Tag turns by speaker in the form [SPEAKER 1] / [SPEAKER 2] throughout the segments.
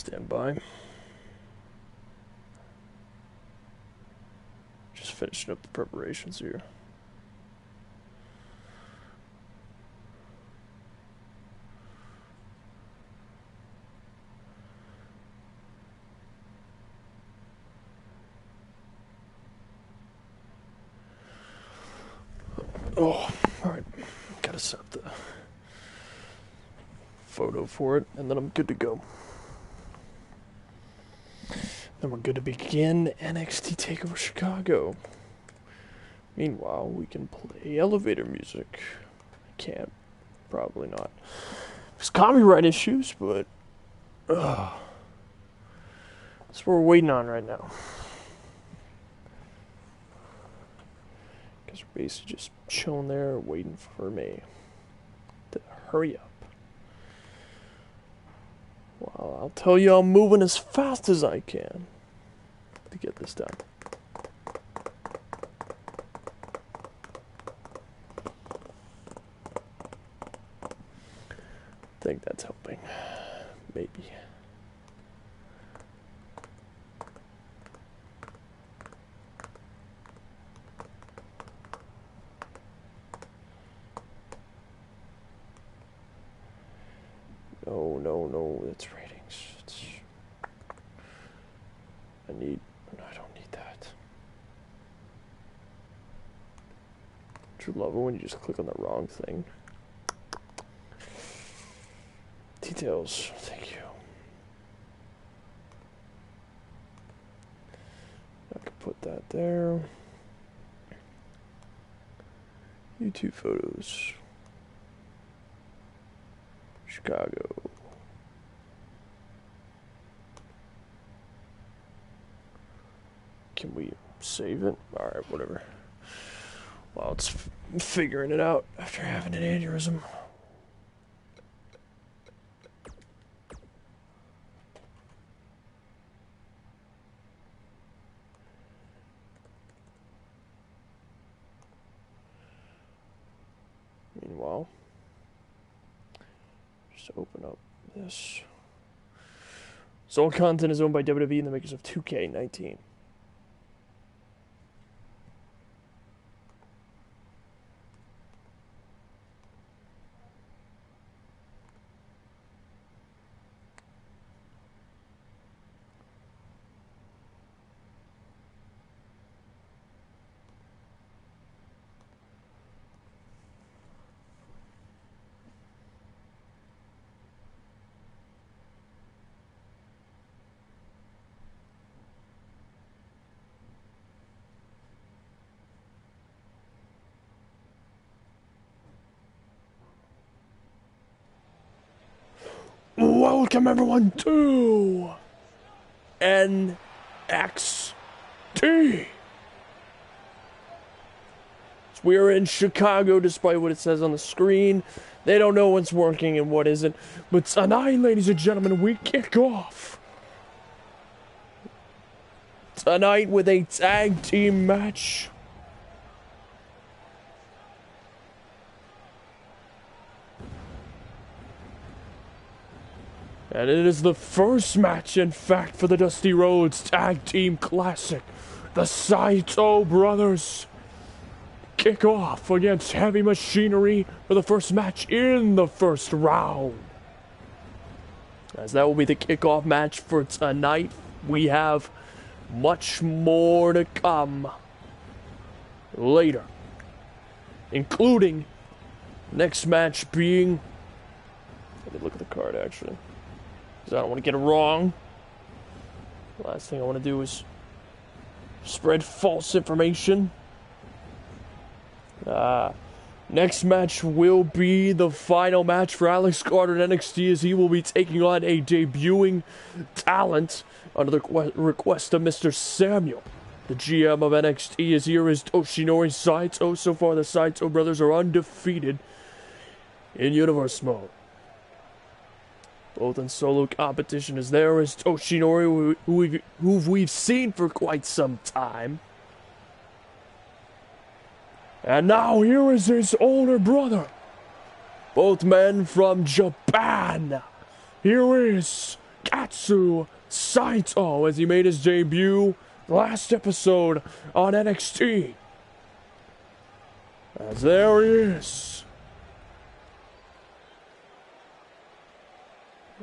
[SPEAKER 1] Stand by. Just finishing up the preparations here. Oh, alright. Gotta set up the photo for it, and then I'm good to go. Then we're good to begin NXT Takeover Chicago. Meanwhile, we can play elevator music. I can't. Probably not. There's copyright issues, but that's what we're waiting on right now. Because we're basically just chilling there waiting for me to hurry up. Well, I'll tell you I'm moving as fast as I can to get this done. I think that's helping. Maybe. No, that's ratings. I don't need that. Don't you love it when you just click on the wrong thing? Details, thank you. I can put that there. YouTube photos. Chicago. Can we save it? Alright, whatever. Well, it's figuring it out after having an aneurysm. Meanwhile, just open up this. So all content is owned by WWE and the makers of 2k19. Welcome everyone to NXT. We're in Chicago despite what it says on the screen. They don't know what's working and what isn't. But tonight, ladies and gentlemen, we kick off tonight with a tag team match. And it is the first match, in fact, for the Dusty Rhodes Tag Team Classic. The Saito Brothers kick off against Heavy Machinery for the first match in the first round. As that will be the kickoff match for tonight. We have much more to come later, including next match being... Let me look at the card, actually, because I don't want to get it wrong. The last thing I want to do is spread false information. Next match will be the final match for Alex Carter in NXT, as he will be taking on a debuting talent under the request of Mr. Samuel. The GM of NXT is here as Toshinori Saito. So far, the Saito brothers are undefeated in Universe mode. Both in solo competition as there is Toshinori, who we've seen for quite some time. And now here is his older brother. Both men from Japan. Here is Katsu Saito as he made his debut last episode on NXT. As there he is.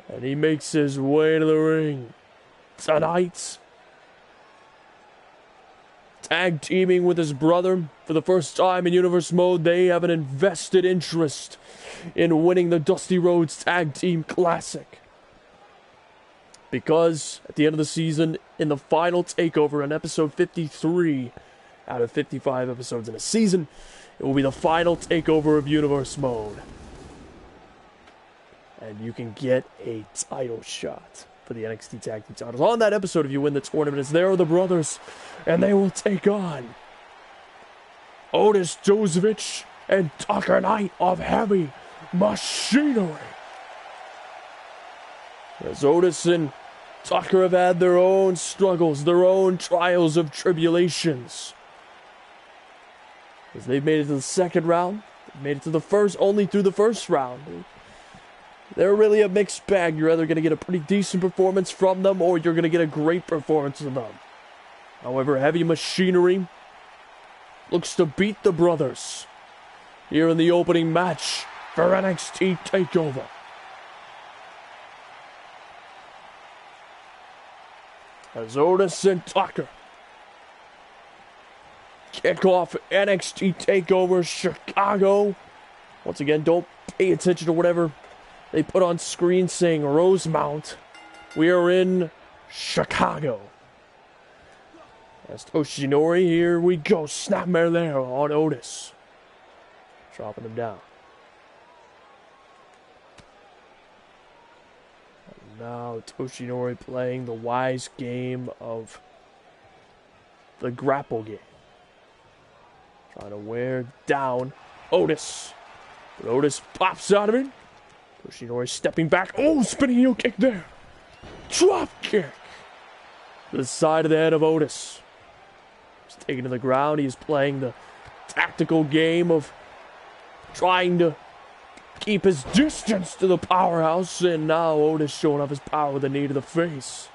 [SPEAKER 1] And he makes his way to the ring tonight. Tag teaming with his brother for the first time in Universe Mode. They have an invested interest in winning the Dusty Rhodes Tag Team Classic. Because at the end of the season, in the final takeover on episode 53 out of 55 episodes in a season, it will be the final takeover of Universe Mode. And you can get a title shot for the NXT Tag Team titles. On that episode, if you win the tournament, it's there are the brothers, and they will take on Otis Josevich and Tucker Knight of Heavy Machinery. As Otis and Tucker have had their own struggles, their own trials of tribulations. As they've made it to the second round, they've made it to the first, only through the first round. They're really a mixed bag. You're either going to get a pretty decent performance from them, or you're going to get a great performance from them. However, Heavy Machinery looks to beat the brothers here in the opening match for NXT Takeover. As Otis and Tucker kick off NXT Takeover Chicago. Once again, don't pay attention to whatever they put on screen saying Rosemount. We are in Chicago. As Toshinori, here we go. Snapmare there on Otis. Dropping him down. Now Toshinori playing the wise game of the grapple game. Trying to wear down Otis. But Otis pops out of it. Toshinori stepping back. Oh, spinning heel kick there. Drop kick. To the side of the head of Otis. He's taken to the ground. He's playing the tactical game of trying to keep his distance to the powerhouse, and now Otis showing off his power with a knee to the face.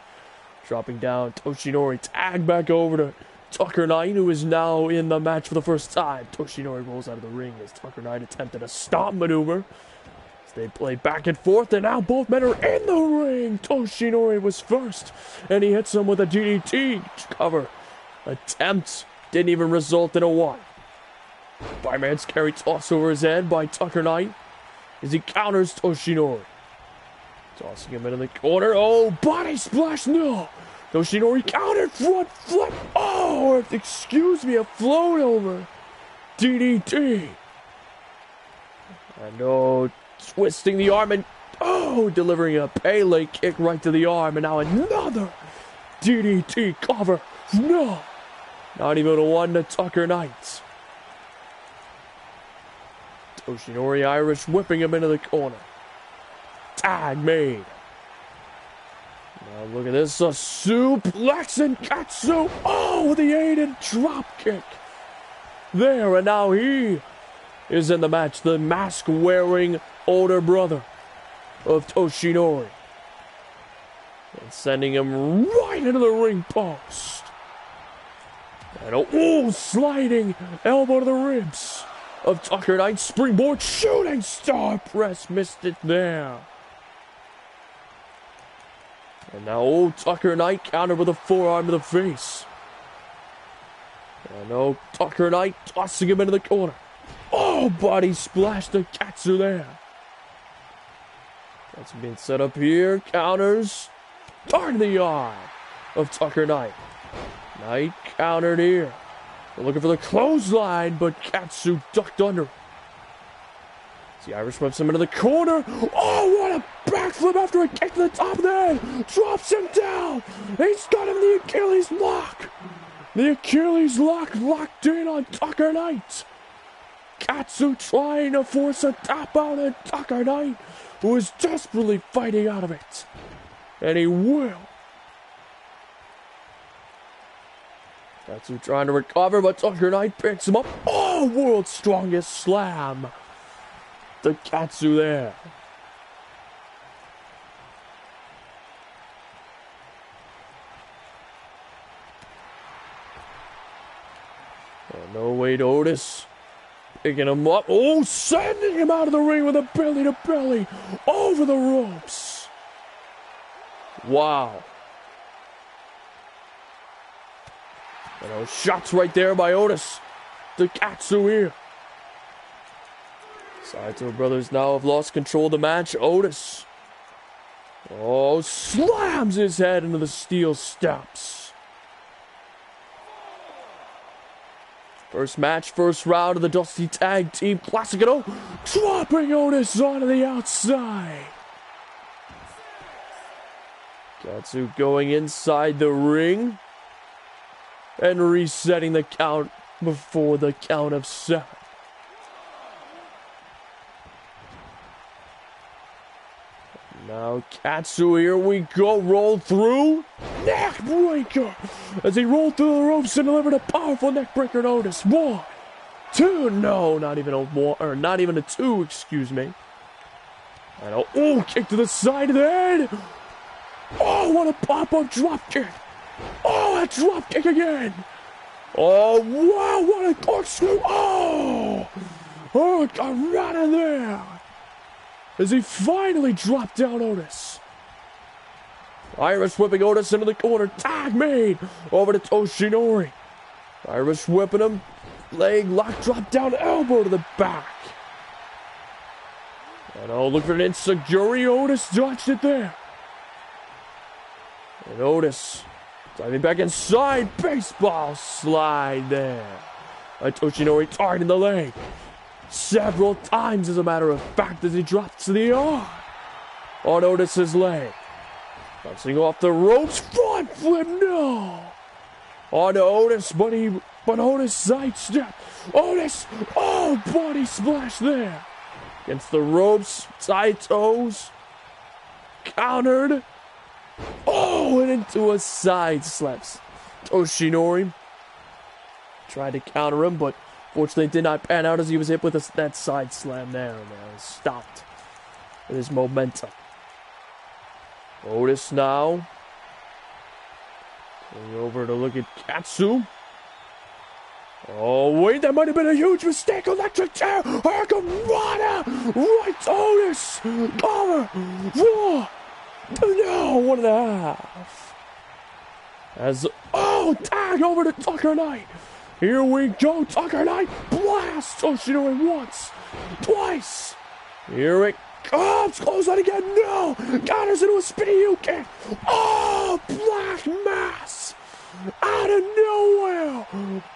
[SPEAKER 1] Dropping down, Toshinori tag back over to Tucker Knight, who is now in the match for the first time. Toshinori rolls out of the ring as Tucker Knight attempted a stomp maneuver. As they play back and forth, and now both men are in the ring. Toshinori was first, and he hits him with a DDT cover. Attempt didn't even result in a one. Fireman's carry toss over his head by Tucker Knight as he counters Toshinori. Tossing him into the corner. Oh, body splash, no! Toshinori countered, front flip. Oh, excuse me, a float over. DDT. And oh, twisting the arm and oh, delivering a Pele kick right to the arm. And now another DDT cover. No, not even a one to Tucker Knight. Toshinori Irish whipping him into the corner. Tag made. Now look at this. A suplex and Katsu. Oh, the aided drop kick. There, and now he is in the match. The mask-wearing older brother of Toshinori. And sending him right into the ring post. And oh, sliding elbow to the ribs of Tucker Knight. Springboard shooting star press. Missed it there. And now old Tucker Knight countered with a forearm to the face. And oh, Tucker Knight tossing him into the corner. Oh, body splash to Katsu there. That's being set up here. Counters. Darn the eye of Tucker Knight. Knight countered here. They're looking for the clothesline, but Katsu ducked under. The Irish whips him into the corner. Oh, what a backflip after a kick to the top of the head. Drops him down. He's got him the Achilles lock. The Achilles lock locked in on Tucker Knight. Katsu trying to force a tap out on Tucker Knight, who is desperately fighting out of it. And he will. Katsu trying to recover, but Tucker Knight picks him up. Oh, world's strongest slam. The Katsu there. Oh, no, wait, Otis. Picking him up. Oh, sending him out of the ring with a belly-to-belly over the ropes. Wow. And those shots right there by Otis. The Katsu here. Saito brothers now have lost control of the match. Otis. Oh, slams his head into the steel steps. First match, first round of the Dusty Tag Team Classic. And dropping Otis onto the outside. Katsu going inside the ring. And resetting the count before the count of 7. Now Katsu, here we go, roll through, neck breaker, as he rolled through the ropes and delivered a powerful neck breaker to Otis. 1, 2, no, not even a 1, or not even a 2, excuse me. And a kick to the side of the head. Oh, what a pop-up drop kick. Oh, a drop kick again. Oh, wow, what a corkscrew. Oh, it got right in there. As he finally dropped down Otis. Irish whipping Otis into the corner. Tag made over to Toshinori. Irish whipping him. Leg lock, drop down, elbow to the back. And look for an insecurity. Otis dodged it there. And Otis diving back inside. Baseball slide there. Toshinori targeting the leg. Several times, as a matter of fact, as he drops to the arm on Otis's leg. Bouncing off the ropes, front flip, no! On to Otis, but Otis sidestepped. Otis, body splash there. Against the ropes, side toes, countered. And into a side slaps. Toshinori tried to counter him, but fortunately, it did not pan out as he was hit with that side slam there. And stopped with his momentum. Otis now going over to look at Katsu. Oh, wait, that might have been a huge mistake. Electric chair. Hurricanrana. Right, Otis. Cover. 1. No, 1.5. As, tag over to Tucker Knight. Here we go, Tucker Knight, blast! Toshinori once, twice. Here it comes, close out again, no! Counters into a spinning heel kick. Black mass! Out of nowhere!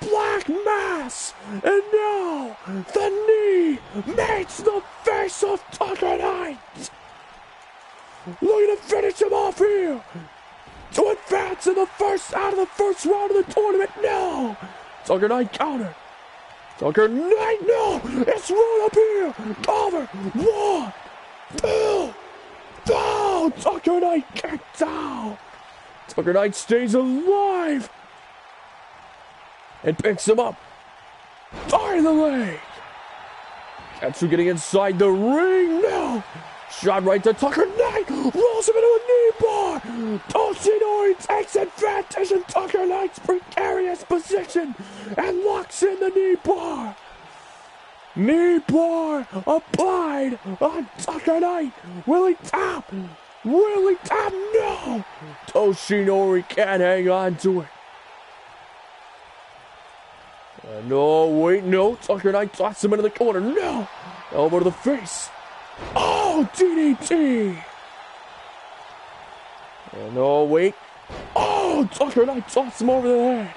[SPEAKER 1] Black mass! And now, the knee meets the face of Tucker Knight! Looking to finish him off here! To advance in the first round of the tournament, no! Tucker Knight counter. Tucker Knight, no! It's rolled up here! Cover! 1, 2, down! Tucker Knight kicked down! Tucker Knight stays alive! And picks him up. Fire the leg! Katsu getting inside the ring, no! Shot right to Tucker Knight! Rolls him into a knee bar! Toshinori takes advantage in Tucker Knight's precarious position and locks in the knee bar! Knee bar applied on Tucker Knight! Will he tap? Will he tap? No! Toshinori can't hang on to it. No, wait, no. Tucker Knight tosses him into the corner. No! Elbow to the face. DDT! And wait. Tucker Knight tosses him over the head.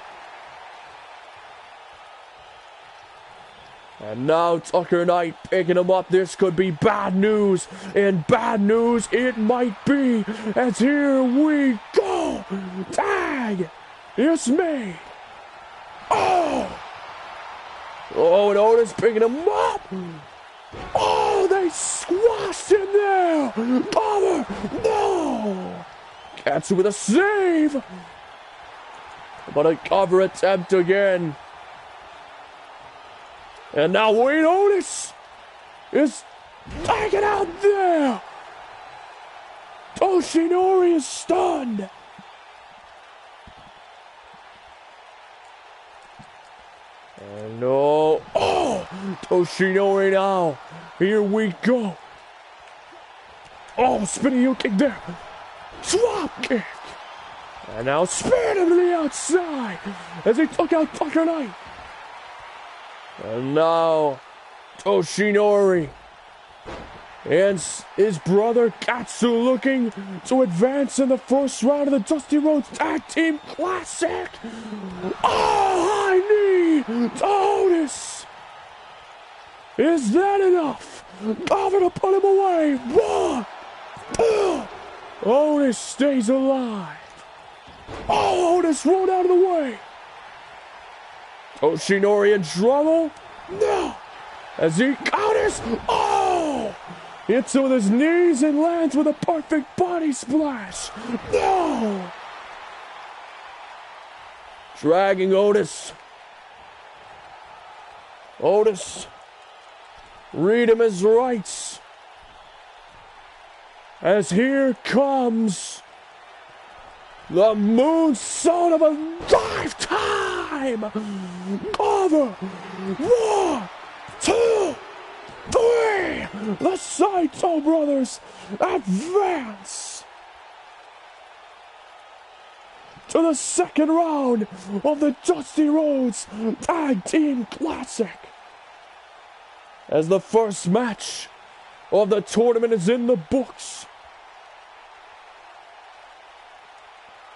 [SPEAKER 1] And now Tucker Knight picking him up. This could be bad news. And bad news it might be. As here we go. Tag is made. And Otis picking him up. They squashed him there. Cover. No. Katsu with a save. But a cover attempt again. And now Wayne Otis is taken out there. Toshinori is stunned. And oh, Toshinori now. Here we go. Oh, spinning heel kick there. Drop kick. And now spin him to the outside as he took out Tucker Knight. And now Toshinori and his brother Katsu looking to advance in the first round of the Dusty Rhodes Tag Team Classic. Oh, high knee to Otis. Is that enough? Over to put him away. 1, 2. Otis stays alive. Oh, Otis rolled out of the way. Toshinori in trouble? No. As he Otis, hits him with his knees and lands with a perfect body splash. No. Dragging Otis. Read him his rights. As here comes the moonsault of a lifetime. Over. 1, 2, 3. The Saito brothers advance to the second round of the Dusty Rhodes Tag Team Classic. As the first match of the tournament is in the books.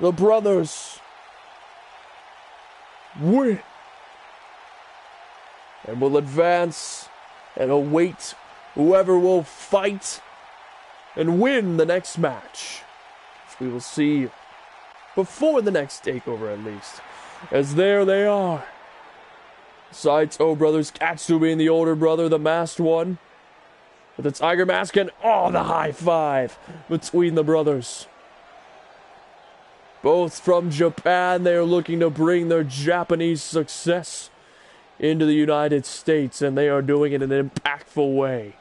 [SPEAKER 1] The brothers win and will advance and await whoever will fight and win the next match, which we will see before the next takeover at least. As there they are. Saito brothers, Katsu being the older brother, the masked one, with the tiger mask, and the high five between the brothers. Both from Japan, they are looking to bring their Japanese success into the United States, and they are doing it in an impactful way.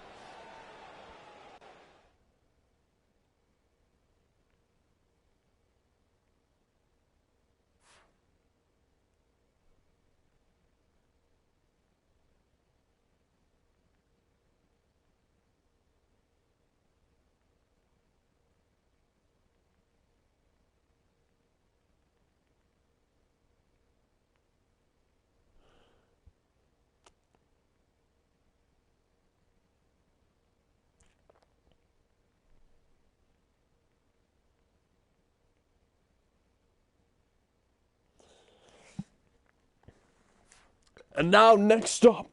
[SPEAKER 1] And now, next up,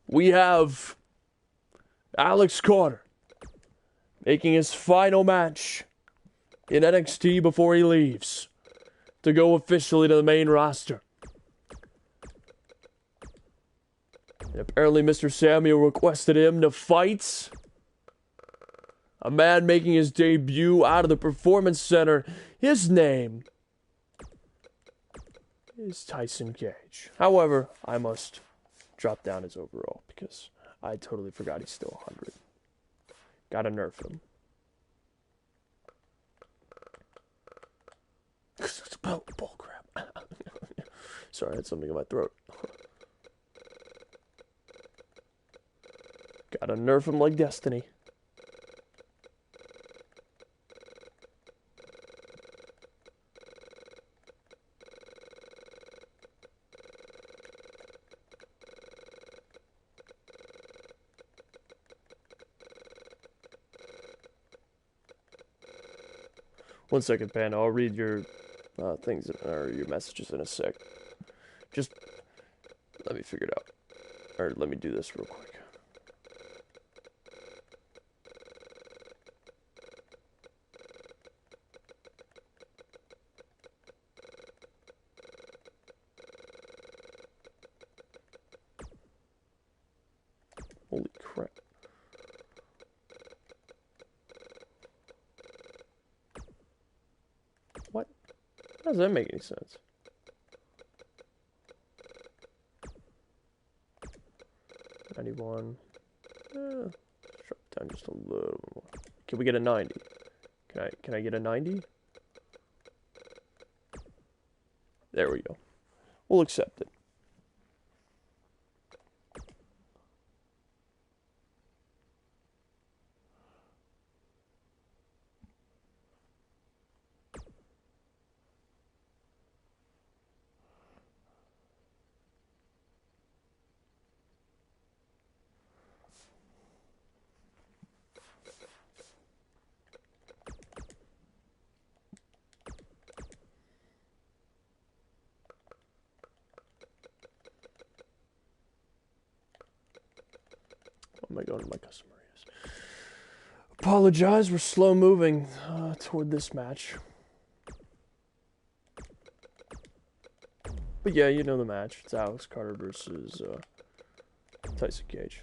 [SPEAKER 1] we have Alex Carter making his final match in NXT before he leaves to go officially to the main roster. And apparently, Mr. Samuel requested him to fight a man making his debut out of the Performance Center. His name is Tyson Cage. However, I must drop down his overall because I totally forgot he's still 100. Gotta nerf him. Bull crap. Sorry, I had something in my throat. Gotta nerf him like Destiny. One second, Panda. I'll read your things or your messages in a sec. Just let me figure it out. Or let me do this real quick. Holy crap. What? How does that make any sense? $91. Drop down just a little bit more. Can we get a 90? Can I get a 90? There we go. We'll accept it. Oh my god, my customer is. Apologize, we're slow moving toward this match. But yeah, you know the match. It's Alex Carter versus Tyson Cage.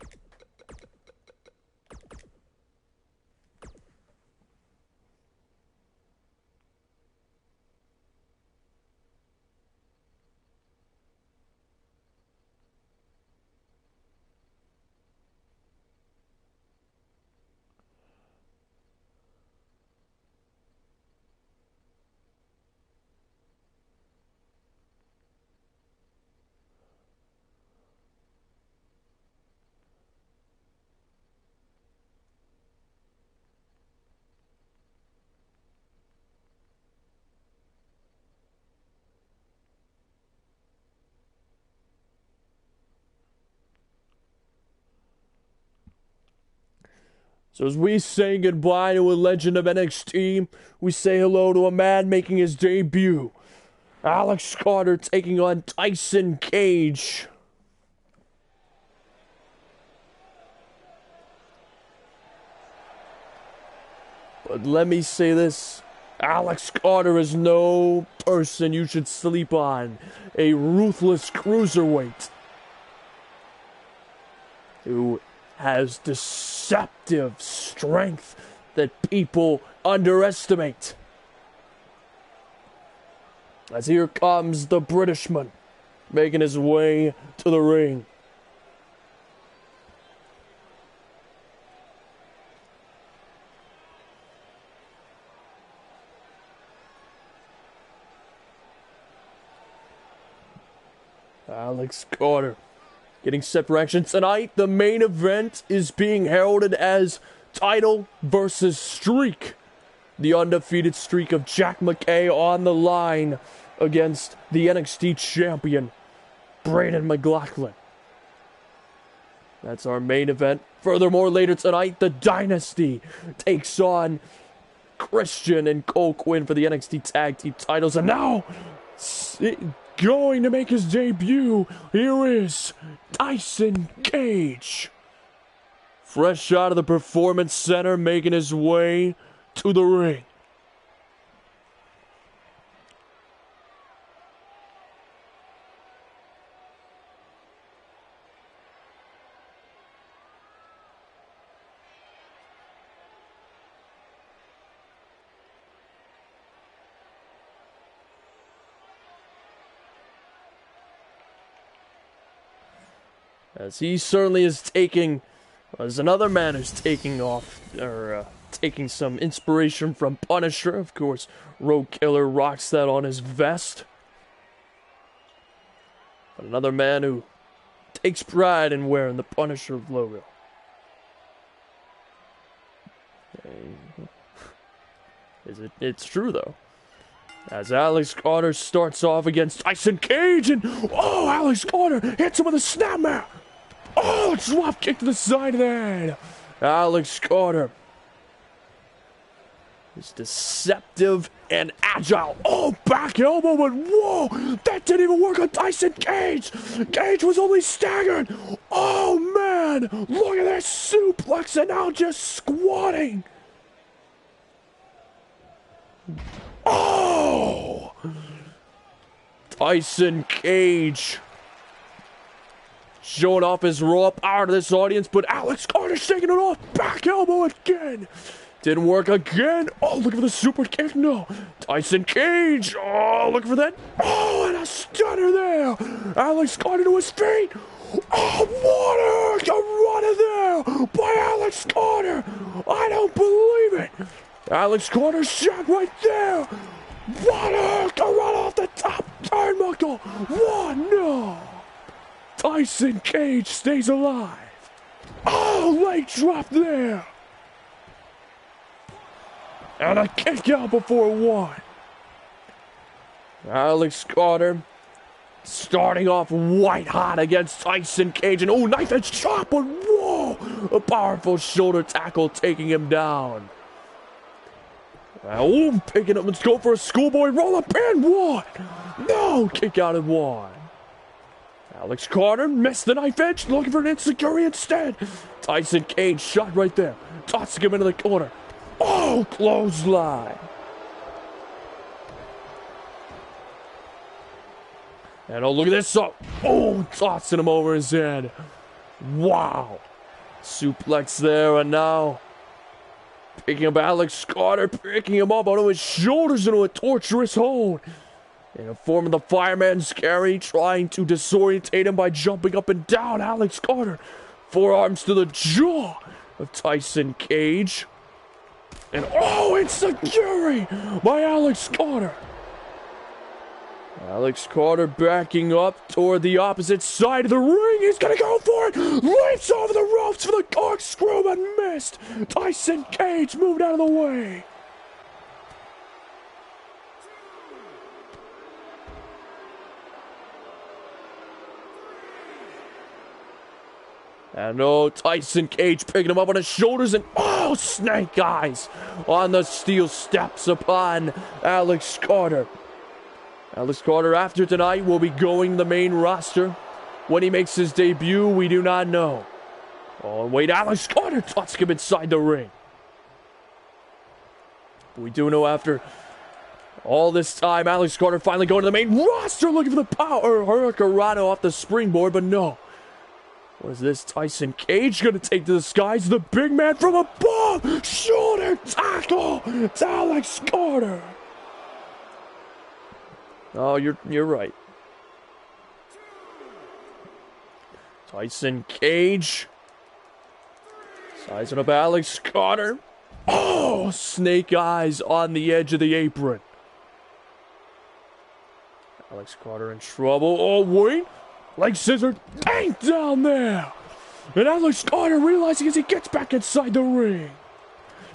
[SPEAKER 1] So as we say goodbye to a legend of NXT, we say hello to a man making his debut. Alex Carter taking on Tyson Cage. But let me say this. Alex Carter is no person you should sleep on. A ruthless cruiserweight who has deceptive strength that people underestimate. As here comes the Britishman, making his way to the ring. Alex Carter getting set for action tonight. The main event is being heralded as title versus streak. The undefeated streak of Jack McKay on the line against the NXT champion, Brandon McLaughlin. That's our main event. Furthermore, later tonight, the Dynasty takes on Christian and Cole Quinn for the NXT Tag Team titles. And now, going to make his debut, here is Tyson Cage. Fresh out of the Performance Center, making his way to the ring. As he certainly is taking, as another man who's taking off, or taking some inspiration from Punisher. Of course, Road Killer rocks that on his vest. But another man who takes pride in wearing the Punisher logo. It's true though. As Alex Carter starts off against Tyson Cage, and oh, Alex Carter hits him with a snapmare. Oh, drop kick to the side of the head. Alex Carter is deceptive and agile. Oh, back elbow, but whoa, that didn't even work on Tyson Cage. Cage was only staggered. Oh, man, look at that suplex, and now just squatting. Oh, Tyson Cage showing off his raw power to this audience, but Alex Carter shaking it off. Back elbow again. Didn't work again. Oh, looking for the super kick. No. Tyson Cage. Oh, looking for that. Oh, and a stunner there. Alex Carter to his feet. Oh, what a run in there by Alex Carter. I don't believe it. Alex Carter shot right there. What a run off the top turnbuckle. One, no! Tyson Cage stays alive. Oh, leg drop there. And a kick out before one. Alex Carter starting off white hot against Tyson Cage. And oh, knife edge chop, but whoa! A powerful shoulder tackle taking him down. Oh, picking up, let's go for a schoolboy roll up and one. No, kick out at one. Alex Carter missed the knife edge, looking for an insecurity instead. Tyson Cage shot right there, tossing him into the corner. Oh, clothesline. And oh, look at this. Oh, tossing him over his head. Wow. Suplex there, and now picking up Alex Carter, picking him up onto his shoulders into a torturous hold. In a form of the fireman's carry, trying to disorientate him by jumping up and down. Alex Carter, forearms to the jaw of Tyson Cage. And oh, it's a Fury by Alex Carter. Alex Carter backing up toward the opposite side of the ring. He's gonna go for it. Leaps over the ropes for the corkscrew and missed. Tyson Cage moved out of the way. And oh, Tyson Cage picking him up on his shoulders and oh, snake eyes on the steel steps upon Alex Carter. Alex Carter, after tonight, will be going the main roster. When he makes his debut, we do not know. Oh, wait, Alex Carter tossing him inside the ring. We do know after all this time, Alex Carter finally going to the main roster, looking for the power Hurricanrana off the springboard, but no. What is this? Tyson Cage going to take to the skies? The big man from above! Shoulder tackle! It's Alex Carter! Oh, you're right. Tyson Cage. Sizing up Alex Carter. Oh, snake eyes on the edge of the apron. Alex Carter in trouble. Oh, wait. Leg scissor. Dang, down there. And Alex Carter realizing as he gets back inside the ring.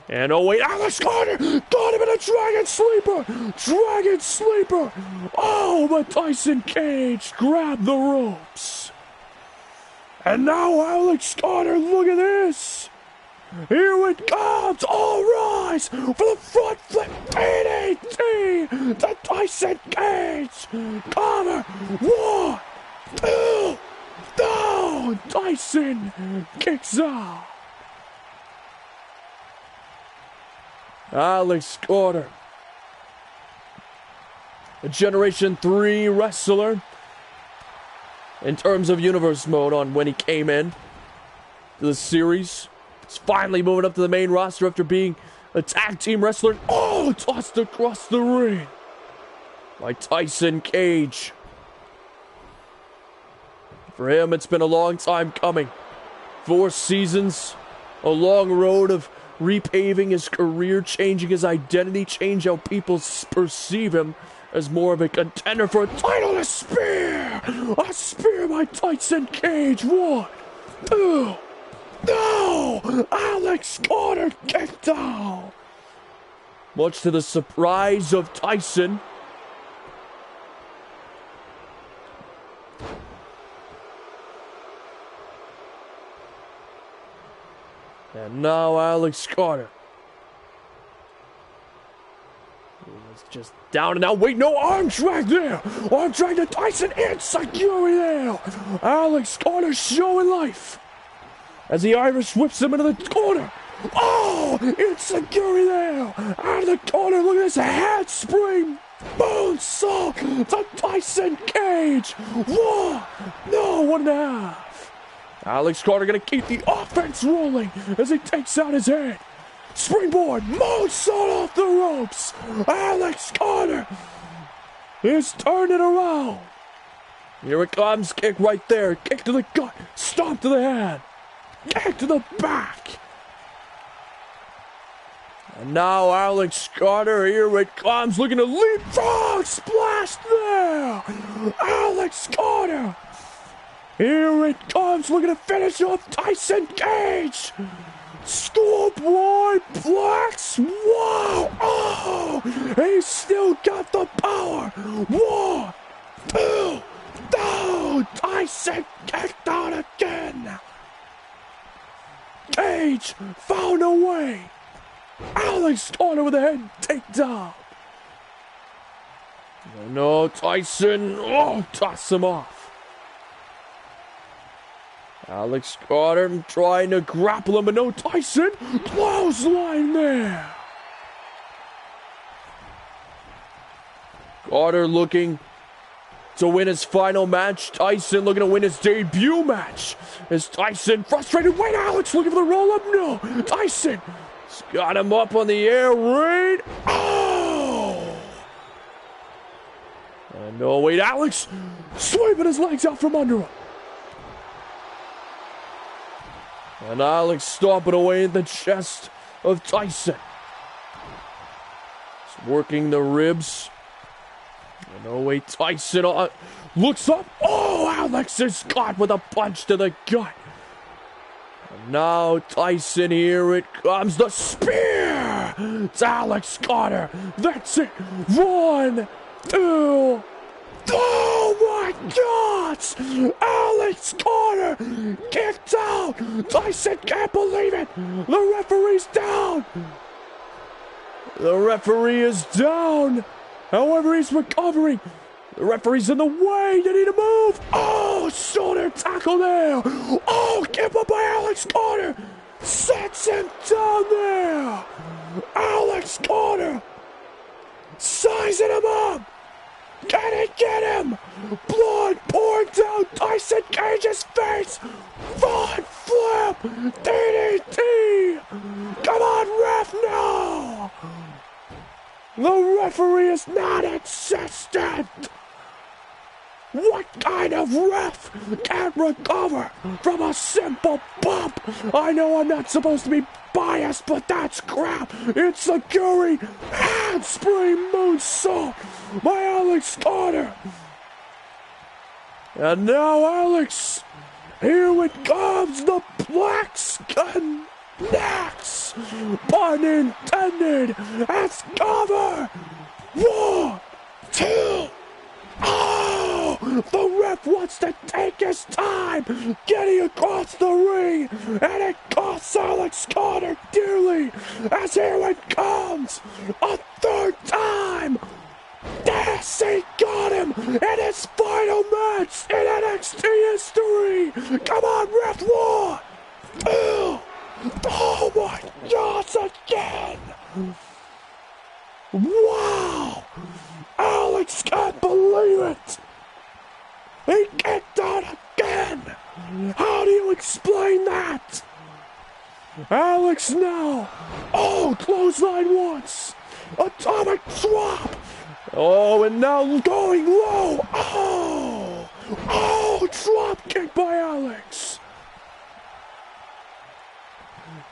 [SPEAKER 1] And oh wait, Alex Carter got him in a Dragon Sleeper! Dragon Sleeper! Oh, but Tyson Cage grabbed the ropes. And now Alex Carter, look at this! Here it comes! All rise for the front flip DDT to Tyson Cage! Cover! 1, 2, down! Tyson kicks out! Alex Carter, a Generation 3 wrestler in terms of universe mode on when he came in to the series. He's finally moving up to the main roster after being a tag team wrestler. Oh, tossed across the ring by Tyson Cage. For him, it's been a long time coming. 4 seasons, a long road of repaving his career, changing his identity, change how people perceive him as more of a contender for a title. A spear by Tyson Cage. 1, 2, no! Alex Carter kicked out. Much to the surprise of Tyson. And now Alex Carter. He's just down and out. Wait, no, arm drag there. Arm drag to Tyson. Insecurity there. Alex Carter showing life as the Irish whips him into the corner. Oh, insecurity there. Out of the corner. Look at this handspring. Moonsault to Tyson Cage. 1.5. Alex Carter going to keep the offense rolling as he takes out his head. Springboard, moonsault off the ropes. Alex Carter is turning around. Here it comes, kick right there. Kick to the gut, stomp to the head. Kick to the back. And now Alex Carter, here it comes, looking to leapfrog, splash there! Alex Carter! Here it comes, looking to finish off Tyson Cage! Schoolboy Plex! Wow! Oh! He's still got the power! 1, 2, no! Tyson kicked out again! Cage found a way! Alex Carter with a head takedown! Oh no, Tyson! Oh, toss him off! Alex Carter trying to grapple him, but no, Tyson! Clothesline there! Carter looking to win his final match. Tyson looking to win his debut match. Is Tyson frustrated? Wait, Alex looking for the roll-up? No! Tyson! He's got him up on the air raid. Oh! And no, wait, Alex sweeping his legs out from under him. And Alex stomping away in the chest of Tyson. He's working the ribs. And oh wait, Tyson looks up. Oh, Alex is caught with a punch to the gut. And now Tyson, here it comes. The spear! It's Alex Carter. That's it. 1, 2. Oh my God! Alex Carter kicked out! Tyson can't believe it! The referee's down! The referee is down! However, he's recovering! The referee's in the way! They need to move! Oh, shoulder tackle there! Oh, give up by Alex Carter! Sets him down there! Alex Carter! Sizing him up! Can he get him? Blood pouring down Tyson Cage's face. Front flip. DDT. Come on, ref, no. The referee is not insistent. What kind of ref can't recover from a simple bump? I know I'm not supposed to be biased, but that's crap. It's a Curry handspring moonsault by Alex Carter. And now Alex, here it comes, the Plex connects. Pun intended. That's cover. 1, 2. Oh! The ref wants to take his time getting across the ring, and it costs Alex Carter dearly, as here it comes, a third time. Yes, he got him in his final match in NXT history. Come on, ref, 1, 2. Oh my God, again. Wow. Alex can't believe it! He kicked out again! How do you explain that? Alex now! Oh, clothesline once! Atomic drop! Oh, and now going low! Oh! Oh, drop kick by Alex!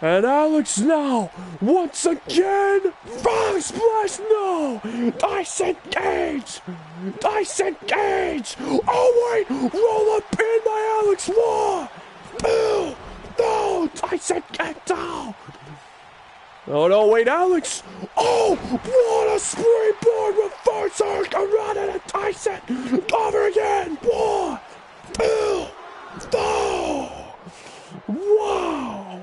[SPEAKER 1] And Alex now, once again, frog splash, no! Tyson Cage! Tyson Cage! Oh wait, roll up pin by Alex, 1, 2, no! Tyson kicked out! Oh no, wait, Alex! Oh, what a springboard reverse hurricane into Tyson! Cover again, 1, 2, no! Wow!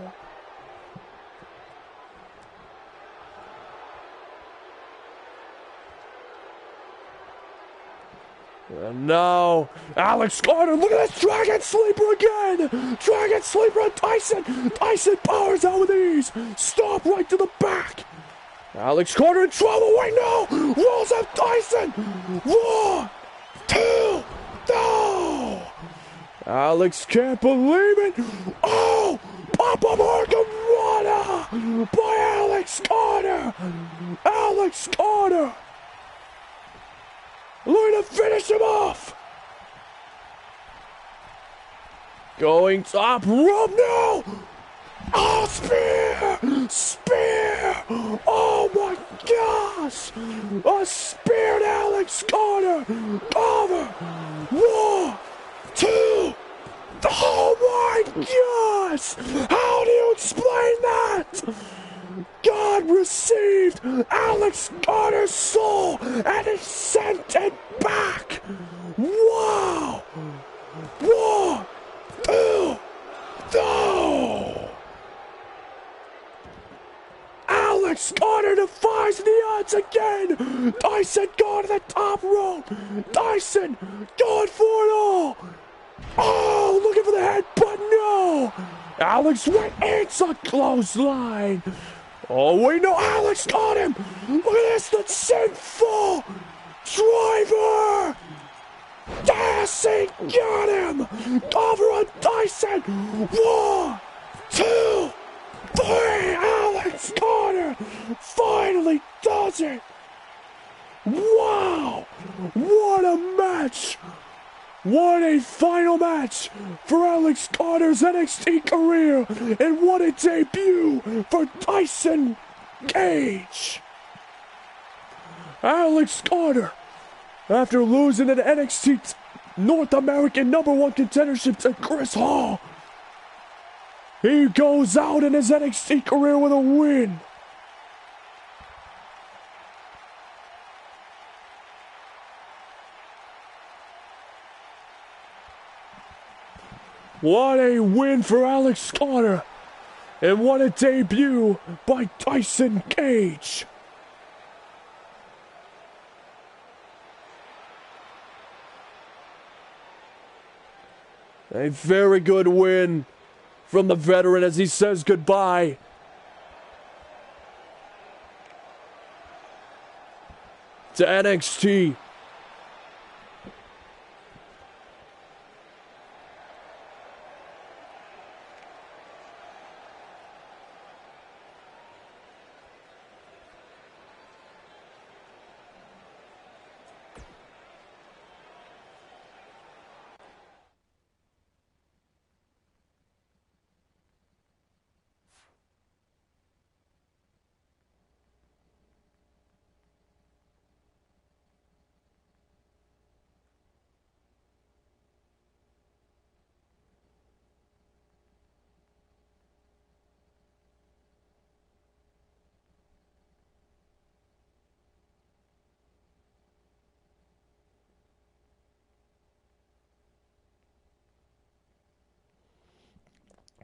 [SPEAKER 1] And now, Alex Carter, look at this Dragon Sleeper again! Dragon Sleeper on Tyson! Tyson powers out with ease! Stop right to the back! Alex Carter in trouble, wait, no! Rolls up Tyson! 1, 2, no! Alex can't believe it! Oh! Pop-up Hurricane by Alex Carter! Alex Carter! Looking to finish him off! Going top rope now! Oh, spear! Spear! Oh my gosh! A speared Alex Carter! Over! 1, 2! Oh my gosh! How do you explain that? God received Alex Carter's soul and he sent it back! Wow! 1, 2, no! Alex Carter defies the odds again! Dyson going to the top rope! Dyson going for it all! Oh, looking for the head, but no! Alex went, it's a clothesline! Oh, wait, no, Alex got him! Look at this, the sinful driver! Yes, he got him! Over on Dyson! 1, 2, 3! Alex Carter finally does it! Wow! What a match! What a final match for Alex Carter's NXT career, and what a debut for Tyson Cage. Alex Carter, after losing an NXT North American #1 contendership to Chris Hall, he goes out in his NXT career with a win. What a win for Alex Carter, and what a debut by Tyson Cage. A very good win from the veteran as he says goodbye to NXT.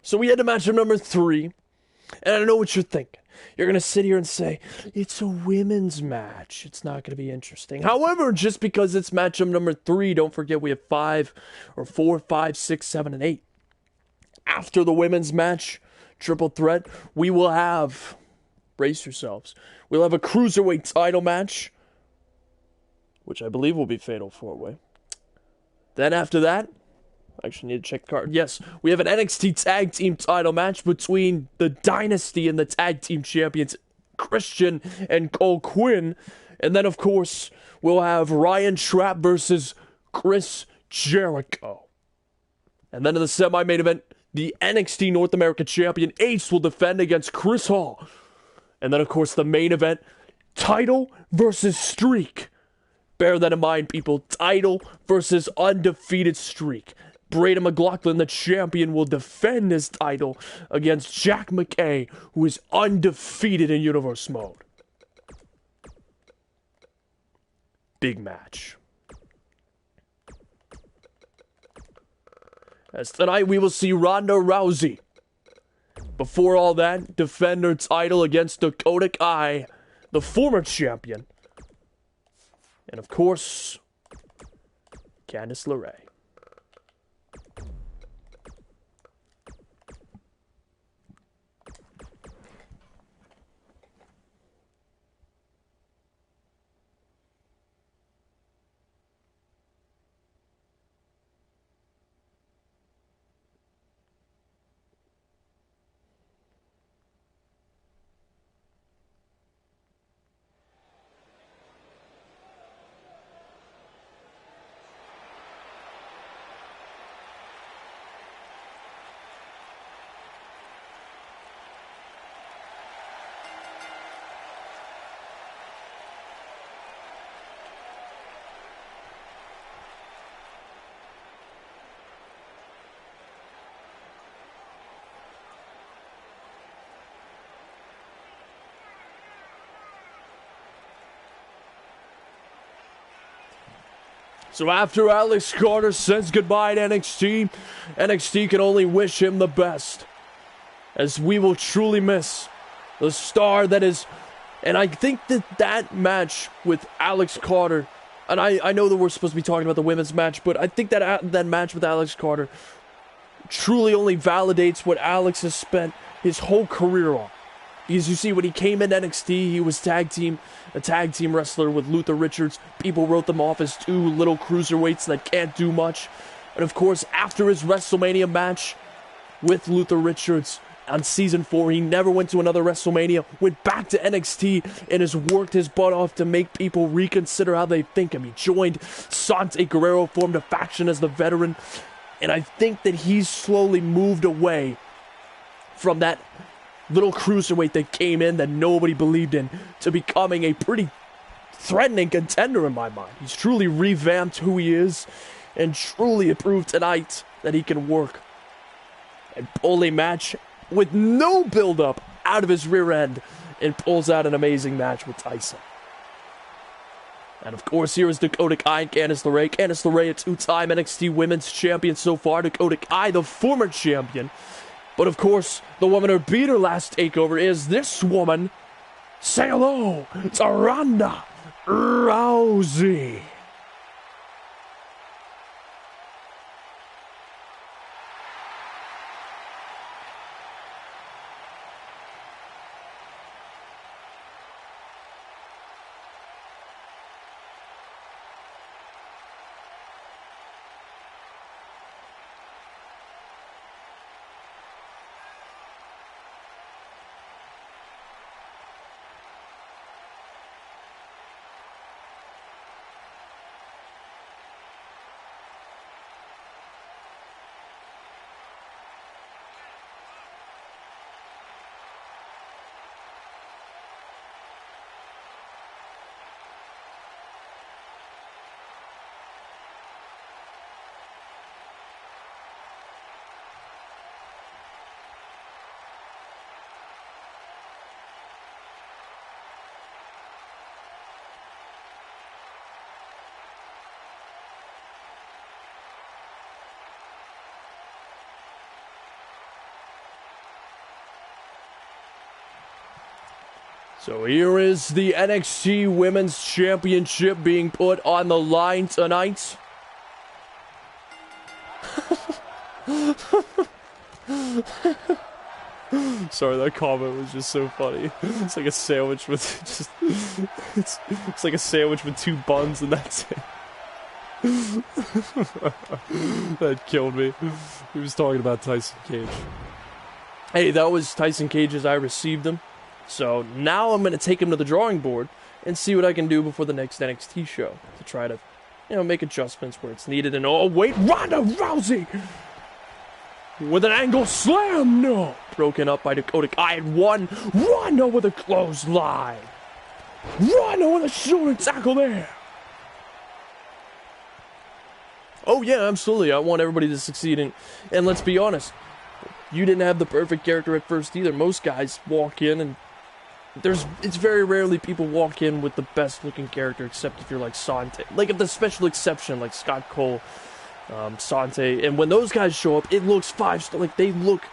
[SPEAKER 1] So we had to matchup number 3, and I know what you're thinking. You're going to sit here and say, it's a women's match. It's not going to be interesting. However, just because it's matchup number 3, don't forget we have 4, 5, 6, 7, and 8. After the women's match, triple threat, we will have, brace yourselves, we'll have a cruiserweight title match, which I believe will be Fatal 4-Way. Then after that, I actually need to check the card. Yes, we have an NXT Tag Team title match between the Dynasty and the Tag Team Champions, Christian and Cole Quinn. And then, of course, we'll have Ryan Trapp versus Chris Jericho. And then in the semi-main event, the NXT North America Champion Ace will defend against Chris Hall. And then, of course, the main event, title versus streak. Bear that in mind, people. Title versus undefeated streak. Braden McLaughlin, the champion, will defend his title against Jack McKay, who is undefeated in Universe Mode. Big match. As tonight we will see Ronda Rousey. Before all that, defend her title against Dakota Kai, the former champion. And of course, Candice LeRae. So after Alex Carter says goodbye to NXT, NXT can only wish him the best, as we will truly miss the star that is. And I think that match with Alex Carter, and I know that we're supposed to be talking about the women's match, but I think that match with Alex Carter truly only validates what Alex has spent his whole career on. Because you see, when he came in NXT, he was a tag team wrestler with Luther Richards. People wrote them off as two little cruiserweights that can't do much. And of course, after his WrestleMania match with Luther Richards on Season 4, he never went to another WrestleMania, went back to NXT, and has worked his butt off to make people reconsider how they think him. He joined Sante Guerrero, formed a faction as the veteran, and I think that he's slowly moved away from that little cruiserweight that came in that nobody believed in to becoming a pretty threatening contender in my mind. He's truly revamped who he is and truly proved tonight that he can work and pull a match with no build-up out of his rear end and pulls out an amazing match with Tyson. And of course, here is Dakota Kai and Candice LeRae. Candice LeRae, a two-time NXT Women's Champion so far. Dakota Kai, the former champion. But of course, the woman who beat her last takeover is this woman. Say hello to Ronda Rousey. So here is the NXT Women's Championship being put on the line tonight. Sorry, that comment was just so funny. It's like a sandwich with just... It's like a sandwich with two buns and that's it. That killed me. He was talking about Tyson Cage. Hey, that was Tyson Cage as I received him. So now I'm going to take him to the drawing board and see what I can do before the next NXT show to try to, make adjustments where it's needed. And oh wait, Ronda Rousey with an angle slam, no, broken up by Dakota Kai and one. Ronda with a clothesline. Ronda with a shoulder tackle there. Oh yeah, absolutely. I want everybody to succeed, and let's be honest, you didn't have the perfect character at first either. Most guys walk in and it's very rarely people walk in with the best looking character, except if you're like Sante. Like if the special exception, like Scott Cole, Sante, and when those guys show up, it looks 5-star. Like they look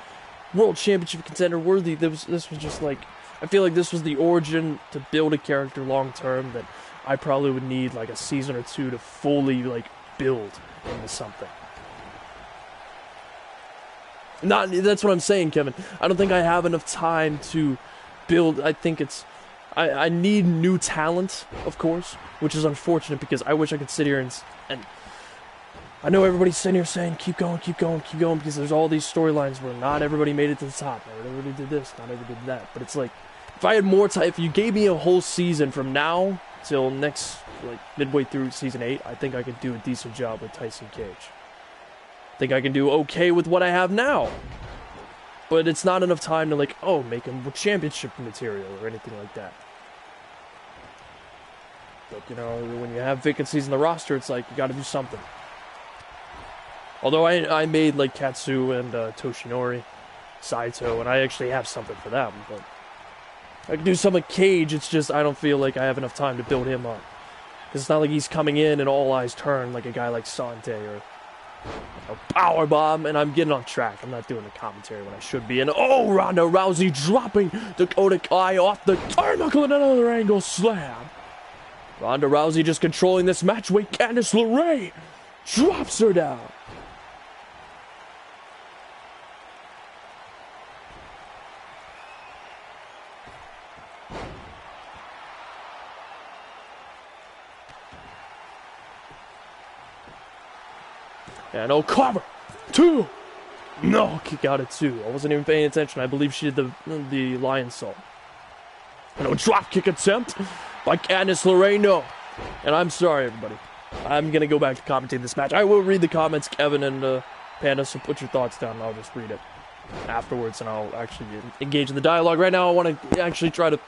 [SPEAKER 1] world championship contender worthy. This was just like, I feel like this was the origin to build a character long term that I probably would need like a season or two to fully like build into something. That's what I'm saying, Kevin. I don't think I have enough time to build. I think I need new talent, of course, which is unfortunate because I wish I could sit here and I know everybody's sitting here saying keep going because there's all these storylines where not everybody made it to the top, not everybody did this, not everybody did that. But it's like, if I had more time, if you gave me a whole season from now till next, like midway through season 8, I think I could do a decent job with Tyson Cage. I think I can do okay with what I have now. But it's not enough time to like, make him championship material or anything like that. But when you have vacancies in the roster, it's like, you gotta do something. Although I made like Katsu and Toshinori, Saito, and I actually have something for them, but I can do some with Cage. It's just I don't feel like I have enough time to build him up.
[SPEAKER 2] It's not like he's coming in and all eyes turn like a guy like Sante or a powerbomb. And I'm getting on track. I'm not doing the commentary when I should be. And oh, Ronda Rousey dropping Dakota Kai off the turnbuckle and another angle slam. Ronda Rousey just controlling this match. Wait, Candice LeRae drops her down. And oh, cover. 2. No, kick out at 2. I wasn't even paying attention. I believe she did the lion salt. And oh, drop kick attempt by Candice LeRae. No. And I'm sorry, everybody. I'm going to go back to commentate this match. I will read the comments, Kevin and Panda, so put your thoughts down and I'll just read it afterwards and I'll actually engage in the dialogue. Right now, I want to actually try to,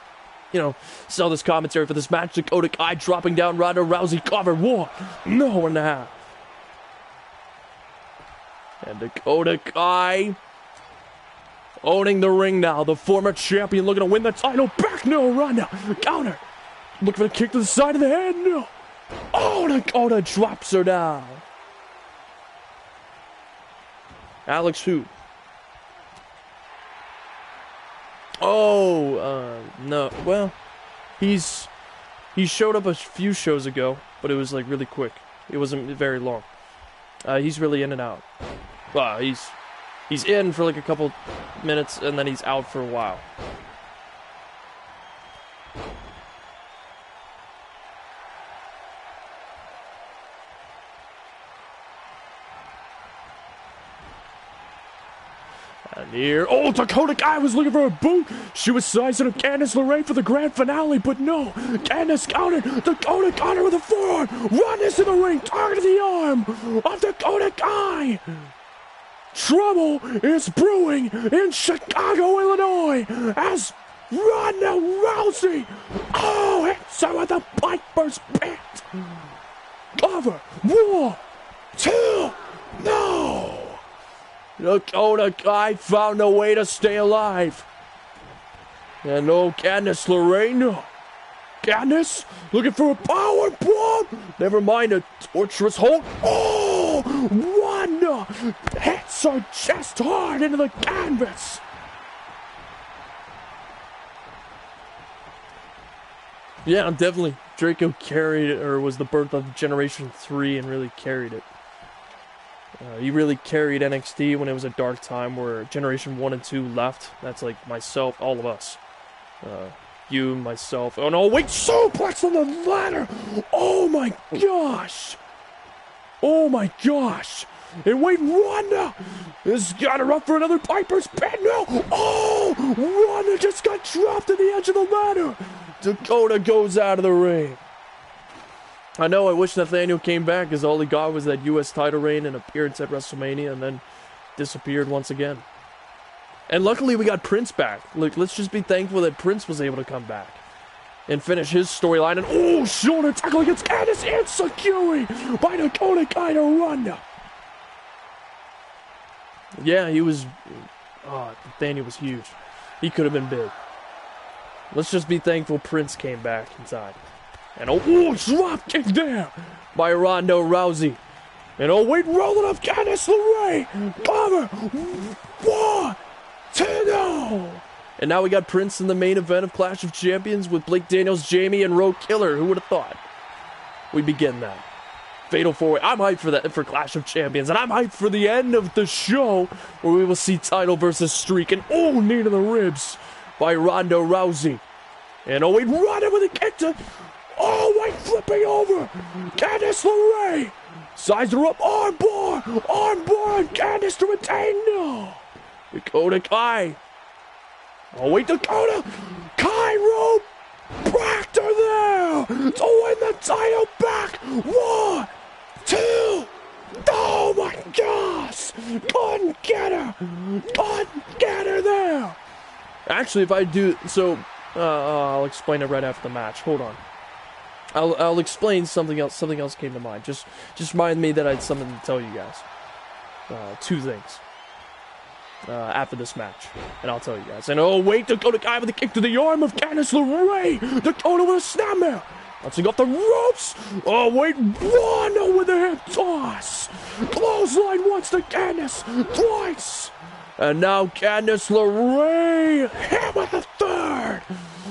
[SPEAKER 2] sell this commentary for this match. Dakota Kai dropping down Ronda Rousey. Cover 1. No, 1.5. And Dakota Kai owning the ring now. The former champion looking to win the title back. No, Ronda. Counter. Look for the kick to the side of the head. No. Oh, Dakota drops her down. Alex who? Oh, no. Well, he showed up a few shows ago, but it was like really quick. It wasn't very long. He's really in and out. Well, he's in for like a couple minutes and then he's out for a while. And here, oh, Dakota Kai was looking for a boot. She was sizing up Candice LeRae for the grand finale, but no. Candice countered. Dakota got her with a forearm. Ronda's in the ring, targeting the arm of Dakota Kai. Trouble is brewing in Chicago, Illinois, as Ronda Rousey, hits her with a Piper's Pit. Cover. 1, 2, no. Dakota Kai found a way to stay alive. And no, Candice LeRae, no. Candice looking for a power bomb. Never mind, a torturous hold. Oh, Wanda hits her chest hard into the canvas. Yeah, definitely. Draco carried it, or was the birth of Generation 3 and really carried it. He really carried NXT when it was a dark time where Generation 1 and 2 left. That's like myself, all of us. You, myself. Oh no, wait, suplex on the ladder! Oh my gosh! Oh my gosh! And wait, Ronda has got her up for another Piper's Pit. No! Oh! Ronda just got dropped at the edge of the ladder! Dakota goes out of the ring. I know, I wish Nathaniel came back, because all he got was that U.S. title reign and appearance at WrestleMania, and then disappeared once again. And luckily we got Prince back. Look, let's just be thankful that Prince was able to come back and finish his storyline. And shoulder tackle against Candice, Insecurity by Dakota Kai to Ronda. Yeah, he was. Nathaniel was huge. He could have been big. Let's just be thankful Prince came back inside. And drop kick there by Ronda Rousey. And wait, rolling up Candice LeRae. Cover. 1, 2, no. And now we got Prince in the main event of Clash of Champions with Blake Daniels, Jamie, and Road Killer. Who would have thought we'd be getting that? Fatal 4-Way. I'm hyped for that, for Clash of Champions. And I'm hyped for the end of the show where we will see title versus streak. And knee to the ribs by Ronda Rousey. And wait, Ronda with a kick to... wait, flipping over. Candice LeRae. Size her up. Armbar on Candice to retain. No. Dakota Kai. Wait, Dakota Kai rope. Bracked her there to win the title back. 1, 2. Oh my gosh. Couldn't get her there. Actually, if I do so, I'll explain it right after the match. Hold on. I'll explain something else. Something else came to mind. Just remind me that I had something to tell you guys. 2 things. After this match. And I'll tell you guys. And wait, Dakota Kai with a kick to the arm of Candice LeRae. Dakota with a snapmare. Bouncing off the ropes. Oh, wait. Wanda with a hip toss. Clothesline once to Candice. Twice. And now Candice LeRae. Hammer the third.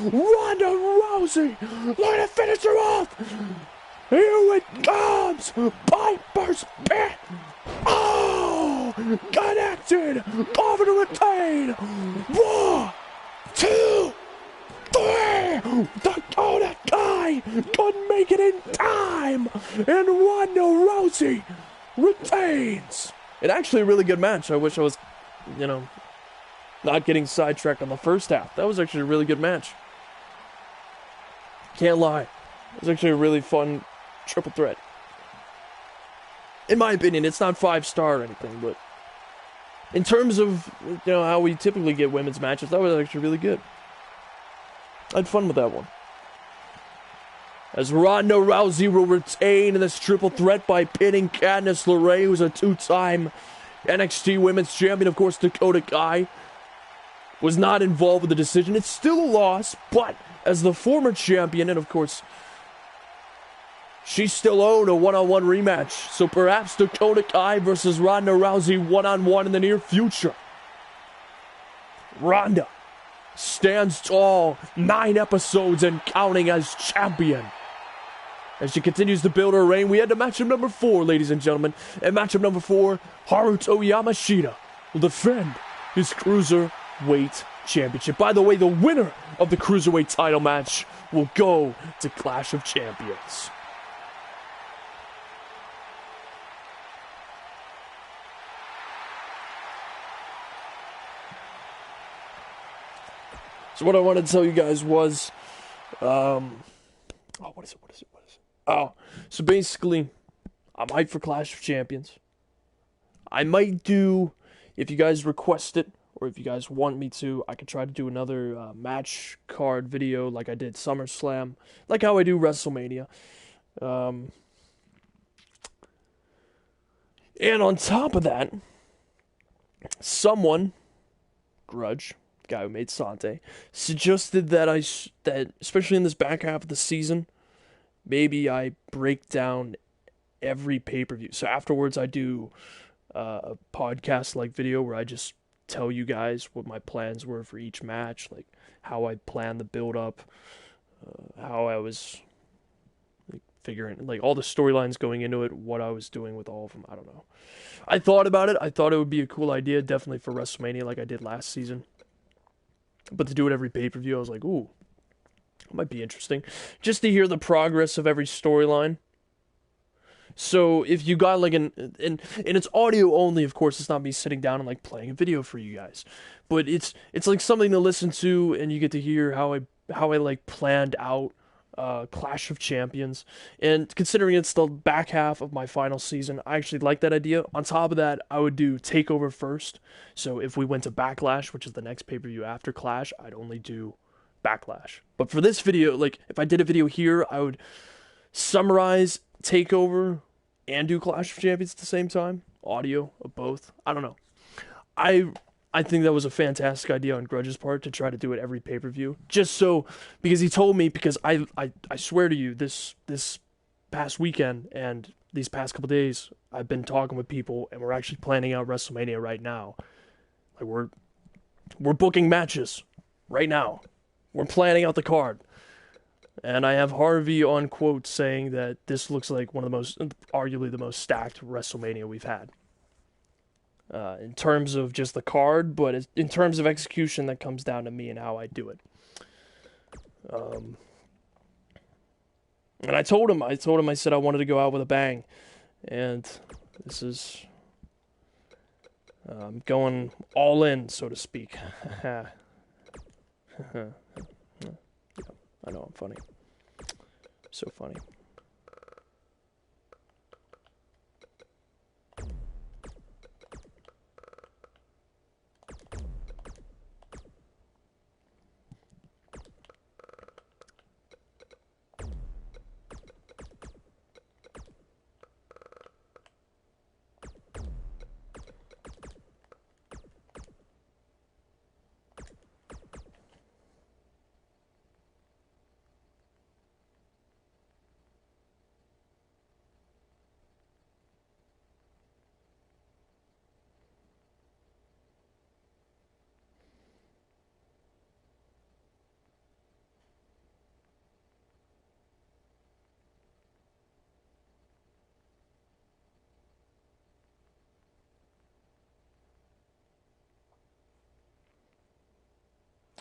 [SPEAKER 2] Ronda Rousey. Let it finish her off. Here it comes. Piper's Pit. Oh. Connected. Over to retain. 1, 2, 3. Dakota Kai couldn't make it in time. And Ronda Rousey retains. It's actually a really good match. I wish I was, not getting sidetracked on the first half. That was actually a really good match. Can't lie. It was actually a really fun triple threat. In my opinion, it's not 5-star or anything, but in terms of, how we typically get women's matches, that was actually really good. I had fun with that one. As Ronda Rousey will retain in this triple threat by pinning Candice LeRae, who's a 2-time NXT Women's Champion. Of course, Dakota Kai was not involved with the decision. It's still a loss, but as the former champion, and of course, she still owed a one-on-one rematch. So perhaps Dakota Kai versus Ronda Rousey one-on-one in the near future. Ronda stands tall, 9 episodes and counting as champion. As she continues to build her reign, we head to matchup number 4, ladies and gentlemen. And matchup number 4, Haruto Yamashita will defend his Cruiserweight Championship. By the way, the winner of the Cruiserweight title match will go to Clash of Champions. So what I wanted to tell you guys was, what is it? Oh, so basically, I'm hyped for Clash of Champions. I might do, if you guys request it, or if you guys want me to, I could try to do another match card video like I did SummerSlam, like how I do WrestleMania. And on top of that, someone, Grudge, the guy who made Sante, suggested that that especially in this back half of the season, maybe I break down every pay-per-view. So afterwards, I do a podcast-like video where I just tell you guys what my plans were for each match, like how I planned the build-up, how I was figuring, like all the storylines going into it, what I was doing with all of them. I don't know. I thought about it. I thought it would be a cool idea, definitely for WrestleMania like I did last season. But to do it every pay-per-view, I was like, ooh, it might be interesting. Just to hear the progress of every storyline. So if you got like and it's audio only, of course, it's not me sitting down and like playing a video for you guys. But it's like something to listen to, and you get to hear how I like planned out Clash of Champions. And considering it's the back half of my final season, I actually like that idea. On top of that, I would do Takeover first. So if we went to Backlash, which is the next pay-per-view after Clash, I'd only do Backlash. But for this video, like if I did a video here, I would summarize Takeover and do Clash of Champions at the same time. Audio of both. I don't know. I think that was a fantastic idea on Grudge's part to try to do it every pay-per-view. Just so, because he told me, because I swear to you, this past weekend and these past couple days, I've been talking with people, and we're actually planning out WrestleMania right now. Like we're booking matches right now. We're planning out the card. And I have Harvey on quote saying that this looks like one of the most, arguably the most stacked WrestleMania we've had. In terms of just the card, but in terms of execution, that comes down to me and how I do it. And I told him, I said I wanted to go out with a bang. And this is, going all in, so to speak. I know I'm funny. So funny.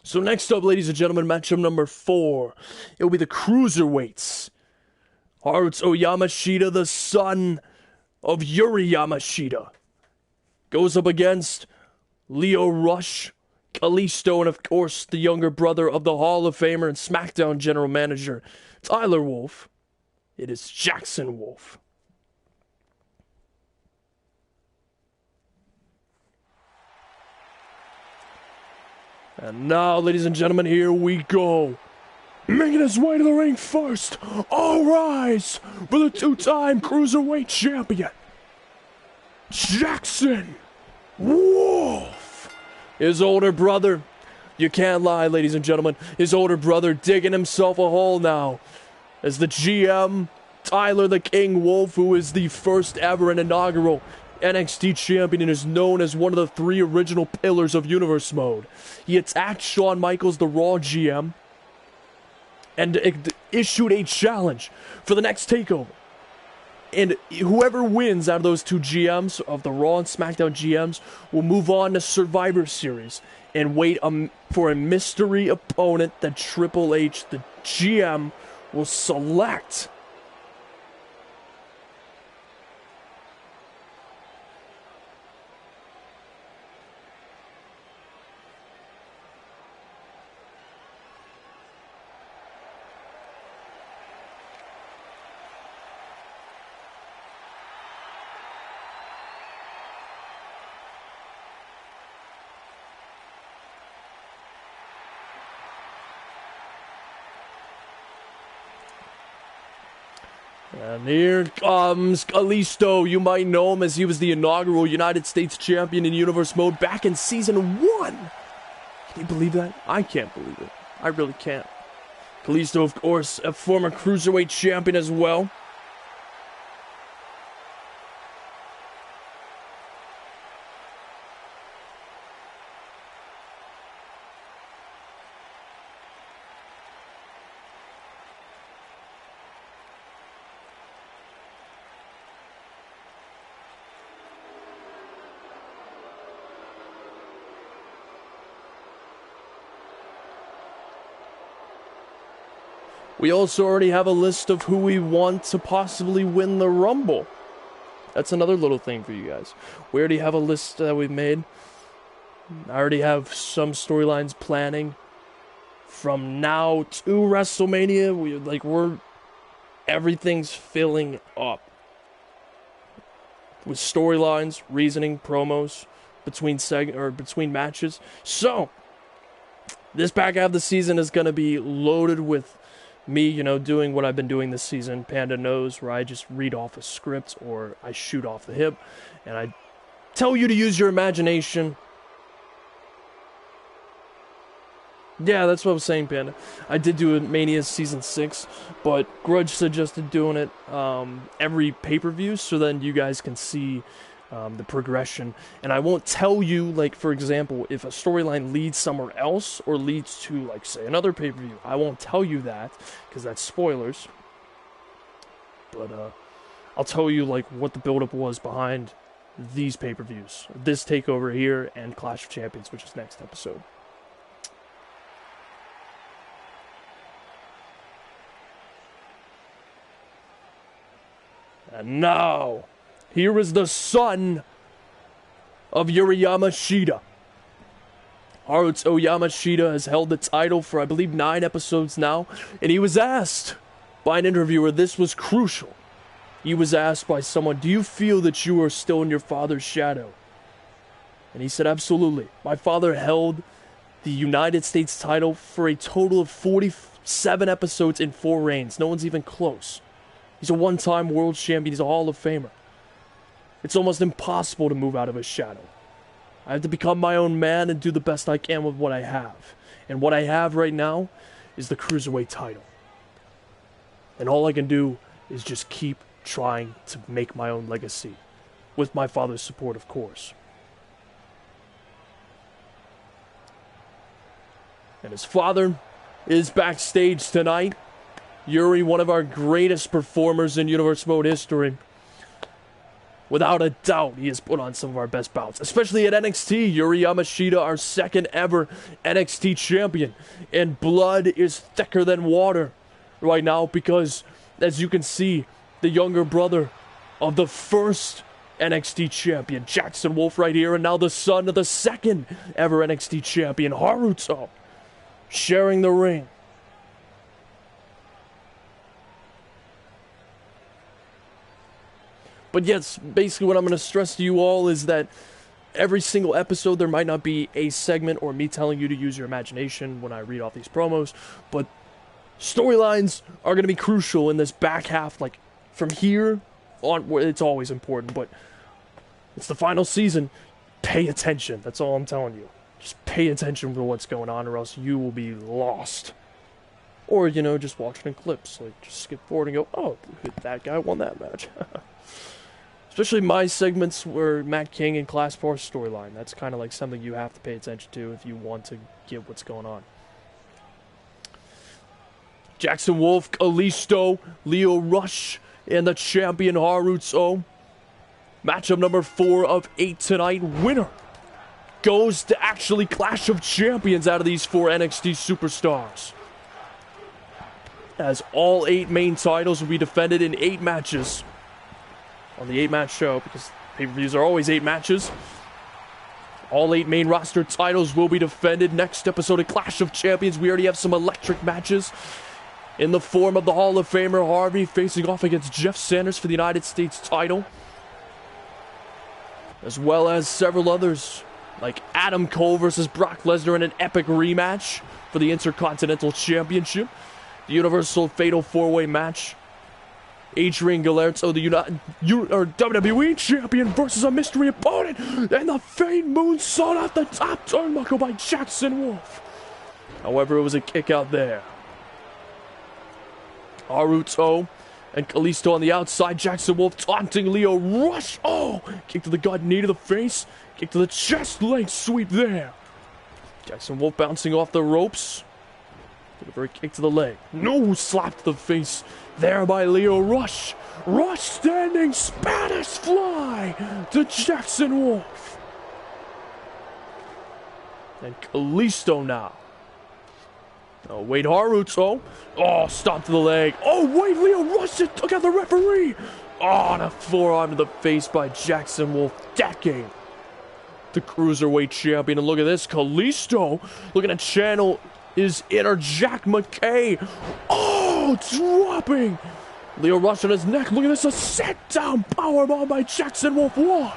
[SPEAKER 2] So next up, ladies and gentlemen, matchup number 4. It will be the Cruiserweights. Haruto Yamashita, the son of Yuri Yamashita, goes up against Leo Rush, Kalisto, and of course the younger brother of the Hall of Famer and SmackDown general manager, Tyler Wolf. It is Jackson Wolf. And now, ladies and gentlemen, here we go. Making his way to the ring first, all rise for the 2-time Cruiserweight Champion, Jackson Wolf. His older brother, you can't lie, ladies and gentlemen, his older brother digging himself a hole now. As the GM, Tyler the King Wolf, who is the first ever and inaugural NXT champion and is known as one of the 3 original pillars of Universe Mode. He attacked Shawn Michaels, the Raw GM, and issued a challenge for the next takeover. And whoever wins out of those 2 GMs, of the Raw and SmackDown GMs, will move on to Survivor Series and wait for a mystery opponent that Triple H, the GM, will select. And here comes Kalisto. You might know him as he was the inaugural United States Champion in Universe Mode back in Season 1. Can you believe that? I can't believe it. I really can't. Kalisto, of course, a former Cruiserweight Champion as well. We also already have a list of who we want to possibly win the Rumble. That's another little thing for you guys. We already have a list that we've made. I already have some storylines planning from now to WrestleMania. Everything's filling up with storylines, reasoning, promos between matches. So this back half of the season is going to be loaded with me, doing what I've been doing this season. Panda knows, where I just read off a script or I shoot off the hip and I tell you to use your imagination. Yeah, that's what I was saying, Panda. I did do Mania Season 6, but Grudge suggested doing it every pay-per-view so then you guys can see the progression. And I won't tell you, for example, if a storyline leads somewhere else or leads to, say, another pay-per-view. I won't tell you that, because that's spoilers. But I'll tell you, what the build-up was behind these pay-per-views. This takeover here and Clash of Champions, which is next episode. And now, here is the son of Yuri Yamashita. Haruto Yamashita has held the title for, I believe, 9 episodes now. And he was asked by an interviewer, this was crucial. He was asked by someone, do you feel that you are still in your father's shadow? And he said, absolutely. My father held the United States title for a total of 47 episodes in 4 reigns. No one's even close. He's a one-time world champion. He's a Hall of Famer. It's almost impossible to move out of his shadow. I have to become my own man and do the best I can with what I have. And what I have right now is the Cruiserweight title. And all I can do is just keep trying to make my own legacy. With my father's support, of course. And his father is backstage tonight. Yuri, one of our greatest performers in Universe Mode history. Without a doubt, he has put on some of our best bouts, especially at NXT. Yuri Yamashita, our second ever NXT champion. And blood is thicker than water right now because, as you can see, the younger brother of the first NXT champion, Jackson Wolf, right here, and now the son of the second ever NXT champion, Haruto, sharing the ring. But yes, basically what I'm going to stress to you all is that every single episode there might not be a segment or me telling you to use your imagination when I read off these promos, but storylines are going to be crucial in this back half. Like, from here on, it's always important, but it's the final season. Pay attention. That's all I'm telling you. Just pay attention to what's going on, or else you will be lost. Or, you know, just watch it in clips. Like, just skip forward and go, oh, that guy won that match. Especially my segments where Matt King and Class 4 storyline. That's kind of like something you have to pay attention to if you want to get what's going on. Jackson Wolf, Kalisto, Lio Rush, and the champion Haruto. Matchup number 4 of 8 tonight. Winner goes to actually Clash of Champions out of these 4 NXT superstars. As all 8 main titles will be defended in 8 matches on the 8-match show, because pay-per-views are always 8 matches. All 8 main roster titles will be defended. Next episode of Clash of Champions, we already have some electric matches in the form of the Hall of Famer Harvey facing off against Jeff Sanders for the United States title, as well as several others like Adam Cole versus Brock Lesnar in an epic rematch for the Intercontinental Championship, the Universal Fatal 4-Way match, Adrian Gallardo, the WWE Champion versus a mystery opponent, and the famed moonsault off the top turnbuckle by Jackson Wolf. However, it was a kick out there. Haruto and Kalisto on the outside. Jackson Wolf taunting Lio Rush. Oh, kick to the gut, knee to the face, kick to the chest, leg sweep there. Jackson Wolf bouncing off the ropes. Deliver a kick to the leg. No, slap to the face there by Lio Rush. Rush standing Spanish fly to Jackson Wolf. And Kalisto now. Oh, wait, Haruto. Oh, stop to the leg. Oh, wait, Lio Rush just took out the referee. Oh, and a forearm to the face by Jackson Wolf. Decade. The Cruiserweight Champion. And look at this, Kalisto looking to channel his inner Jack McKay. Oh, dropping Lio Rush on his neck. Look at this, a set-down powerbomb by Jackson Wolf. 1.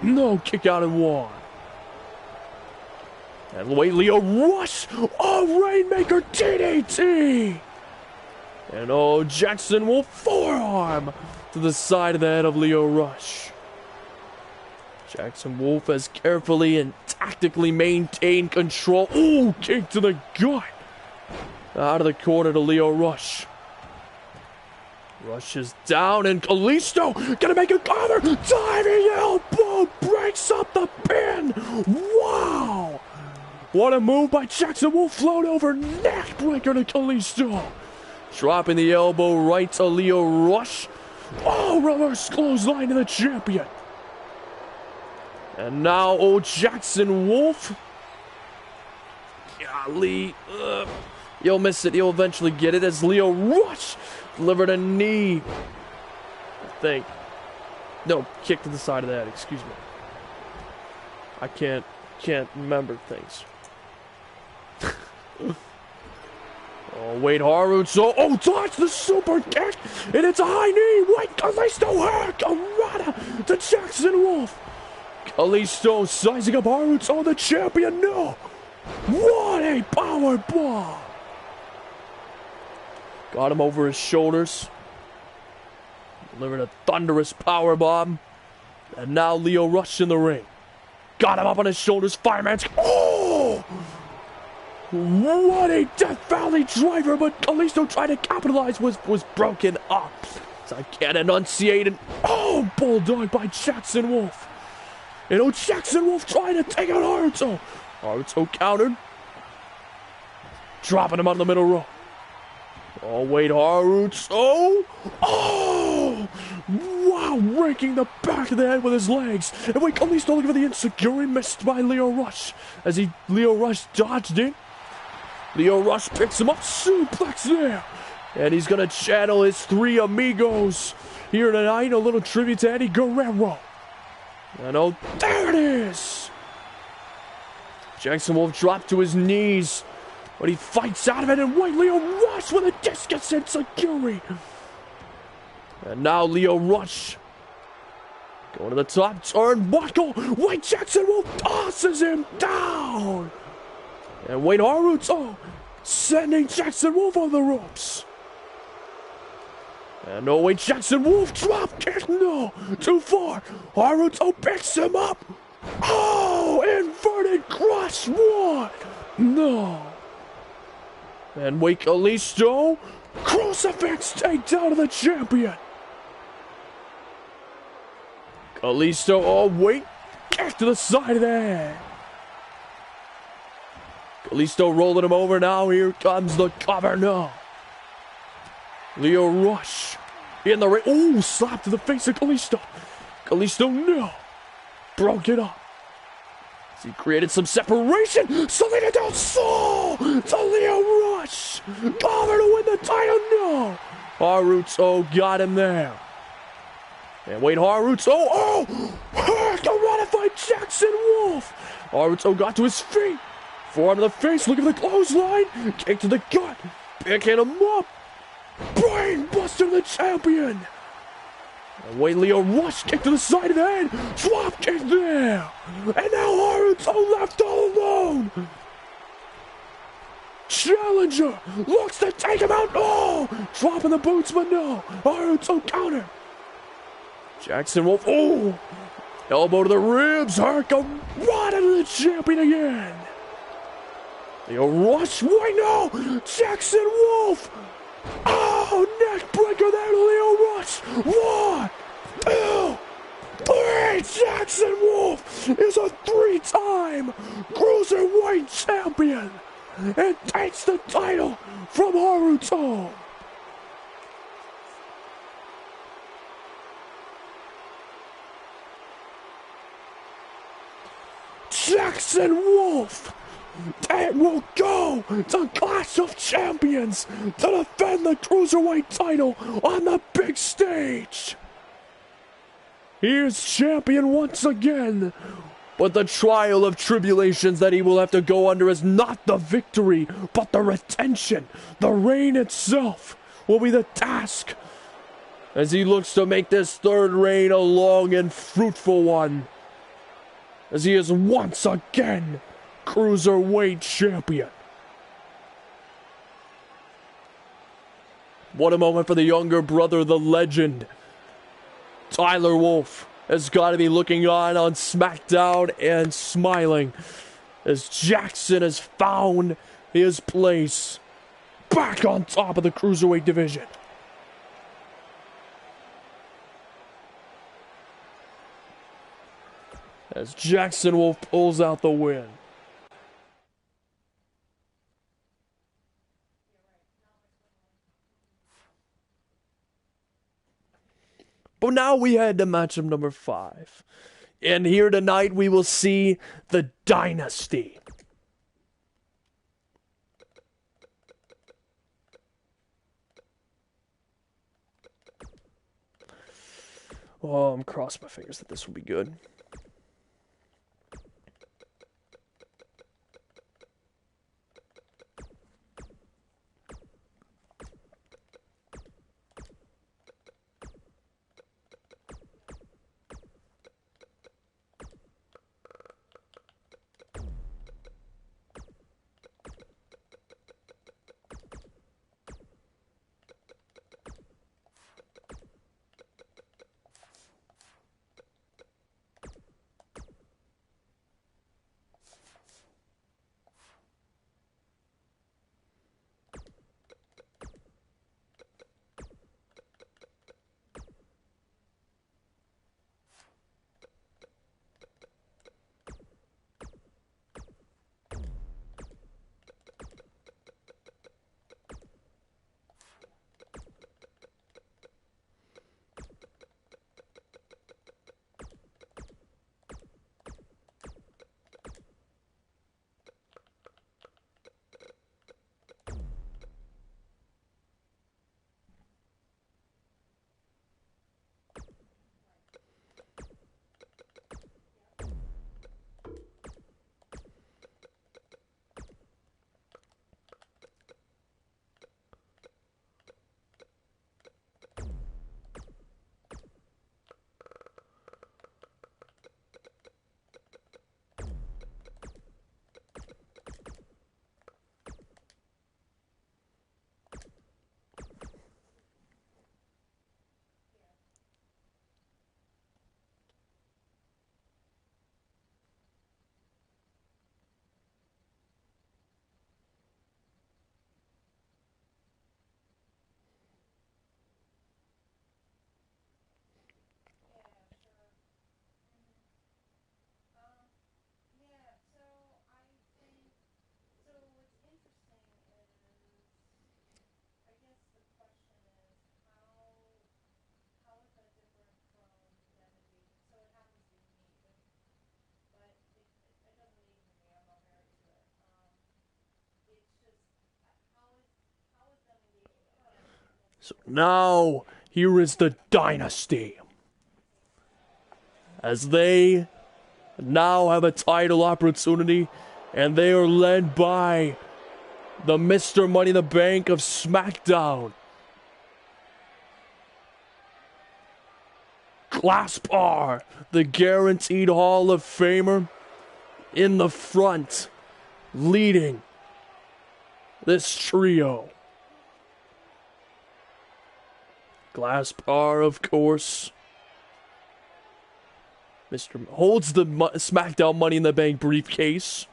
[SPEAKER 2] No, kick out and 1. And wait, Lio Rush. Oh, Rainmaker DDT. And oh, Jackson Wolf forearm to the side of the head of Lio Rush. Jackson Wolf has carefully and tactically maintained control. Ooh, kick to the gut. Out of the corner to Lio Rush. Rush is down, and Kalisto gonna make a cover. Diving elbow breaks up the pin. Wow. What a move by Jackson Wolf. Float over neck breaker to Kalisto. Dropping the elbow right to Lio Rush. Oh, reverse clothesline to the champion. And now old Jackson Wolf. Golly. He'll miss it. He'll eventually get it as Lio Rush delivered a knee. I think. No, kick to the side of the head. Excuse me. I can't remember things. Oh, wait, Haruto. Oh, dodge the super kick. And it's a high knee. Wait, Kalisto Hurricanrana to Jackson Wolf. Kalisto sizing up Haruto, the champion. No. What a power bomb. Got him over his shoulders. Delivered a thunderous power bomb. And now Lio Rush in the ring. Got him up on his shoulders. Fireman's. Oh! What a Death Valley driver, but Kalisto tried to capitalize, was broken up. So I can't enunciate and oh, bulldog by Jackson Wolf. And oh, Jackson Wolf trying to take out Haruto. Haruto countered. Dropping him on the middle row. Oh, wait, Haruto. Oh! Wow,
[SPEAKER 1] breaking the back of the head with his legs. And wait, Kalisto looking for the insecurity, missed by Lio Rush. As Lio Rush dodged in. Lio Rush picks him up, suplex there. And he's going to channel his three amigos here tonight. A little tribute to Eddie Guerrero. And oh, there it is. Jackson Wolf dropped to his knees. But he fights out of it, and wait, Lio Rush with a discus insecurity. And now Lio Rush going to the top turnbuckle. Wait, Jackson Wolf tosses him down. And Wayne Haruto sending Jackson Wolf on the ropes. And no, wait, Jackson Wolf drop kick. No, too far. Haruto picks him up. Oh, inverted cross one. No. And wait, Kalisto. Crucifix takedown of the champion. Kalisto, oh wait, kick to the side of the head. Kalisto rolling him over now. Here comes the cover now. Lio Rush in the ring. Ooh, slap to the face of Kalisto. Kalisto, no. Broke it up. He created some separation. Selena Del Sol to Lio Rush. Cover to win the title, no. Haruto got him there. And wait, Haruto, oh, the ratified Jackson Wolf. Haruto got to his feet. Forearm to the face, look at the clothesline. Kick to the gut, picking him up. Brain buster to the champion. And wait, Lio Rush, kick to the side of the head. Drop kick there. And now Haruto left all alone. Challenger looks to take him out. Oh, dropping the boots, but no. Haruto counter. Jackson Wolf, oh, elbow to the ribs, Hurricane right into the champion again. Lio Rush, wait, no, Jackson Wolf. Oh, neck breaker there to Lio Rush. 1, 2, 3. Jackson Wolf is a 3-time Cruiserweight champion and takes the title from Haruto. Jackson Wolf, it will go to Clash of Champions to defend the Cruiserweight title on the big stage. He is champion once again, but the trial of tribulations that he will have to go under is not the victory, but the retention. The reign itself will be the task as he looks to make this third reign a long and fruitful one, as he is once again Cruiserweight champion. What a moment for the younger brother, the legend. Tyler Wolf has got to be looking on SmackDown and smiling as Jackson has found his place back on top of the Cruiserweight division. As Jackson Wolf pulls out the win. But now we head to matchup number 5. And here tonight we will see the Dynasty. Oh, I'm crossing my fingers that this will be good.
[SPEAKER 2] So now, here is the Dynasty. As they now have a title opportunity, and they are led by the Mr. Money in the Bank of SmackDown. Glaspar, the guaranteed Hall of Famer, in the front, leading this trio. Glaspar, of course, holds the SmackDown Money in the Bank briefcase.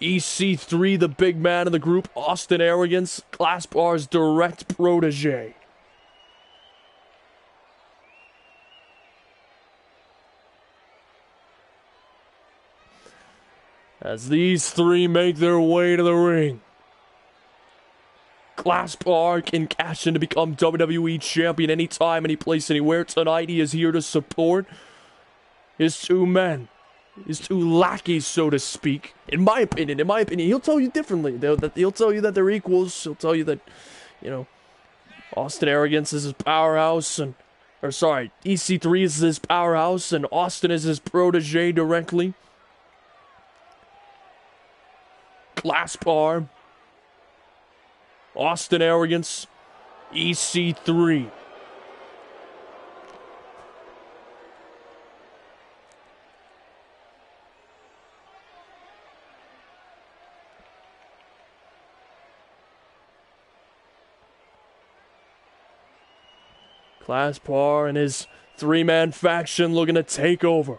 [SPEAKER 2] EC3, the big man of the group, Austin Arrogance, Glaspar's direct protege. As these three make their way to the ring, Glaspar can cash in to become WWE Champion anytime, any place, anywhere. Tonight he is here to support his two men. His two lackeys, so to speak. In my opinion, he'll tell you differently. He'll tell you that they're equals. He'll tell you that, Austin Arrogance is his powerhouse, EC3 is his powerhouse, and Austin is his protege directly. Glaspar, Austin Arrogance, EC3. Glaspar and his three-man faction looking to take over.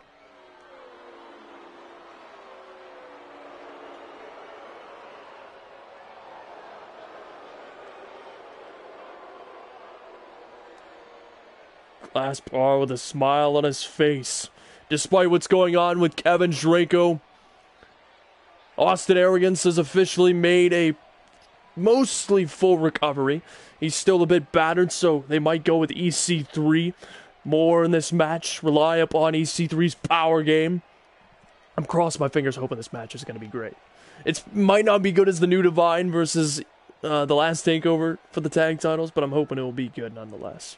[SPEAKER 2] Glaspar with a smile on his face. Despite what's going on with Kevin Draco, Austin Arrogance has officially made a mostly full recovery. He's still a bit battered, so they might go with EC3 more in this match. Rely upon EC3's power game. I'm crossing my fingers hoping this match is going to be great. It might not be good as the New Divine versus the last Takeover for the tag titles, but I'm hoping it will be good nonetheless.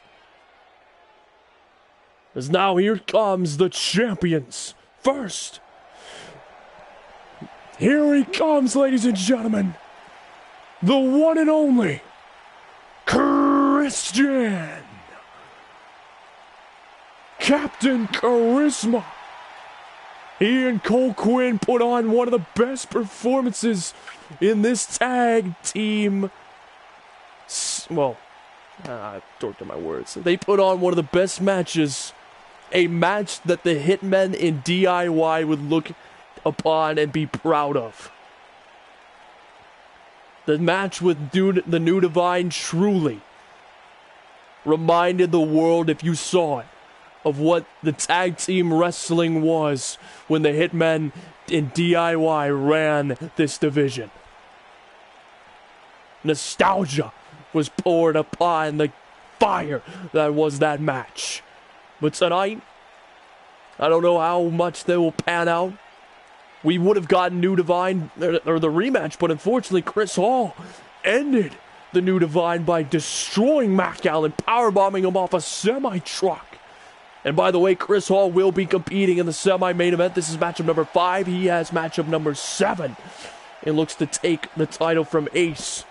[SPEAKER 2] As now here comes the champions. First, here he comes, ladies and gentlemen. The one and only Christian. Captain Charisma. He and Cole Quinn put on one of the best performances in this tag team. I tortured my words. They put on one of the best matches. A match that the Hitmen in DIY would look upon and be proud of. The match with the New Divine truly reminded the world, if you saw it, of what the tag team wrestling was when the Hitmen in DIY ran this division. Nostalgia was poured upon the fire that was that match. But tonight, I don't know how much they will pan out. We would have gotten New Divine, or the rematch, but unfortunately Chris Hall ended the New Divine by destroying Mac Allen, powerbombing him off a semi-truck. And by the way, Chris Hall will be competing in the semi-main event. This is matchup number 5. He has matchup number 7. It looks to take the title from Ace.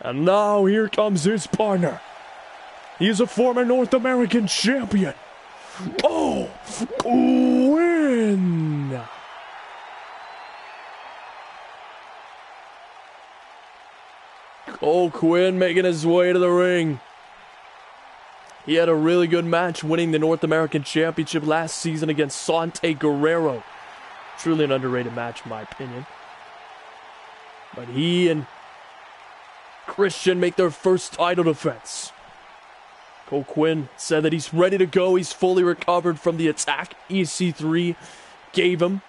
[SPEAKER 2] And now here comes his partner. He is a former North American champion. Oh, Quinn! Cole Quinn making his way to the ring. He had a really good match winning the North American Championship last season against Sante Guerrero. Truly an underrated match in my opinion. But he and Christian make their first title defense. Cole Quinn said that he's ready to go. He's fully recovered from the attack EC3 gave him.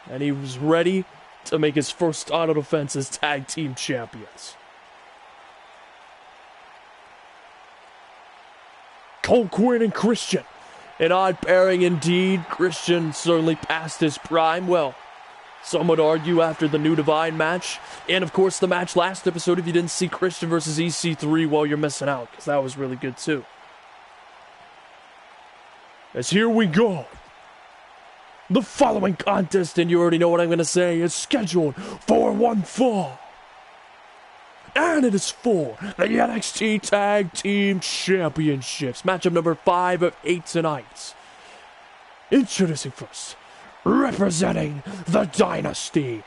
[SPEAKER 2] And he was ready to make his first title defense as tag team champions. Cole Quinn and Christian. An odd pairing indeed. Christian certainly past his prime. Well, some would argue after the New Divine match. And of course the match last episode, if you didn't see Christian versus EC3, well, you're missing out, because that was really good too. As here we go. The following contest, and you already know what I'm going to say, is scheduled for one fall. And it is for the NXT Tag Team Championships. Matchup number 5 of 8 tonight. Introducing first, representing the Dynasty,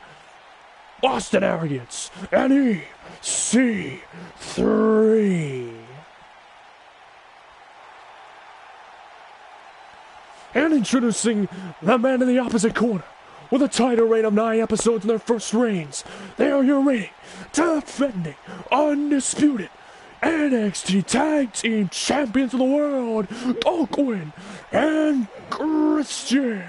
[SPEAKER 2] Austin Arrogance and EC3. And introducing the man in the opposite corner, with a title reign of 9 episodes in their first reigns. They are your reigning, defending, undisputed NXT Tag Team Champions of the World, Cole Quinn and Christian.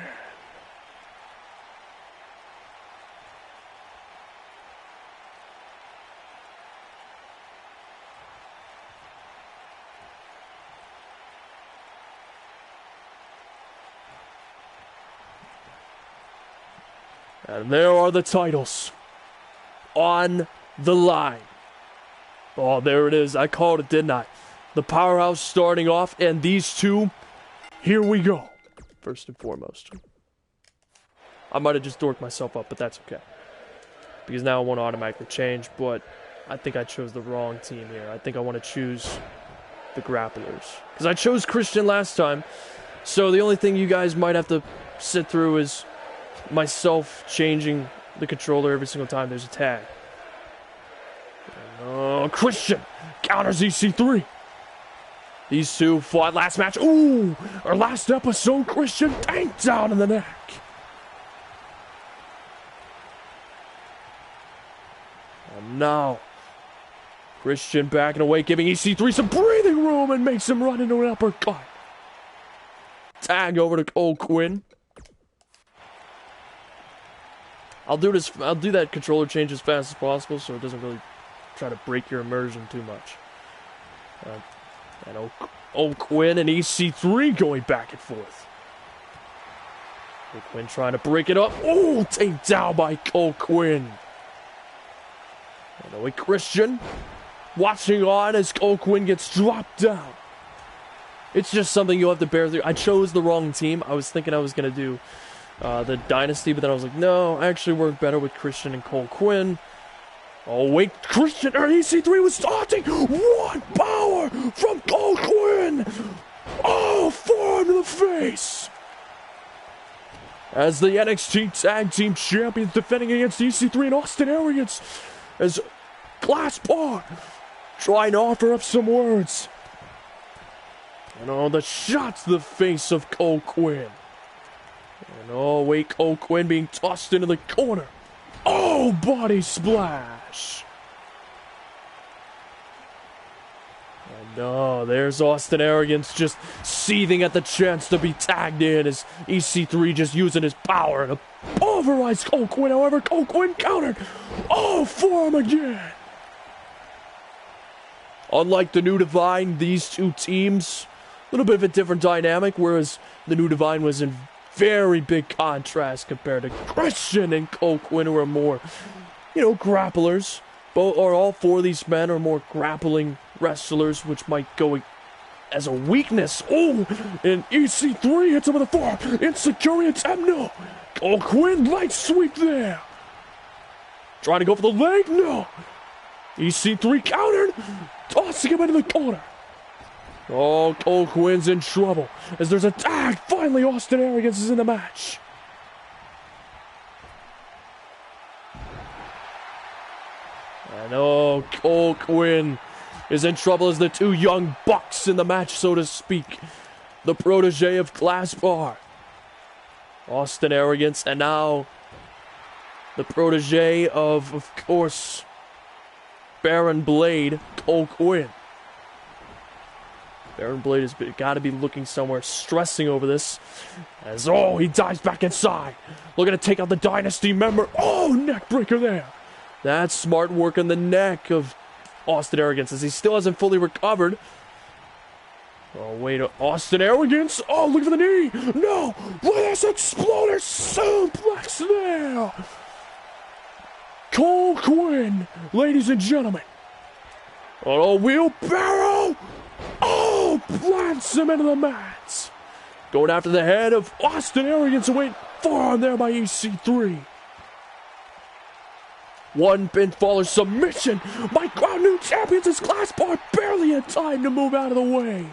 [SPEAKER 2] And there are the titles on the line. Oh, there it is. I called it, didn't I? The powerhouse starting off, and these two, here we go. First and foremost. I might have just dorked myself up, but that's okay. Because now I want to automatically change, but I think I chose the wrong team here. I think I want to choose the grapplers. Because I chose Christian last time, so the only thing you guys might have to sit through is myself changing the controller every single time there's a tag. Christian counters EC3. These two fought last match. Ooh, our last episode, Christian tanked down in the neck. And now, Christian backing away, giving EC3 some breathing room and makes him run into an uppercut. Tag over to Cole Quinn. I'll do that controller change as fast as possible so it doesn't really try to break your immersion too much. And Quinn and EC3 going back and forth. Cole Quinn trying to break it up. Oh, taken down by Cole Quinn. And Christian watching on as Cole Quinn gets dropped down. It's just something you'll have to bear through. I chose the wrong team. I was thinking I was going to do the Dynasty, but then I was like, no, I actually work better with Christian and Cole Quinn. Oh, wait, Christian, or EC3 was starting. What power from Cole Quinn. Oh, forearm to the face. As the NXT Tag Team Champions defending against EC3 and Austin Arrogance, as Glass Bar trying to offer up some words. And the shot to the face of Cole Quinn. And wait, Cole Quinn being tossed into the corner. Oh, body splash. And there's Austin Arrogance just seething at the chance to be tagged in as EC3 just using his power to pulverize Cole Quinn. However, Cole Quinn countered. Oh, forearm again. Unlike the New Divine, these two teams, a little bit of a different dynamic, whereas the New Divine was in very big contrast compared to Christian and Cole Quinn, who are more, grapplers. All 4 of these men are more grappling wrestlers, which might go as a weakness. Oh, and EC3 hits him with a forearm. Insecurity attempt, no. Cole Quinn, light sweep there. Trying to go for the leg, no. EC3 countered, tossing him into the corner. Oh, Cole Quinn's in trouble as there's a tag. Finally, Austin Arrogance is in the match. And Cole Quinn is in trouble as the 2 young bucks in the match, so to speak. The protege of Glass Bar, Austin Arrogance, and now the protege of course, Baron Blade, Cole Quinn. Baron Blade has got to be looking somewhere, stressing over this. As, oh, he dives back inside. Looking to take out the Dynasty member. Oh, neck breaker there. That's smart work on the neck of Austin Arrogance, as he still hasn't fully recovered. Oh, wait, Austin Arrogance. Oh, look for the knee. No, look at this exploder suplex there. Cole Quinn, ladies and gentlemen. Oh, wheelbarrow. Oh, plants him into the mats. Going after the head of Austin Arrogance, and went forearm there by EC3. One pinfall or submission. My Crown New Champions' glass bar barely had time to move out of the way.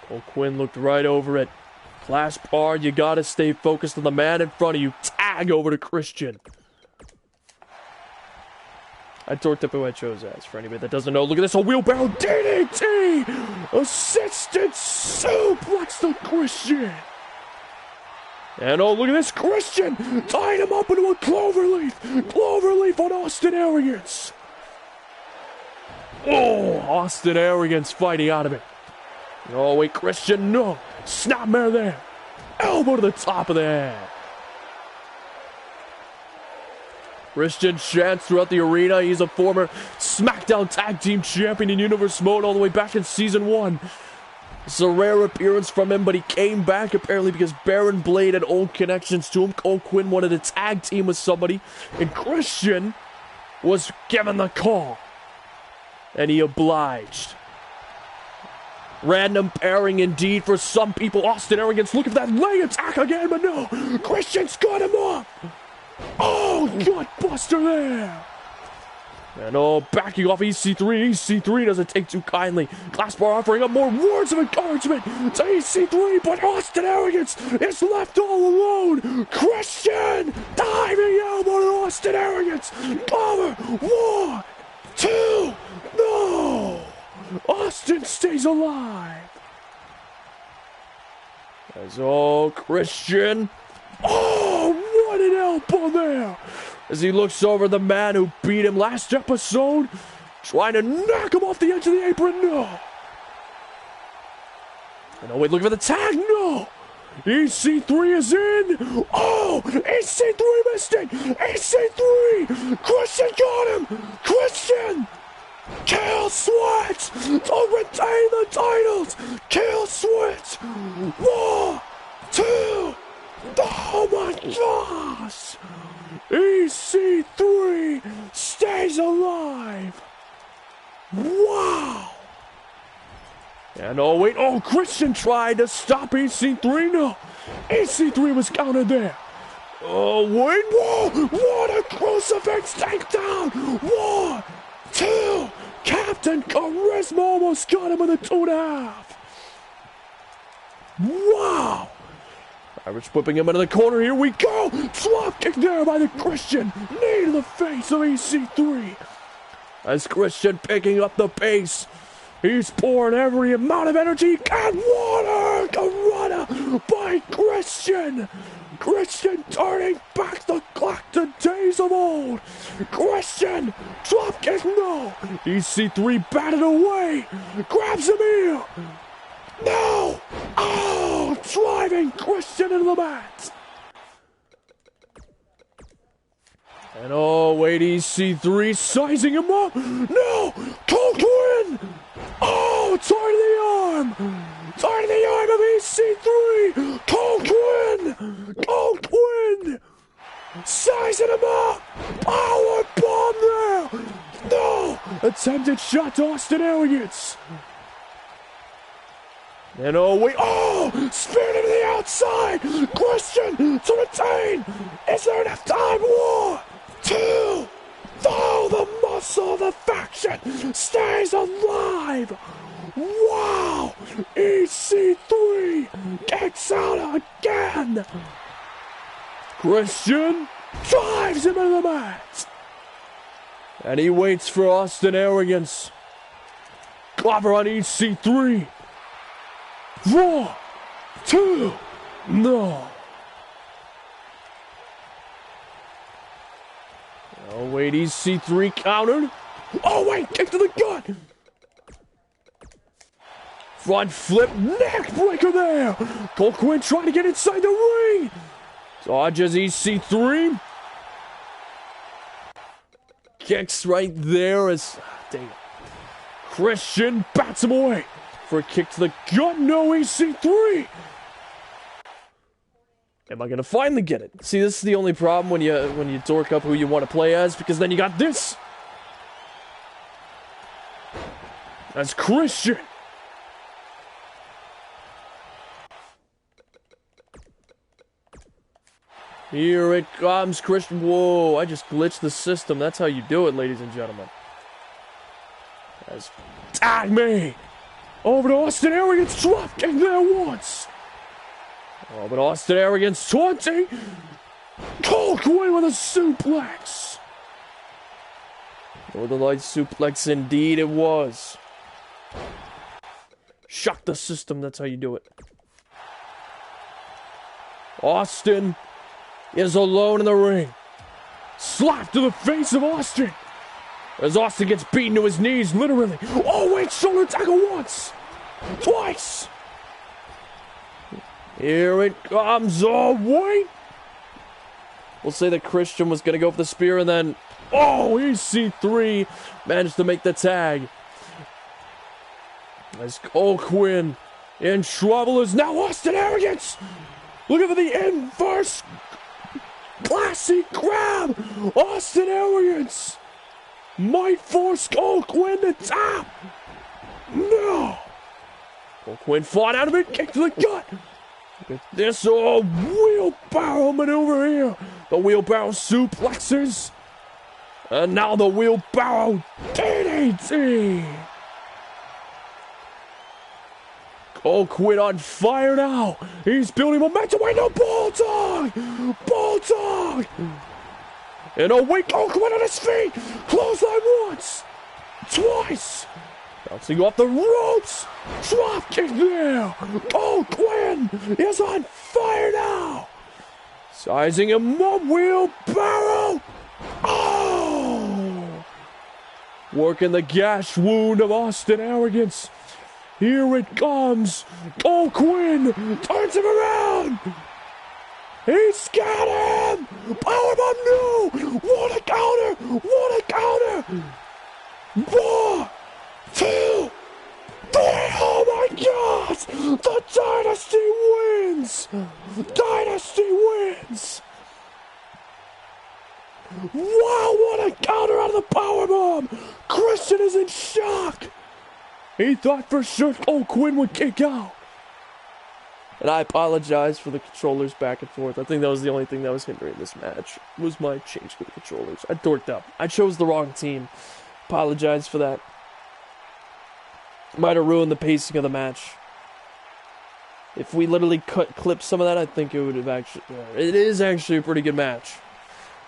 [SPEAKER 2] Cole Quinn looked right over it. Glass bar, you gotta stay focused on the man in front of you. Tag over to Christian. I torqued up who I chose as. For anybody that doesn't know, look at this. A wheelbarrow DDT! Assisted suplex to Christian. And oh, look at this. Christian tying him up into a cloverleaf. Cloverleaf on Austin Arrogance. Oh, Austin Arrogance fighting out of it. Oh, wait, Christian, no. Snapmare there. Elbow to the top of the head. Christian chants throughout the arena. He's a former SmackDown Tag Team Champion in Universe Mode all the way back in Season 1. It's a rare appearance from him, but he came back apparently because Baron Blade had old connections to him. Cole Quinn wanted to tag team with somebody, and Christian was given the call. And he obliged. Random pairing indeed for some people. Austin Arrogance looking for that leg attack again, but no. Christian's got him up. Oh, gut buster there. And oh, backing off EC3. EC3 doesn't take too kindly. Glassbar offering up more words of encouragement to EC3, but Austin Arrogance is left all alone. Christian diving elbow to Austin Arrogance. Cover. 1, 2. No. Austin stays alive. As oh, Christian. Oh, what an elbow there. As he looks over the man who beat him last episode, trying to knock him off the edge of the apron. No. And oh, wait, look for the tag. No. EC3 is in. Oh, EC3 missed it. EC3. Christian got him. Christian. Kill Switch to retain the titles. Kill Switch. 1, 2. Oh my gosh. EC3 stays alive. Wow. And oh wait, oh, Christian tried to stop EC3. No, EC3 was countered there. Oh wait, whoa, what a crucifix takedown. 1, 2, Captain Charisma almost got him in the 2.5. Wow. Irish whipping him into the corner. Here we go. Drop kick there by the Christian. Knee to the face of EC3. As Christian picking up the pace. He's pouring every amount of energy. And water. Corona by Christian. Christian turning back the clock to days of old. Christian. Drop kick. No. EC3 batted away. Grabs him here. No! Oh, driving Christian into the mat. And oh, wait, EC3 sizing him up. No! Cole Quinn! Oh, target the arm! Target the arm of EC3! Cole Quinn! Cole Quinn! Sizing him up! Power bomb there! No! Attempted shot to Austin Arrogance. And oh, wait, oh, speared him to the outside. Christian to retain. Is there enough time? 1, 2. Oh, the muscle of the faction stays alive. Wow. EC3 kicks out again. Christian drives him into the mat. And he waits for Austin Arrogance. Clever on EC3. 1, 2, no. Oh, wait, EC3 countered. Oh, wait, kick to the gut. Front flip, neck breaker there. Cole Quinn trying to get inside the ring. Dodges EC3. Kicks right there as, dang it. Christian bats him away for a kick to the gut. No EC3. Am I gonna finally get it? See, this is the only problem when you dork up who you want to play as, because then you got this. That's Christian. Here it comes, Christian. Whoa, I just glitched the system. That's how you do it, ladies and gentlemen. As tag me. Over to Austin Arrogance. Drop kick there once. Oh, but Austin Arrogance 20. Cole Quinn with a suplex. Northern Light suplex indeed it was. Shock the system, that's how you do it. Austin is alone in the ring. Slap to the face of Austin. As Austin gets beaten to his knees, literally. Oh, wait, shoulder tackle once. Twice. Here it comes. Oh, wait. We'll say that Christian was going to go for the spear, and then, oh, EC3 managed to make the tag. As Cole Quinn in trouble is now Austin Arrogance. Looking for the inverse classic grab. Austin Arrogance might force Cole Quinn to tap. No. Cole Quinn fought out of it, kick to the gut. Look at this wheelbarrow maneuver here. The wheelbarrow suplexes. And now the wheelbarrow DDT. Cole Quinn on fire now. He's building momentum. Wait, no, Bulldog. Bulldog. And a wait, Cole Quinn on his feet. Clothesline once. Twice. Bouncing off the ropes. Drop kick there. Cole Quinn is on fire now. Sizing him up. Wheelbarrow. Oh. Working the gash wound of Austin Arrogance. Here it comes. Cole Quinn turns him around. He's got him. Powerbomb, no. What a counter. What a counter. 1, 2, 3. Oh my God. The Dynasty wins. Dynasty wins. Wow, what a counter out of the powerbomb. Christian is in shock. He thought for sure Cole Quinn would kick out. And I apologize for the controllers back and forth. I think that was the only thing that was hindering this match, was my change to the controllers. I dorked up. I chose the wrong team. Apologize for that. Might have ruined the pacing of the match. If we literally clipped some of that, I think it would have actually... it is actually a pretty good match.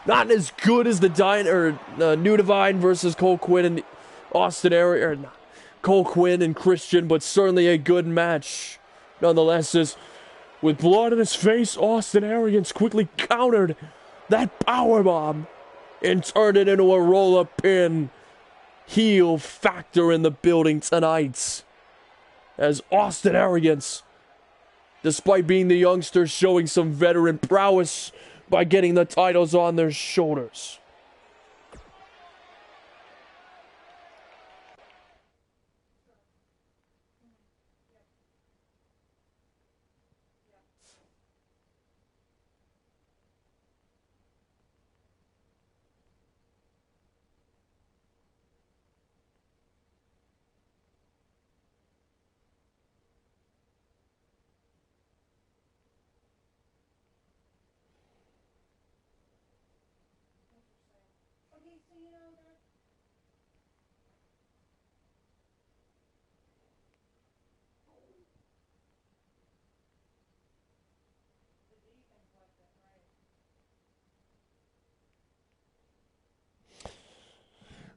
[SPEAKER 2] Not as good as the New Divine versus Cole Quinn and Austin Aries, Cole Quinn and Christian, but certainly a good match. Nonetheless, as with blood in his face, Austin Arrogance quickly countered that powerbomb and turned it into a roll-up pin. Heel factor in the building tonight. As Austin Arrogance, despite being the youngster, showing some veteran prowess by getting the titles on their shoulders.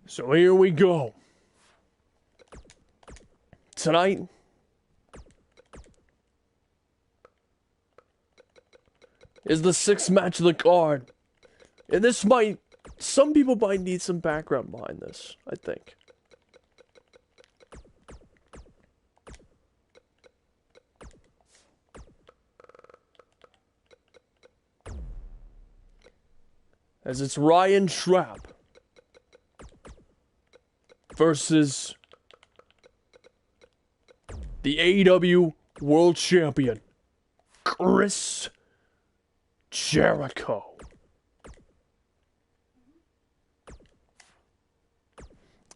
[SPEAKER 2] So here we go. Tonight, is the 6th match of the card. And this might, some people might need some background behind this, I think. as it's Ryan Trapp versus the AEW World Champion, Chris Jericho.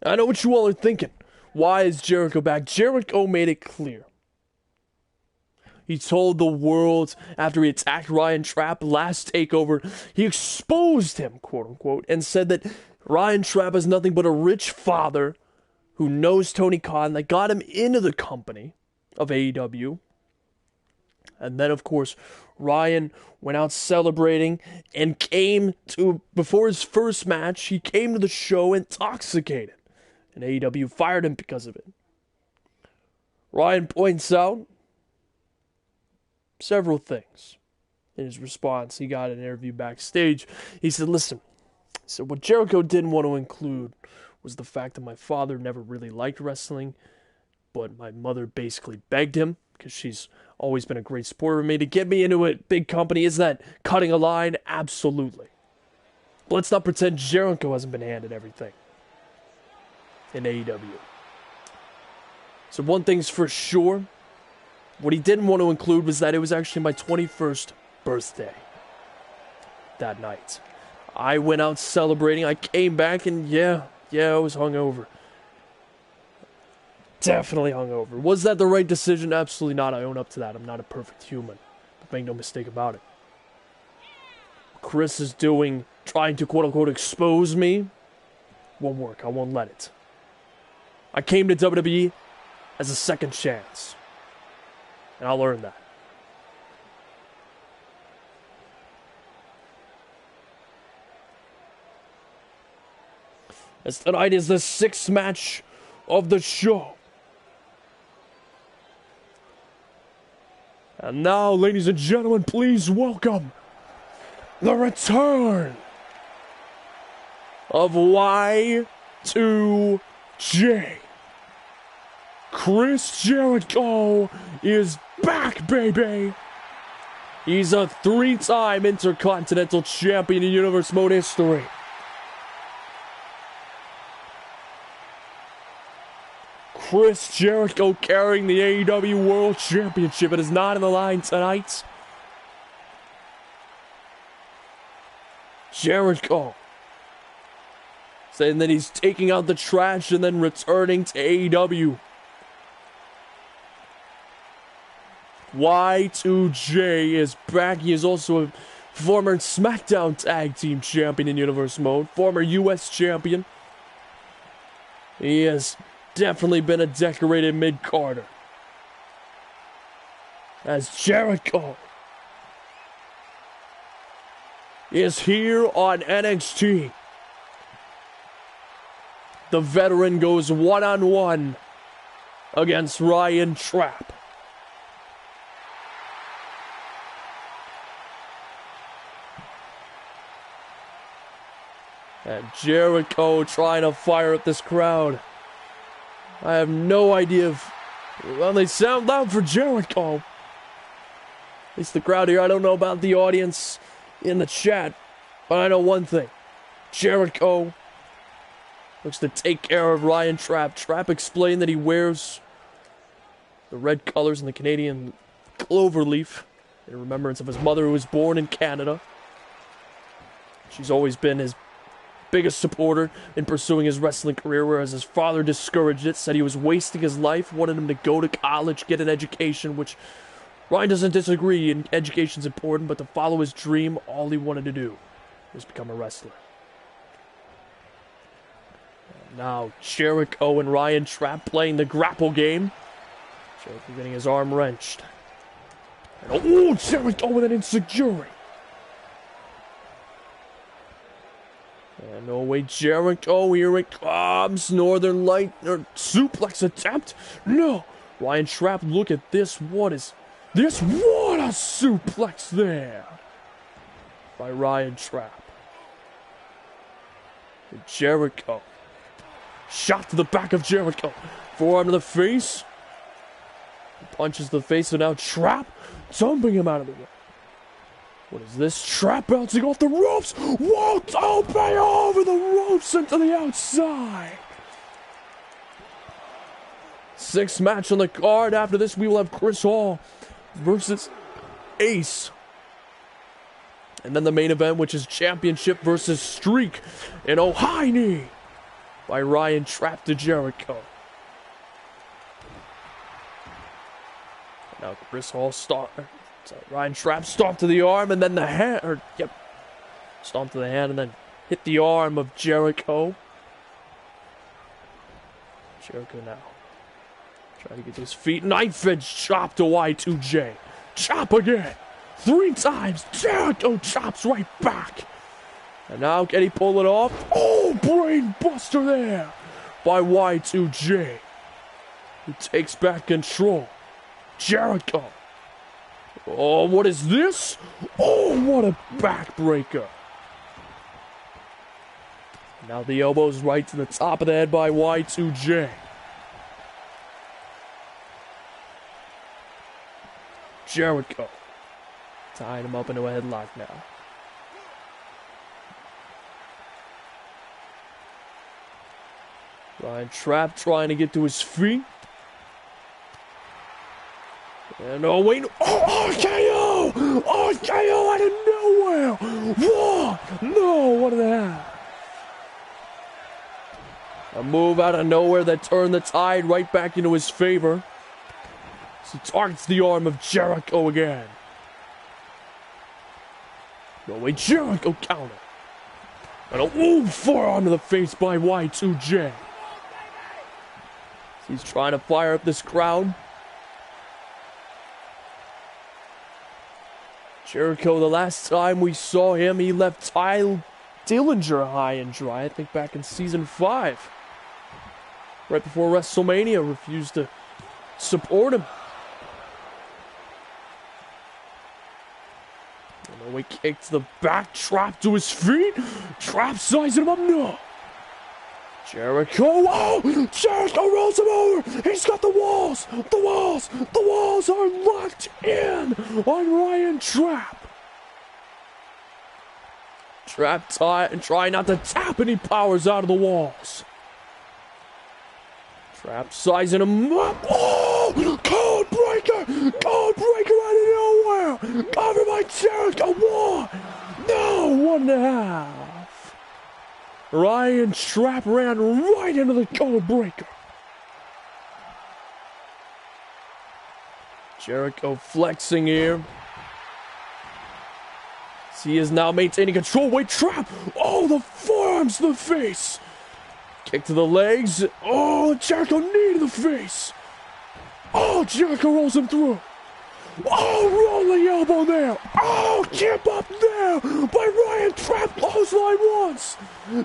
[SPEAKER 2] I know what you all are thinking. Why is Jericho back? Jericho made it clear. He told the world after he attacked Ryan Trapp last Takeover, he exposed him, quote unquote, and said that Ryan Trapp is nothing but a rich father who knows Tony Khan that got him into the company of AEW. And then, of course, Ryan went out celebrating and came to, before his first match, he came to the show intoxicated. And AEW fired him because of it. Ryan points out several things in his response. He got an interview backstage. He said, listen, what Jericho didn't want to include was the fact that my father never really liked wrestling, but my mother basically begged him, because she's always been a great supporter of me, to get me into a big company. Is that cutting a line? Absolutely. But let's not pretend Jericho hasn't been handed everything in AEW. So one thing's for sure, what he didn't want to include was that it was actually my 21st birthday that night. I went out celebrating, I came back, and yeah, I was hungover. Definitely hungover. Was that the right decision? Absolutely not. I own up to that. I'm not a perfect human. But make no mistake about it. Chris is doing, trying to quote-unquote expose me, won't work. I won't let it. I came to WWE as a second chance. And I'll earn that. As tonight is the 6th match of the show. And now, ladies and gentlemen, please welcome the return of Y2J. Chris Jericho is back, baby. He's a 3-time Intercontinental Champion in Universe Mode history. Chris Jericho carrying the AEW World Championship. It is not in the line tonight. Jericho saying that he's taking out the trash and then returning to AEW. Y2J is back. He is also a former SmackDown Tag Team Champion in Universe Mode. Former US Champion. He has definitely been a decorated mid-carder. As Jericho is here on NXT. The veteran goes one-on-one against Ryan Trapp. And Jericho trying to fire up this crowd. I have no idea if... Well, they sound loud for Jericho. At least the crowd here. I don't know about the audience in the chat. But I know one thing. Jericho looks to take care of Ryan Trapp. Trapp explained that he wears the red colors in the Canadian clover leaf in remembrance of his mother who was born in Canada. She's always been his biggest supporter in pursuing his wrestling career, whereas his father discouraged it, said he was wasting his life, wanted him to go to college, get an education, which Ryan doesn't disagree, and education's important, but to follow his dream, all he wanted to do was become a wrestler. And now, Jericho and Ryan Trapp playing the grapple game. Jericho getting his arm wrenched. And Jericho with an insecurity. And no way, Jericho, here it comes. Northern Light, or suplex attempt. No. Ryan Trapp, look at this. What is this? What a suplex there. By Ryan Trapp. And Jericho. Shot to the back of Jericho. Forearm to the face. He punches the face, and now Trapp dumping him out of the way. What is this? Trap bouncing off the ropes. Walked Ope over the ropes into the outside. Sixth match on the card. After this, we will have Chris Hall versus Ace. And then the main event, which is Championship versus Streak in Ohio by Ryan Trap to Jericho. Now Chris Hall Ryan Trap stomped to the arm and then the hand, stomped to the hand and then hit the arm of Jericho. Jericho now trying to get to his feet. Knife edge chop to Y2J. Chop again. 3 times. Jericho chops right back. And now can he pull it off? Oh, brain buster there by Y2J. Who takes back control. Jericho. Oh, what is this? Oh, what a backbreaker. Now the elbows right to the top of the head by Y2J. Jericho. Tying him up into a headlock now. Ryan Trap trying to get to his feet. And oh wait, RKO! RKO out of nowhere! What? No, what the hell? A move out of nowhere that turned the tide right back into his favor. So he targets the arm of Jericho again. No way, Jericho counter. And a forearm to the face by Y2J. He's trying to fire up this crowd. Jericho, the last time we saw him, he left Ty Dillinger high and dry, I think back in season 5. Right before WrestleMania, refused to support him. And we kick to the back, Trap to his feet. Trap sizing him up, no. Jericho, oh! Jericho rolls him over! He's got the walls! The walls! The walls are locked in on Ryan Trap! Trap tight and trying not to tap, and he powers out of the walls. Trap sizing him up. Oh! Code breaker! Code breaker out of nowhere! Cover by Jericho! 1! No! 1.5! Ryan Trap ran right into the code breaker. Jericho flexing here. He is now maintaining control. Wait, Trap! Oh, the forearms to the face! Kick to the legs. Oh, Jericho knee to the face. Oh, Jericho rolls him through. Oh, rolling elbow there. Oh, chip up there by Ryan Trap. Clothesline once.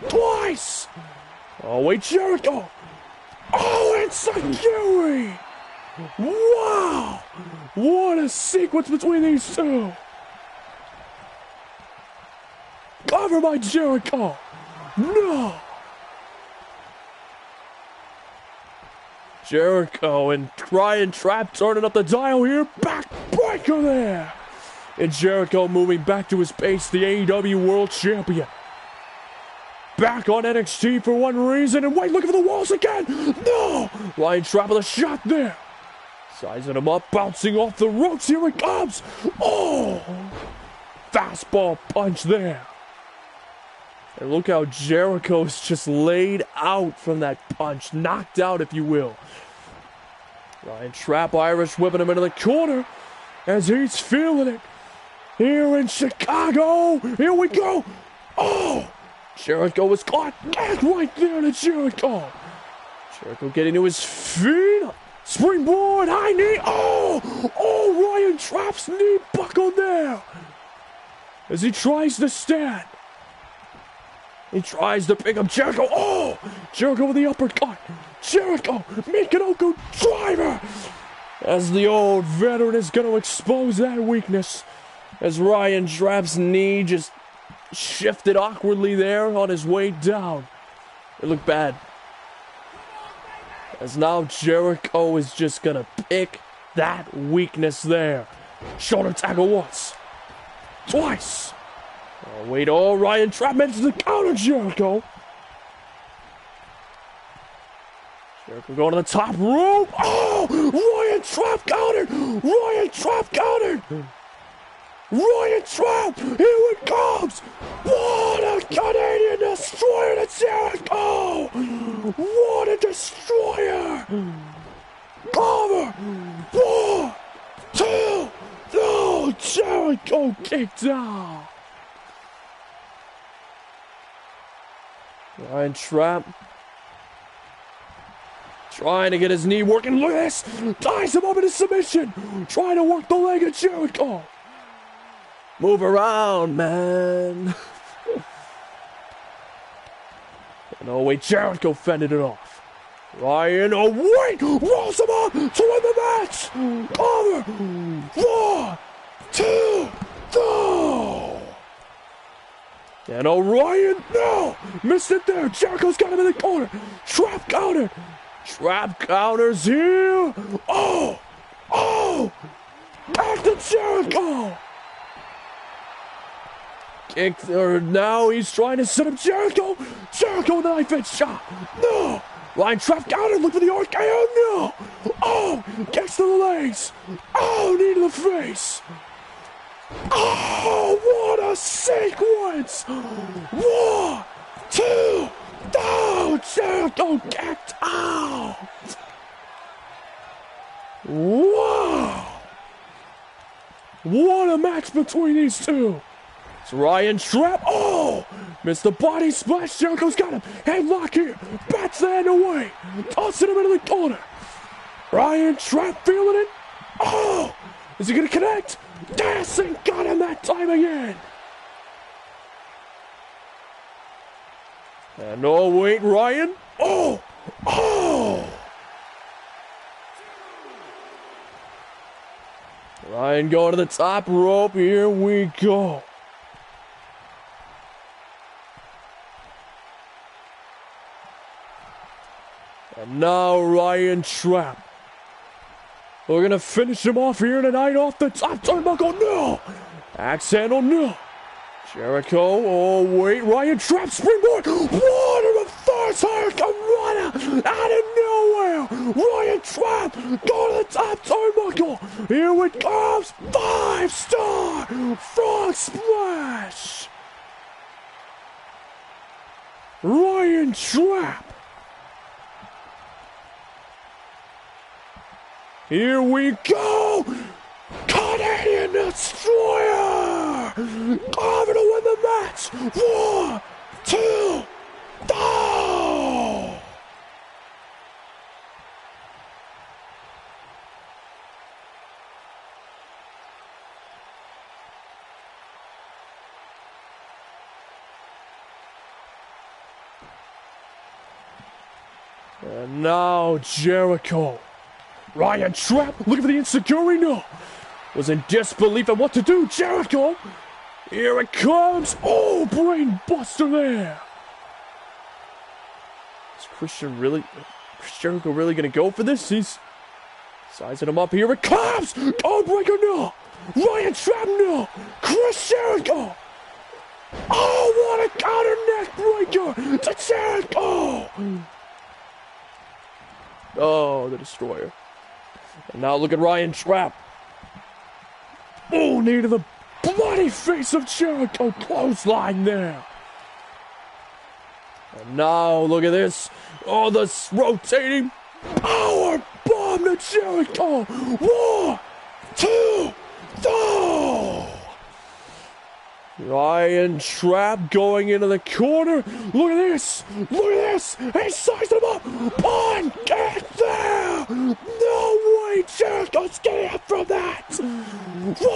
[SPEAKER 2] Twice. Oh, wait, Jericho. Oh, and Sakiri. Wow. What a sequence between these two. Cover by Jericho. No. Jericho and Ryan Trap turning up the dial here. Backbreaker there. And Jericho moving back to his base, the AEW World Champion. Back on NXT for one reason. And wait, looking for the walls again. No. Ryan Trap with a shot there. Sizing him up, bouncing off the ropes. Here it comes. Oh. Fastball punch there. And look how Jericho is just laid out from that punch. Knocked out, if you will. Ryan Trap Irish whipping him into the corner as he's feeling it. Here in Chicago. Here we go. Oh! Jericho was caught. Get right there to Jericho. Jericho getting to his feet. Springboard. High knee. Oh! Oh, Ryan Trap's knee buckled there. As he tries to stand. He tries to pick up Jericho. Oh! Jericho with the uppercut. Jericho, Michinoku driver. As the old veteran is going to expose that weakness. As Ryan Trap's knee just shifted awkwardly there on his way down. It looked bad. As now Jericho is just going to pick that weakness there. Shoulder tackle once. Twice. Oh, wait, oh, Ryan Trap manages to counter Jericho. Jericho going to the top rope. Oh, Ryan Trap countered. Ryan Trap countered. Ryan Trap, here it comes. What a Canadian destroyer to Jericho. What a destroyer. Cover. 1, 2, no, Jericho kicked out. Ryan Trap trying to get his knee working. Look at this. Ties him up in a submission. Trying to work the leg of Jericho. Move around, man. And oh, wait, Jericho fended it off. Ryan, oh, wait, rolls him up to win the match. Cover. 1, 2, go. And Orion, no, missed it there. Jericho's got him in the corner. Trap counter. Trap counters here. Oh, back to Jericho. Kick, or now he's trying to set up Jericho. Jericho with a knife edge shot. No. Ryan Trap counter. Look for the RKO. No. Oh, kicks to the legs. Oh, knee to the face. Oh, what a sequence. 1, 2, no. Jericho kicked out. Wow. What a match between these two. It's Ryan Trap. Oh! Missed the body splash. Jericho's got him. Headlock here. Bats the hand away. Tossing him into the corner. Ryan Trap feeling it. Oh! Is he going to connect? Yes, and got him that time again. And oh, wait, Ryan. Oh! Ryan going to the top rope. Here we go. And now Ryan Trap. We're going to finish him off here tonight off the top turnbuckle. No! Axe handle, no. Jericho, oh wait, Ryan Trap springboard. What a reverse hurricane out of nowhere. Ryan Trap go to the top turnbuckle. Here it comes. 5-star frog splash. Ryan Trap. Here we go! Canadian Destroyer! Cover to win the match! 1, 2, go! And now Jericho. Ryan Trap looking for the insecurity. No. Was in disbelief at what to do. Jericho. Here it comes. Oh, brain buster there. Is Chris Jericho really going to go for this? He's sizing him up. Here it comes. Oh, breaker, no. Ryan Trap, no. Chris Jericho. Oh, what a counter neck breaker to Jericho. Oh, the Destroyer. And now look at Ryan Trap. Oh, knee to the bloody face of Jericho. Clothesline there. And now look at this. Oh, the rotating power bomb to Jericho. 1, 2, go. Ryan Trap going into the corner. Look at this. Look at this. He sized him up. One kick there. No way. Jericho's getting up from that. 1, 2.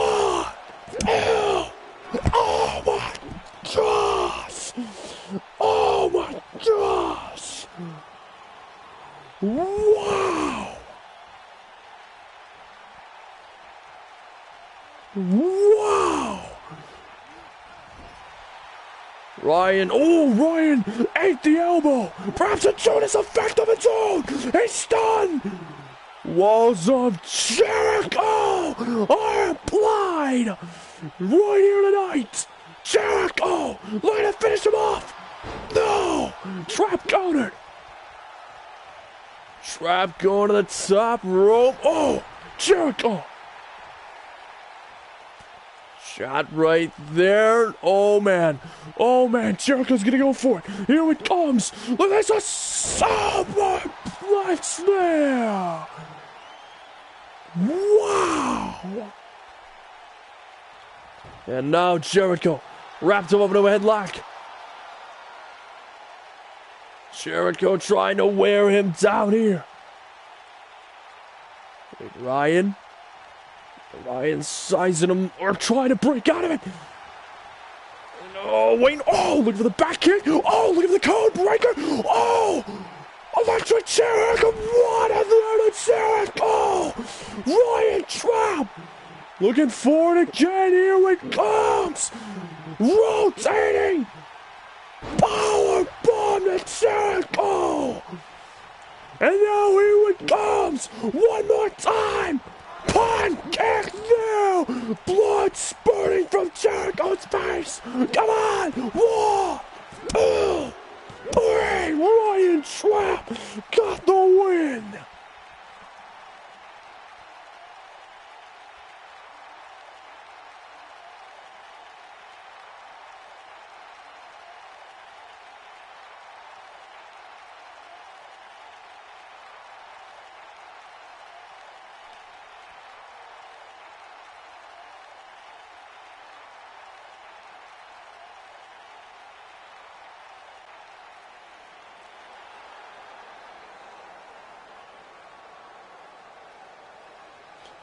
[SPEAKER 2] Oh my gosh. Oh my gosh. Wow. Wow. Ryan ate the elbow. Perhaps a Judas effect of its own. He's stunned. Walls of Jericho are applied.
[SPEAKER 1] right here tonight. Jericho, looking to finish him off. No, trap countered. Trap going to the top rope. Oh, Jericho. Shot right there. Oh man, Jericho's gonna go for it. Here it comes. Look, there's a superplex there. Wow. And now Jericho wrapped him up into a headlock. Jericho trying to wear him down here. Ryan sizing him or trying to break out of it. Oh, Wayne. Oh, look for the back kick. Oh, look at the code breaker. Oh, electric Jericho. What a little Jericho. Ryan Trap. Looking for it again. Here it comes. Rotating. Power bomb to Jericho. And now here it comes. One more time. Pancake now! Blood spurting from Jericho's face! Come on! 1, 2, 3! Ryan Trap got the win!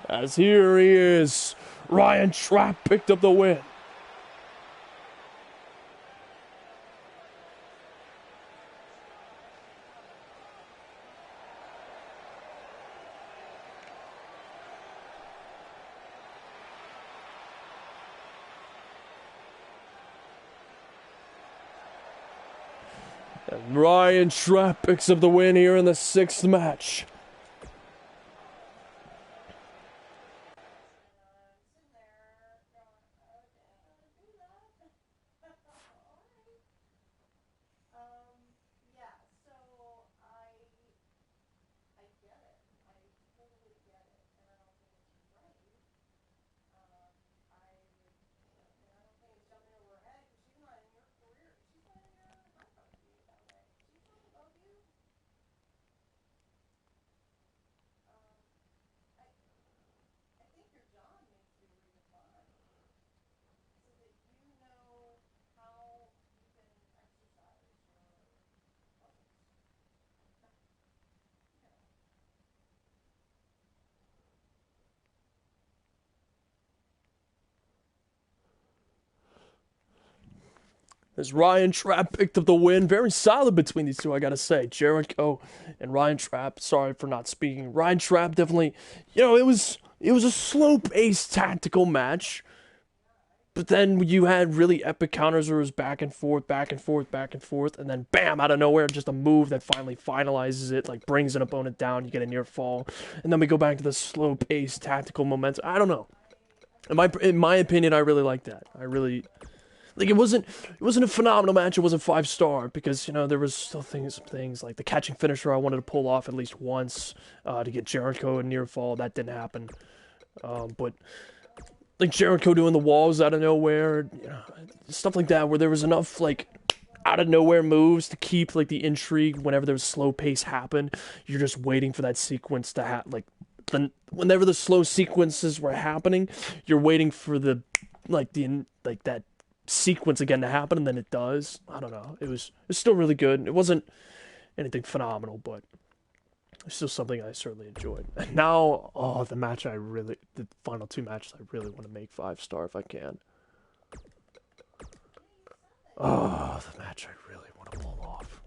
[SPEAKER 1] As here he is, Ryan Trap picked up the win. And Ryan Trap picks up the win here in the 6th match. As Ryan Trap picked up the win, very solid between these two, I gotta say. Jericho and Ryan Trap, sorry for not speaking. Ryan Trap definitely, it was a slow-paced tactical match. But then you had really epic counters where it was back and forth, and then bam, out of nowhere, just a move that finally finalizes it, like brings an opponent down, you get a near fall. And then we go back to the slow-paced tactical momentum. I don't know. In my opinion, I really like that. I really... Like, it wasn't a phenomenal match. It wasn't 5-star because, there was still things like the catching finisher I wanted to pull off at least once to get Jericho a near fall. That didn't happen. But, like, Jericho doing the walls out of nowhere, stuff like that, where there was enough, like, out of nowhere moves to keep, like, the intrigue whenever there was slow pace happen. You're just waiting for that sequence to happen. Like, whenever the slow sequences were happening, you're waiting for that sequence again to happen, and then it does. I don't know. It's still really good. It wasn't anything phenomenal, but it's still something I certainly enjoyed. And now, the final 2 matches I really want to make 5-star if I can. Oh, the match I really want to pull off.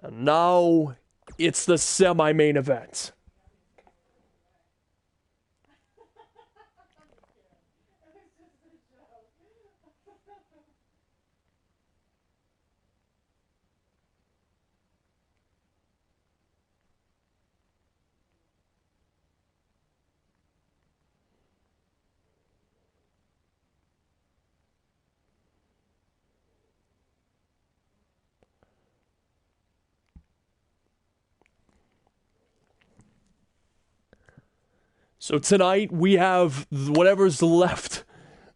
[SPEAKER 1] And now, it's the semi-main event.
[SPEAKER 2] So tonight we have whatever's left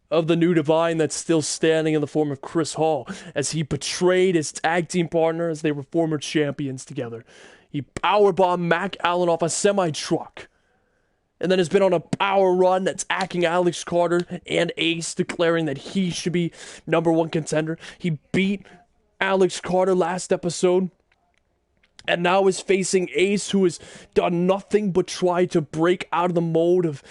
[SPEAKER 2] of the New Divine that's still standing in the form of Chris Hall, as he betrayed his tag team partner as they were former champions together. He powerbombed Mac Allen off a semi-truck, and then has been on a power run that's attacking Alex Carter and Ace, declaring that he should be #1 contender. He beat Alex Carter last episode, and now is facing Ace, who has done nothing but try to break out of the mold of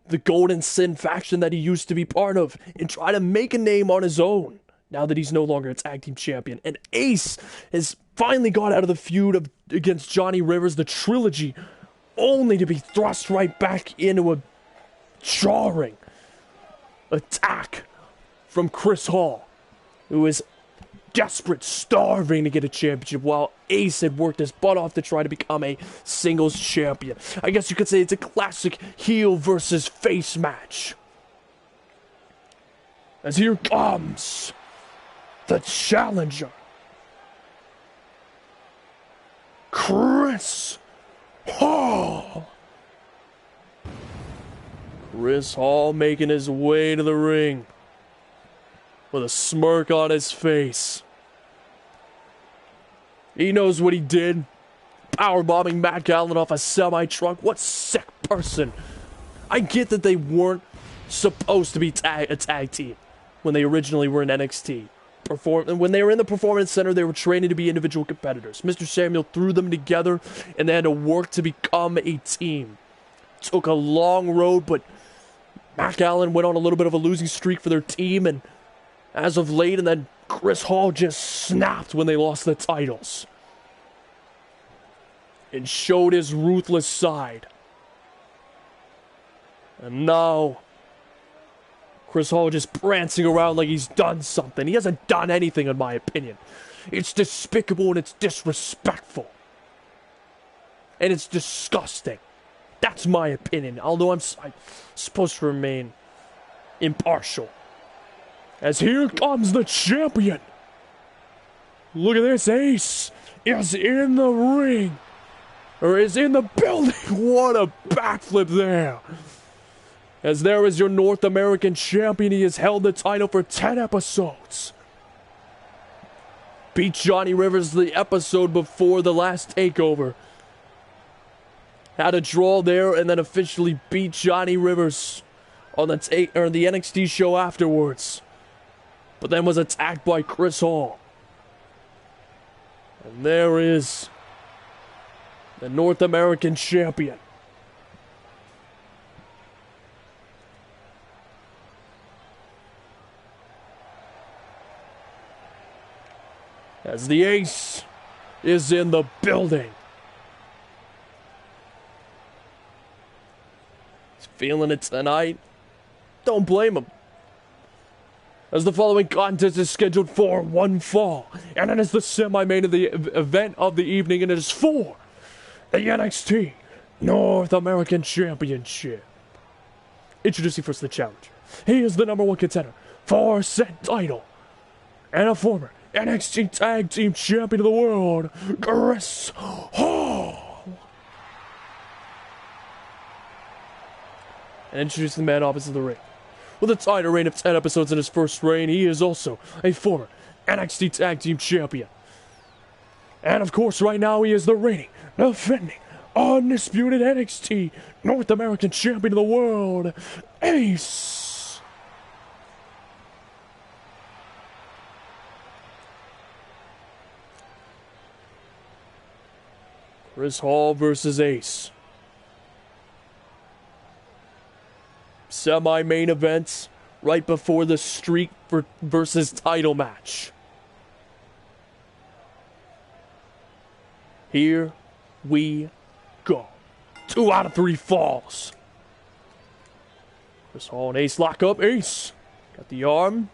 [SPEAKER 2] the Golden Sin faction that he used to be part of, and try to make a name on his own, now that he's no longer a tag team champion. And Ace has finally got out of the feud against Johnny Rivers, the trilogy, only to be thrust right back into a jarring attack from Chris Hall, who is desperate, starving to get a championship, while Ace had worked his butt off to try to become a singles champion. I guess you could say it's a classic heel versus face match. As here comes the challenger, Chris Hall. Chris Hall making his way to the ring with a smirk on his face. He knows what he did. Powerbombing Mac Allen off a semi-truck. What sick person. I get that they weren't supposed to be a tag team when they originally were in NXT. When they were in the Performance Center, they were training to be individual competitors. Mr. Samuel threw them together, and they had to work to become a team. Took a long road, but Mac Allen went on a little bit of a losing streak for their team, and as of late, and then Chris Hall just snapped when they lost the titles and showed his ruthless side. And now Chris Hall just prancing around like he's done something. He hasn't done anything, in my opinion. It's despicable and it's disrespectful. And it's disgusting. That's my opinion, although I'm supposed to remain impartial. As here comes the champion. Look at this. Ace is in the ring. Or is in the building. What a backflip there. As there is your North American champion. He has held the title for 10 episodes. Beat Johnny Rivers the episode before the last Takeover. Had a draw there and then officially beat Johnny Rivers on the NXT show afterwards. But then was attacked by Chris Hall. And there is the North American champion. As the Ace is in the building. He's feeling it tonight. Don't blame him. As the following contest is scheduled for one fall, and it is the semi-main of the event of the evening, and it is for the NXT North American Championship. Introducing first the challenger. He is the #1 contender for said title, and a former NXT Tag Team Champion of the World, Chris Hall. And introducing the man opposite the ring. With a title reign of 10 episodes in his first reign, he is also a former NXT Tag Team Champion. And of course, right now, he is the reigning, defending, undisputed NXT North American Champion of the World, Ace. Chris Hall versus Ace. Semi-main events right before the streak versus title match. Here we go. 2 out of 3 falls. Chris Hall and Ace lock up. Ace got the arm.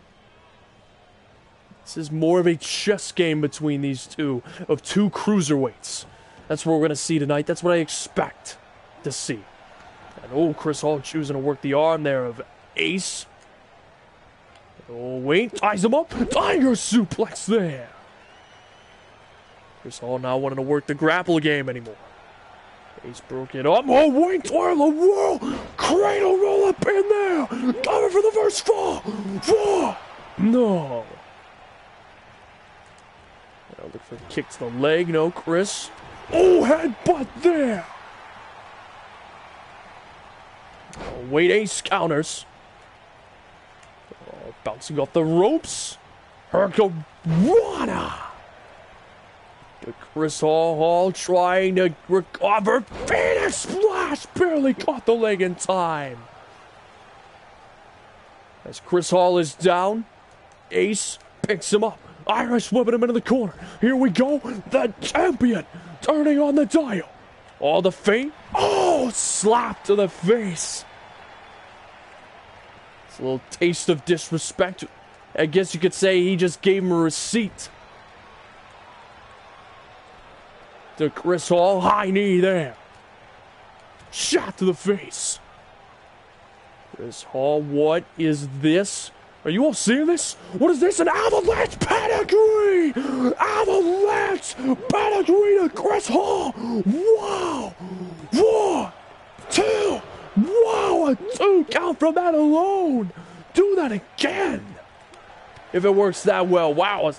[SPEAKER 2] This is more of a chess game between these two, of two cruiserweights. That's what we're going to see tonight. That's what I expect to see. And oh, Chris Hall choosing to work the arm there of Ace. Oh, wait, ties him up. Tiger suplex there. Chris Hall not wanting to work the grapple game anymore. Ace broke it up. Oh, wait, twirl the world. Cradle roll up in there. Cover for the first fall. Four. No. Now look for a kick to the leg. No, Chris. Oh, headbutt there. Oh, wait, Ace counters. Oh, bouncing off the ropes. Hurricanrana. Chris Hall trying to recover. Phoenix Splash barely caught the leg in time. As Chris Hall is down, Ace picks him up. Irish whipping him into the corner. Here we go. The champion turning on the dial. Oh, the feint. Oh, slap to the face. It's a little taste of disrespect. I guess you could say he just gave him a receipt. To Chris Hall, high knee there. Shot to the face. Chris Hall, what is this? Are you all seeing this? What is this? An avalanche pedigree! Avalanche pedigree to Chris Hall! Wow! 1, 2, wow! A 2 count from that alone! Do that again! If it works that well, wow! A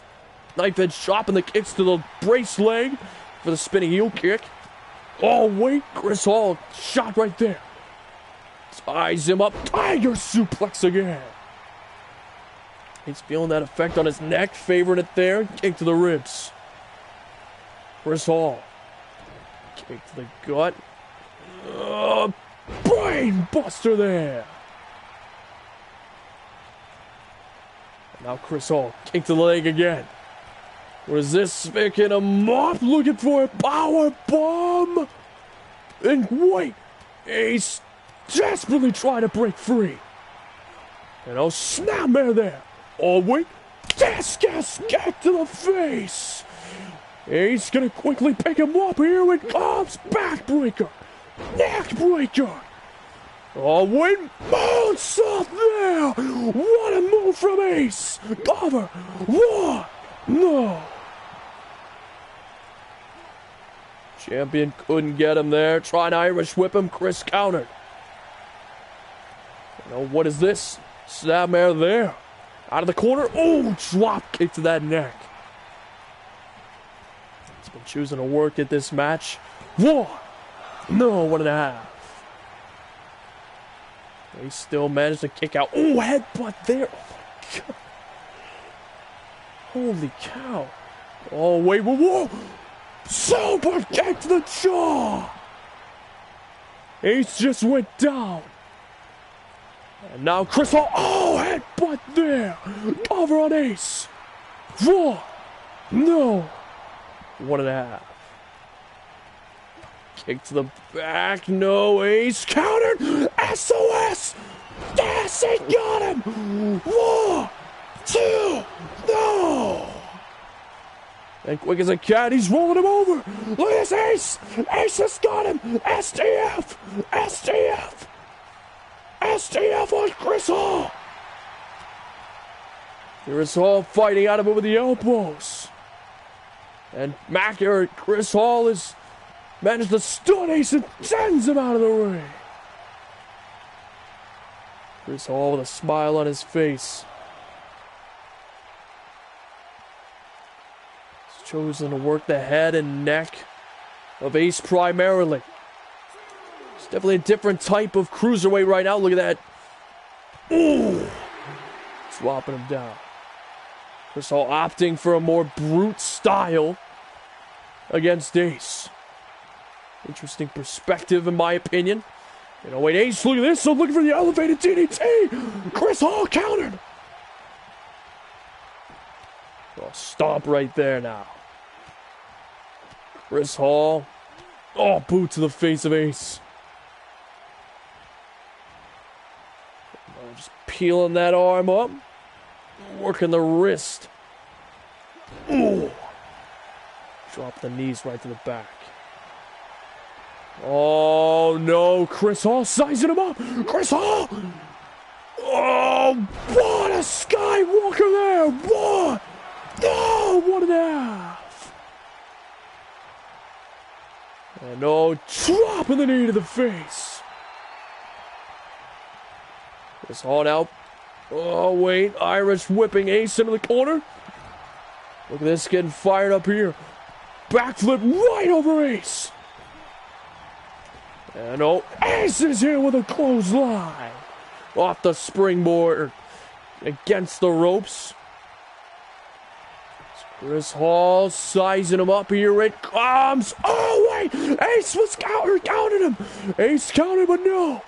[SPEAKER 2] knife edge chop and the kicks to the brace leg for the spinning heel kick. Oh, wait, Chris Hall shot right there. Ties him up. Tiger suplex again. He's feeling that effect on his neck, favoring it there. Kick to the ribs. Chris Hall. Kick to the gut. Brain buster there. And now Chris Hall. Kick to the leg again. What is this? Picking him up. Looking for a power bomb. And wait. Ace desperately trying to break free. And oh, snapmare there. Oh, wait. Gas kick to the face. Ace gonna quickly pick him up. Here it comes. Backbreaker. Neckbreaker. Oh, wait. Moonsault there. What a move from Ace. Cover. 1. No. Champion couldn't get him there. Trying to Irish whip him. Chris countered. You know, what is this? Snapmare there. Out of the corner. Oh, drop kick to that neck. He's been choosing to work at this match. 1. No, 1.5. He still managed to kick out. Oh, headbutt there. Oh, my God. Holy cow. Oh, wait, whoa. Super kick to the jaw. Ace just went down. And now Chris Hall. Oh, headbutt there. Cover on Ace. 1. No. 1.5. Kick to the back. No. Ace countered. SOS. Yes, he got him. 1, 2. No. And quick as a cat, he's rolling him over. Look at this Ace. Ace has got him. STF. STF. STF on Chris Hall. Chris Hall fighting out of it with the elbows. And Chris Hall has managed to stun Ace and sends him out of the ring. Chris Hall with a smile on his face. He's chosen to work the head and neck of Ace primarily. It's definitely a different type of cruiserweight right now. Look at that. Ooh. Dropping him down. Chris Hall opting for a more brute style against Ace. Interesting perspective, in my opinion. You know, wait, Ace, look at this. So looking for the elevated DDT. Chris Hall countered. Oh, stomp right there now. Chris Hall. Oh, boot to the face of Ace. Oh, just peeling that arm up. Working the wrist. Ooh. Drop the knees right to the back. Oh, no. Chris Hall sizing him up. Chris Hall. Oh, what a Skywalker there. What? No, 1.5. And oh, dropping the knee to the face. This Hall out. Oh, wait. Irish whipping Ace into the corner. Look at this getting fired up here. Backflip right over Ace. And oh, Ace is here with a clothesline. Off the springboard. Against the ropes. Chris Hall sizing him up. Here it comes. Oh, wait. Ace was counting him. Ace counted, but no.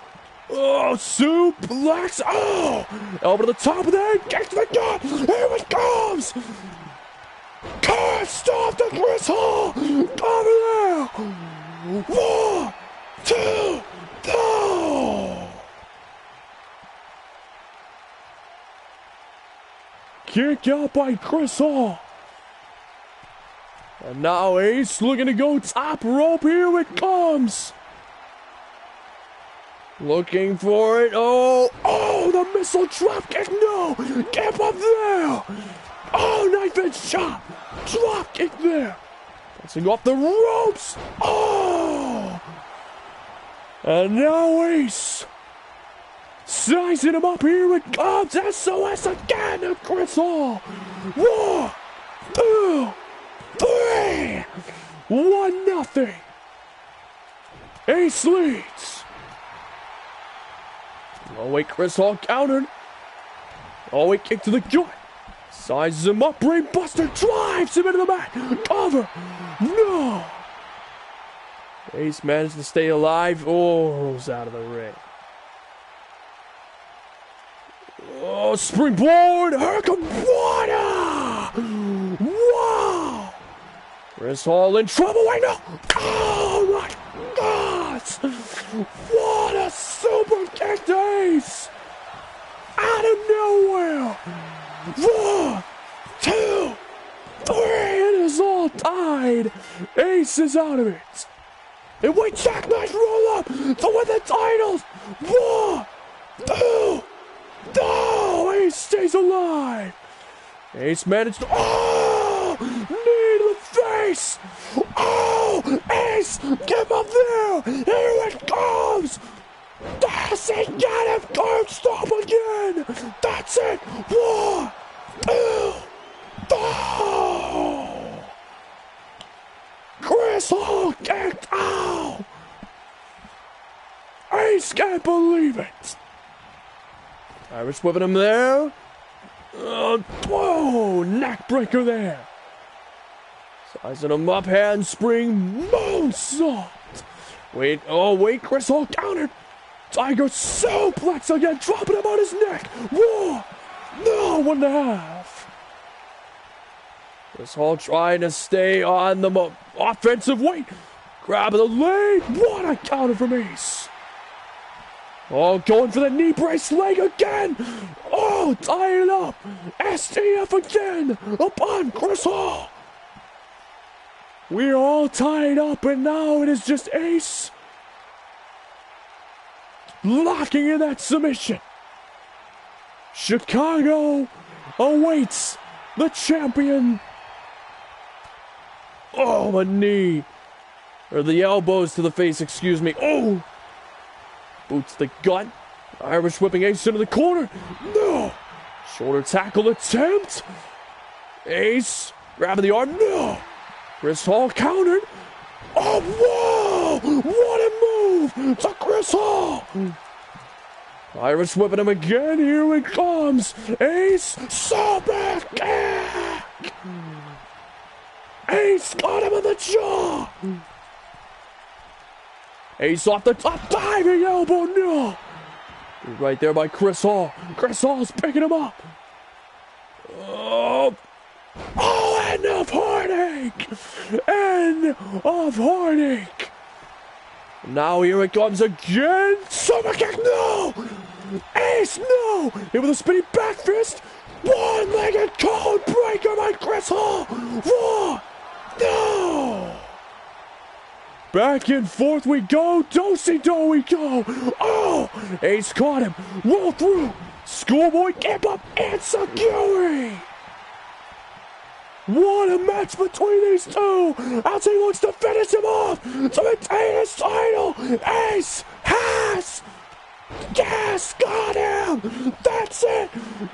[SPEAKER 2] Oh, suplex. Oh, elbow to the top of the head. Kick to the gut. Here it comes. Can't stop the Chris Hall. Over there. 1, 2, go. Kicked out by Chris Hall. And now Ace looking to go top rope. Here it comes. Looking for it. Oh, the missile drop kick. No, get up there. Oh, knife edge chop. Drop kick there. Bouncing off the ropes. Oh. And now Ace. Sizing him up. Here it comes. SOS again to Chris Hall. 1, 2, 3. 1-0. Ace leads. Oh, wait, Chris Hall countered. Oh, wait, kick to the joint. Sizes him up. Brain Buster drives him into the back. Cover. No. Ace managed to stay alive. Oh, rolls out of the ring. Oh, springboard. Hurricanrana. Wow. Chris Hall in trouble. Wait, no. Oh, my gosh. What a super kick to Ace. Out of nowhere. 1, 2, 3. It is all tied. Ace is out of it. And wait, Jackknife roll up to win the titles. 1, 2. No, Ace stays alive. Ace managed to. Oh, knee to the face. Oh, Ace, get him up there. Here it comes. That's it. Get him. Can't stop again. That's it. 1, 2, 3. Chris Hall kicked out. Ace can't believe it. Irish whipping him there. Whoa, neck breaker there. Sizing him up, handspring, moonsault. Wait, oh wait, Chris Hall countered. Tiger suplex again, dropping him on his neck. Whoa, no, 1.5. Chris Hall trying to stay on the offensive weight. Grabbing the lead. What a counter from Ace. Oh, going for the knee brace leg again. Oh, tying it up. STF again upon Chris Hall. We're all tied up, and now it is just Ace locking in that submission. Chicago awaits the champion. Oh, a knee. Or the elbows to the face, excuse me. Oh. Boots the gut. Irish whipping Ace into the corner. No. Shoulder tackle attempt. Ace grabbing the arm. No. Chris Hall countered. Oh, whoa. What a move to Chris Hall. Irish whipping him again. Here it comes. Ace. Super kick. Ace got him on the jaw. Ace off the top, diving elbow, no! Right there by Chris Hall. Chris Hall's picking him up. Oh, end of heartache! End of heartache! Now here it comes again. Super kick, no! Ace, no! Hit with a spinning back fist. One-legged code breaker by Chris Hall. Whoa! No! Back and forth we go. Do-si-do we go. Oh! Ace caught him. Roll through. Schoolboy, keep up. Insecurity.
[SPEAKER 1] What a match between these two as he looks to finish him off to retain his title. Ace has got him. That's it.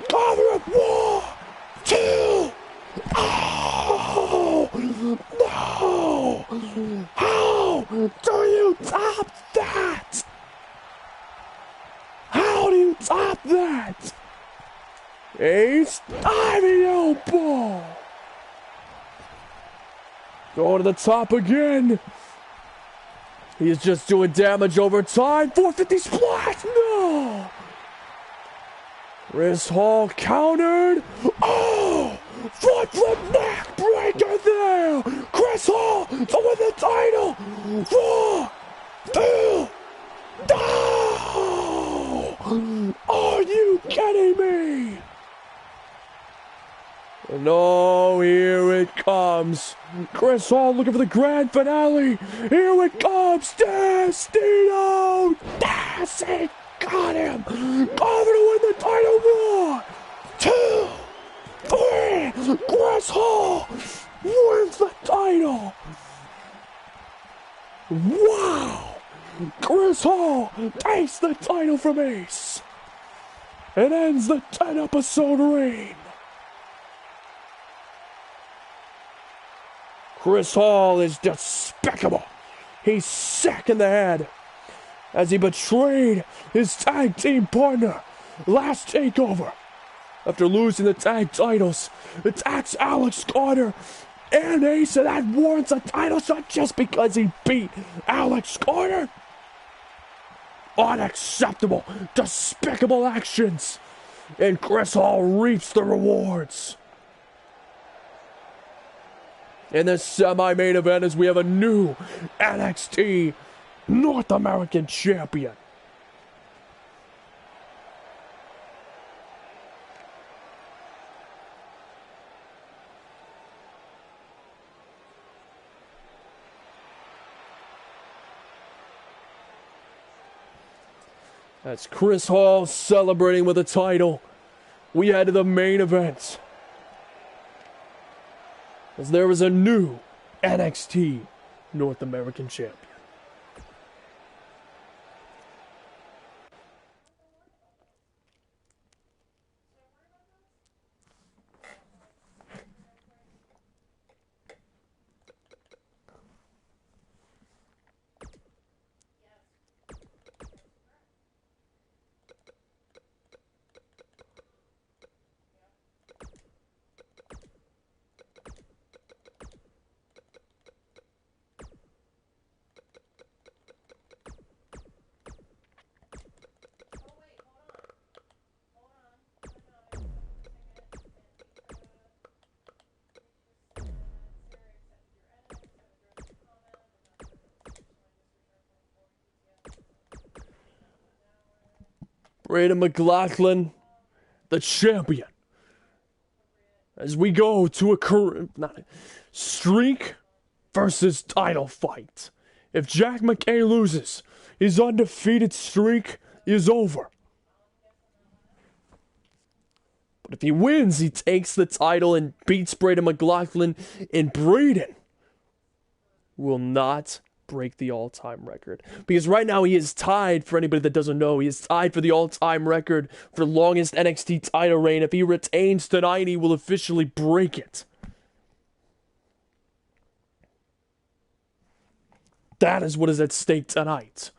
[SPEAKER 1] Cover of 1, 2. Oh no! How do you top that? How do you top that? Ace diving elbow. Going to the top again. He's just doing damage over time. 450 splash. No. Chris Hall countered. Oh! Foot flip neck breaker there. Chris Hall to win the title. 4, 2. No! Are you kidding me? No, here it comes. Chris Hall looking for the grand finale. Here it comes. Destino. That's it. Got him. Over to win the title. 1, 2, 3. Chris Hall wins the title. Wow. Chris Hall takes the title from Ace. It ends the 10-episode reign. Chris Hall is despicable. He's sick in the head as he betrayed his tag team partner last Takeover. After losing the tag titles, attacks Alex Carter and Ace, and that warrants a title shot just because he beat Alex Carter. Unacceptable, despicable actions. And Chris Hall reaps the rewards. In the semi-main event, as we have a new NXT North American champion. That's Chris Hall celebrating with a title. We head to the main event, as there is a new NXT North American champion. Braden McLaughlin, the champion. As we go to a streak versus title fight. If Jack McKay loses, his undefeated streak is over. But if he wins, he takes the title and beats Braden McLaughlin, and Braden will not break the all-time record. Because right now he is tied, for anybody that doesn't know, he is tied for the all-time record for longest NXT title reign. If he retains tonight, he will officially break it. That is what is at stake tonight.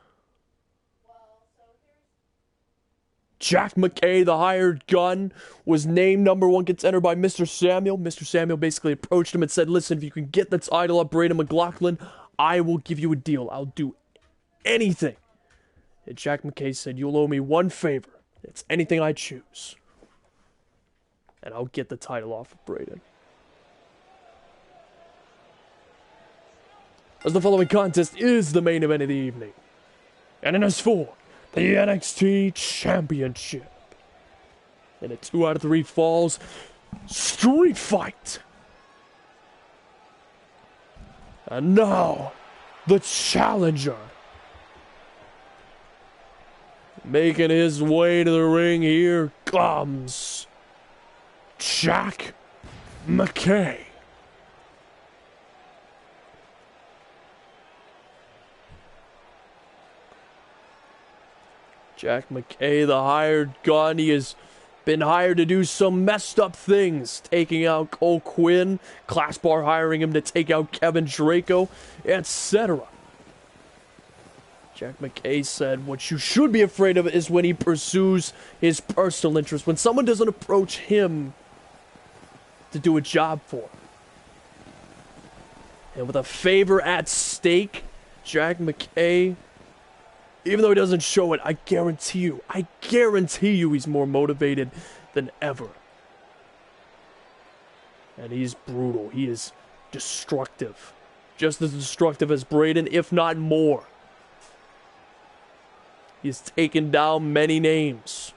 [SPEAKER 1] Jack McKay, the hired gun, was named #1 contender by Mr. Samuel. Mr. Samuel basically approached him and said, listen, if you can get the title of Braden McLaughlin, I will give you a deal. I'll do anything. And Jack McKay said, you'll owe me one favor. It's anything I choose. And I'll get the title off of Braden. As the following contest is the main event of the evening. And it is for the NXT Championship. In a 2 out of 3 falls street fight. And now, the challenger. Making his way to the ring, here comes Jack McKay.
[SPEAKER 2] Jack McKay, the hired gun, he has been hired to do some messed up things, taking out Cole Quinn, Class Bar hiring him to take out Kevin Draco, etc. Jack McKay said, what you should be afraid of is when he pursues his personal interest, when someone doesn't approach him to do a job for him. And with a favor at stake, Jack McKay, even though he doesn't show it, I guarantee you he's more motivated than ever. And he's brutal. He is destructive. Just as destructive as Braden, if not more. He's taken down many names.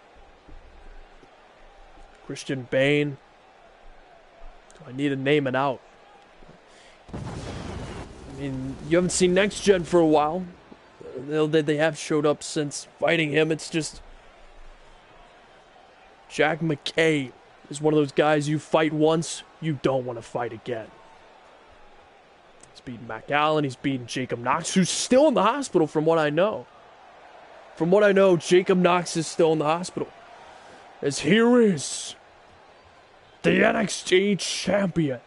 [SPEAKER 2] Christian Bane. Do I need to name it out? I mean, you haven't seen Next Gen for a while. They have showed up since fighting him. It's just... Jack McKay is one of those guys you fight once, you don't want to fight again. He's beaten Mac Allen. He's beaten Jacob Knox, who's still in the hospital from what I know. From what I know, Jacob Knox is still in the hospital. As here is the NXT champion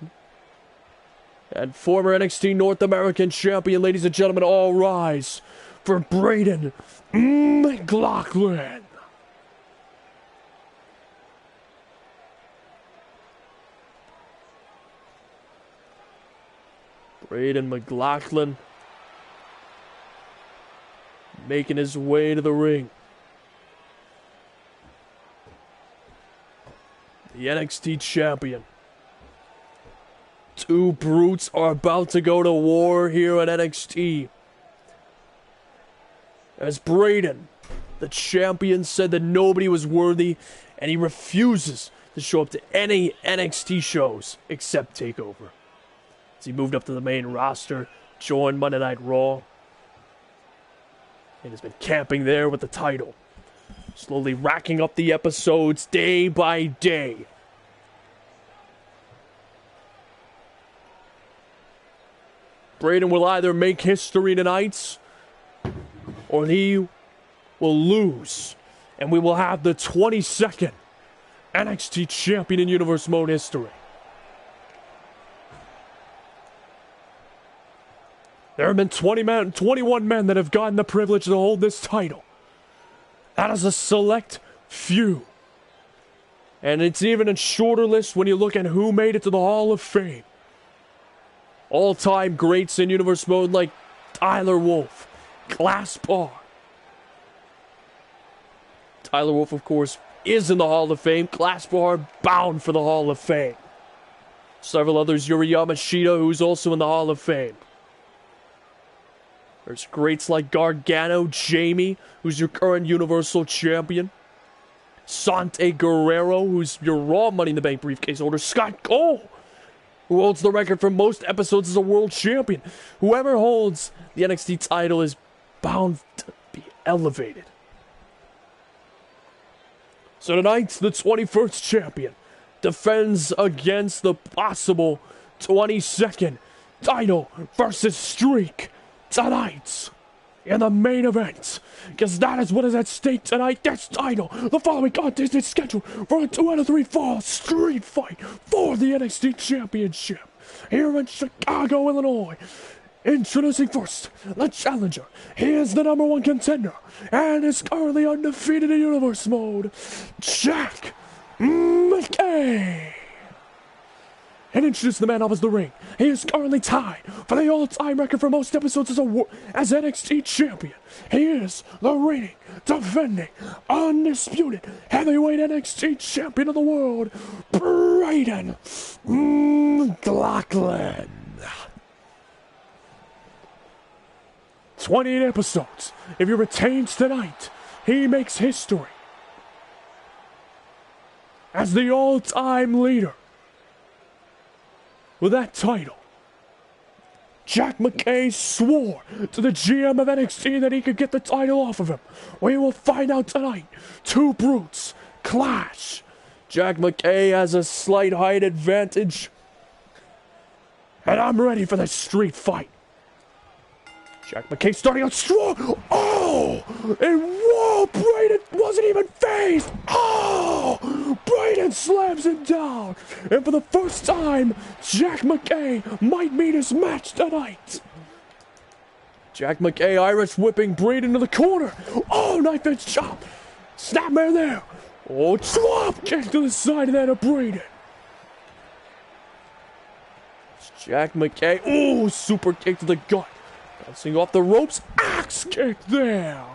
[SPEAKER 2] and former NXT North American champion, ladies and gentlemen, all rise for Braden McLaughlin. Braden McLaughlin making his way to the ring. The NXT champion. Two brutes are about to go to war here at NXT. As Braden, the champion, said that nobody was worthy, and he refuses to show up to any NXT shows except Takeover. As he moved up to the main roster, joined Monday Night Raw, and has been camping there with the title, slowly racking up the episodes day by day. Braden will either make history tonight, or he will lose, and we will have the 22nd NXT champion in Universe Mode history. There have been 21 men that have gotten the privilege to hold this title. That is a select few. And it's even a shorter list when you look at who made it to the Hall of Fame. All-time greats in Universe Mode like Tyler Wolf, Class Bar. Tyler Wolf, of course, is in the Hall of Fame. Class Bar bound for the Hall of Fame. Several others, Yuri Yamashita, who's also in the Hall of Fame. There's greats like Gargano, Jamie, who's your current Universal Champion. Sante Guerrero, who's your Raw Money in the Bank briefcase holder. Scott Cole, who holds the record for most episodes as a world champion. Whoever holds the NXT title is bound to be elevated. So tonight, the 21st champion defends against the possible 22nd title versus streak tonight in the main event, because that is what is at stake tonight. This title, the following contest is scheduled for a 2 out of 3 fall street fight for the NXT Championship here in Chicago, Illinois. Introducing first, the challenger. He is the #1 contender and is currently undefeated in Universe Mode, Jack McKay. And introduce the man opposite the ring. He is currently tied for the all-time record for most episodes as NXT champion. He is the reigning, defending, undisputed heavyweight NXT champion of the world, Braden McLaughlin. 28 episodes. If he retains tonight, he makes history as the all-time leader with that title. Jack McKay swore to the GM of NXT that he could get the title off of him. We will find out tonight. Two brutes clash. Jack McKay has a slight height advantage, and I'm ready for the street fight. Jack McKay starting out strong. Oh! And whoa! Braden wasn't even phased. Oh! Braden slams him down. And for the first time, Jack McKay might meet his match tonight. Jack McKay Irish whipping Braden to the corner. Oh, knife edge chop. Snapmare there. Oh, drop kick to the side of that of Braden. It's Jack McKay. Oh, super kick to the gut. Bouncing off the ropes. Axe kick there.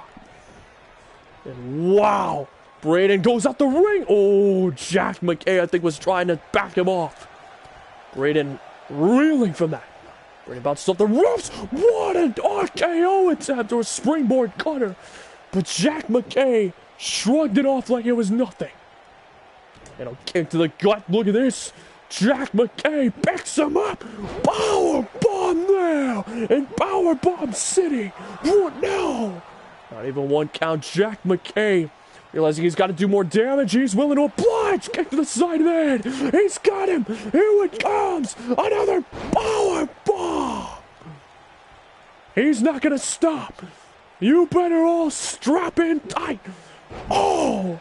[SPEAKER 2] And wow. Braden goes out the ring. Oh, Jack McKay, I think, was trying to back him off. Braden reeling from that. Braden bounces off the ropes. What an RKO attempt or a springboard cutter. But Jack McKay shrugged it off like it was nothing. And a kick to the gut. Look at this. Jack McKay picks him up. Power bomb there. And power bomb city. What now? Not even one count. Jack McKay, realizing he's got to do more damage, he's willing to oblige. Kick to the side of the head. He's got him. Here it comes. Another power bomb. He's not going to stop. You better all strap in tight. Oh.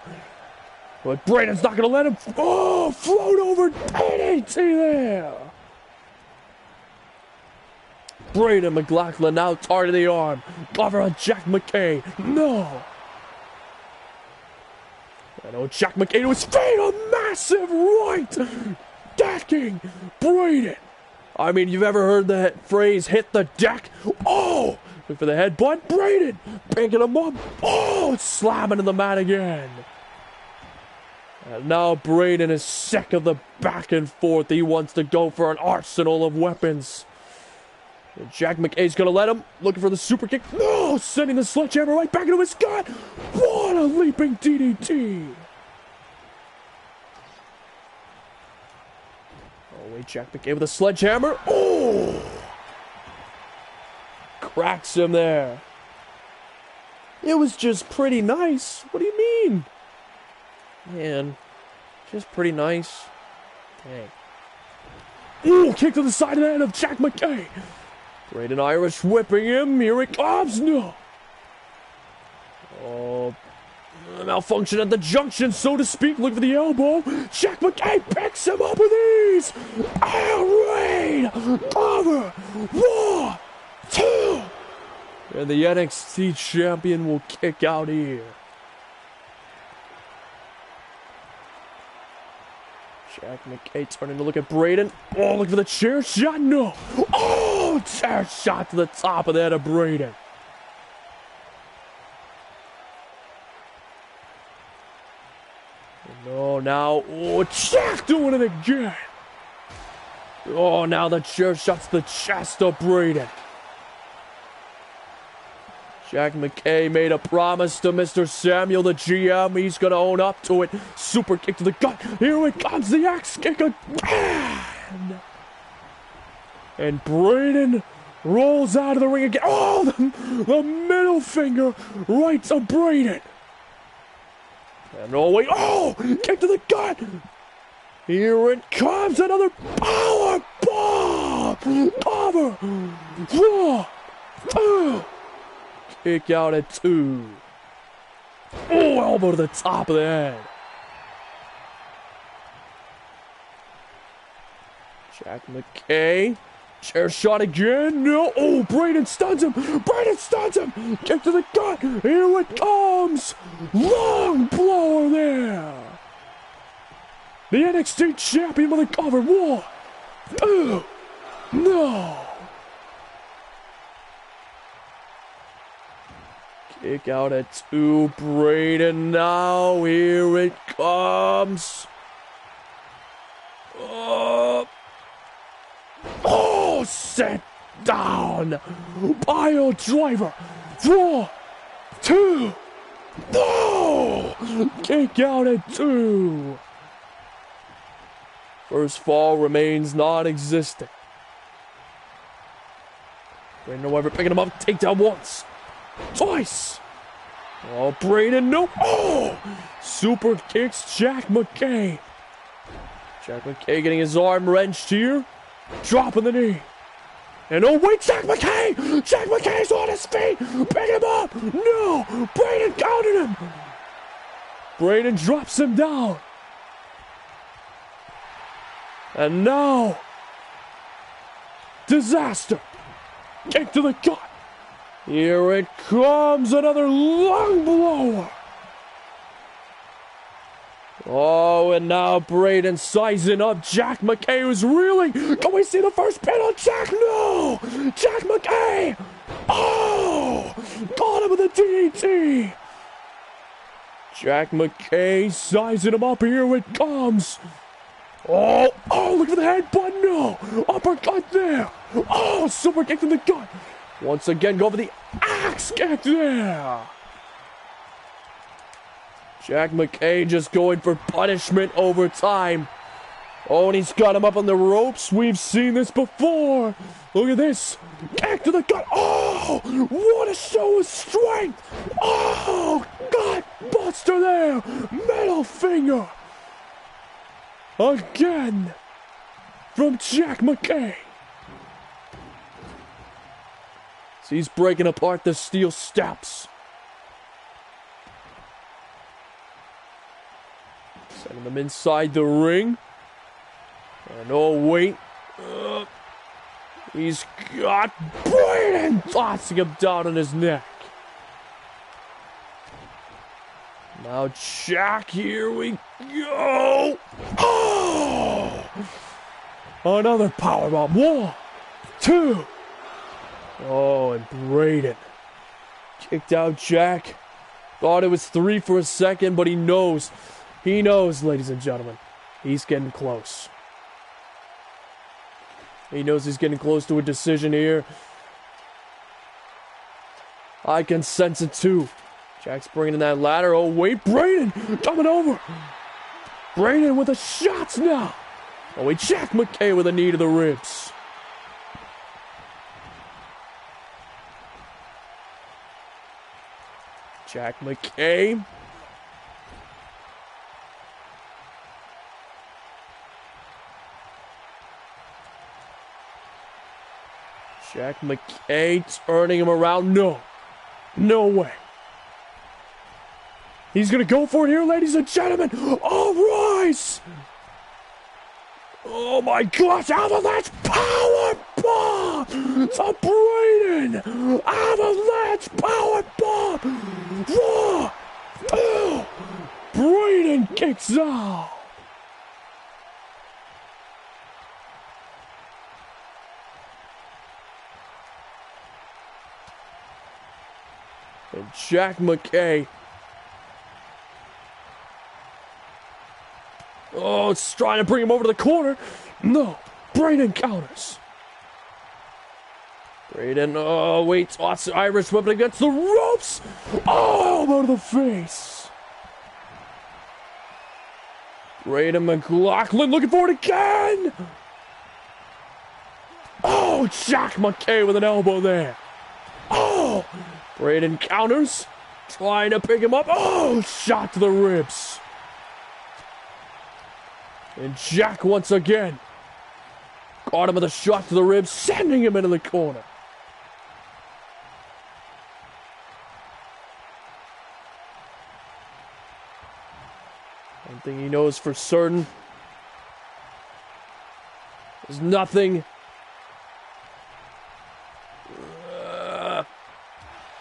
[SPEAKER 2] But Braden's not going to let him. Oh, float over DDT there. Braden McLaughlin now targeting the arm. Cover on Jack McKay. No. I know Jack McKay to his feet. A massive right. Decking Braden. I mean, you've ever heard that phrase, hit the deck? Oh. Look for the headbutt. Braden picking him up. Oh, slamming in the mat again. And now Braden is sick of the back and forth. He wants to go for an arsenal of weapons. And Jack McKay's going to let him. Looking for the super kick. No! Sending the sledgehammer right back into his gut. What a leaping DDT. Oh, wait. Jack McKay with a sledgehammer. Oh! Cracks him there. It was just pretty nice. What do you mean? Man, just pretty nice. Dang. Ooh, kick to the side of the head of Jack McKay. Braden Irish whipping him. Here it comes. No. Oh, malfunction at the junction, so to speak. Look for the elbow. Jack McKay picks him up with ease. Rain. Cover. 1, 2. And the NXT champion will kick out here. Jack McKay turning to look at Braden. Oh, look for the chair shot. No. Oh, chair shot to the top of that of Braden. No, now. Oh, Jack doing it again. Oh, now the chair shot's the chest of Braden. Jack McKay made a promise to Mr. Samuel, the GM. He's going to own up to it. Super kick to the gut. Here it comes, the axe kick again. And Braden rolls out of the ring again. Oh, the middle finger right to Braden. And oh, wait. Oh, kick to the gut. Here it comes, another power bomb. Cover. 1, 2. Kick out at 2. Oh, elbow to the top of the head. Jack McKay. Chair shot again. No. Oh, Braden stuns him. Braden stuns him. Kick to the gut. Here it comes. Long blower there. The NXT champion with a cover. 1, 2. No. Kick out at 2. Braden now. Here it comes. Oh, sit down. Pile driver. 1, 2. No. Kick out at 2. First fall remains non-existent. Braden, however, picking him up. Takedown once. Twice. Oh, Braden, no. Oh, super kicks Jack McKay. Jack McKay getting his arm wrenched here. Dropping the knee.
[SPEAKER 1] And oh wait, Jack McKay! Jack McKay's on his feet! Pick him up! No! Braden counted him! Braden drops him down. And now, disaster! Kick to the gut! Here it comes, another lung blower! Oh, and now Braden sizing up Jack McKay, who's reeling. Can we see the first pin on Jack? No! Jack McKay! Oh! Got him with a DDT! Jack McKay sizing him up. Here it comes. Oh, look for the headbutt. No! Uppercut there. Oh, super kick to the gut. Once again, go for the axe kick there. Jack McKay just going for punishment over time. Oh, and he's got him up on the ropes. We've seen this before. Look at this. Kick to the gut. Oh, what a show of strength. Oh, gut buster there. Middle finger. Again from Jack McKay. So he's breaking apart the steel steps. Sending them inside the ring. And oh, wait. He's got Braden tossing him down on his neck. Now Jack, here we go. Oh! Another powerbomb. 1, 2. Oh, and Braden kicked out Jack. Thought it was 3 for a second, but he knows. He knows, ladies and gentlemen. He's getting close. He knows he's getting close to a decision here. I can sense it too. Jack's bringing in that ladder. Oh, wait, Braden coming over. Braden with the shots now. Oh, wait, Jack McKay with a knee to the ribs. Jack McKay. Jack McKay turning him around. No. No way. He's going to go for it here, ladies and gentlemen. All rise. Oh, my gosh. Avalanche power bomb to Braden. Avalanche power bomb. 1, 2. Braden kicks out. And Jack McKay. Oh, it's trying to bring him over to the corner. No. Braden counters. Braden, oh, wait. Toss Irish whip against the ropes. Oh, elbow to the face. Braden McLaughlin looking for it again. Oh, Jack McKay with an elbow there. Oh, Braden counters. Trying to pick him up. Oh, shot to the ribs. And Jack once again caught him with a shot to the ribs, sending him into the corner. One thing he knows for certain is nothing.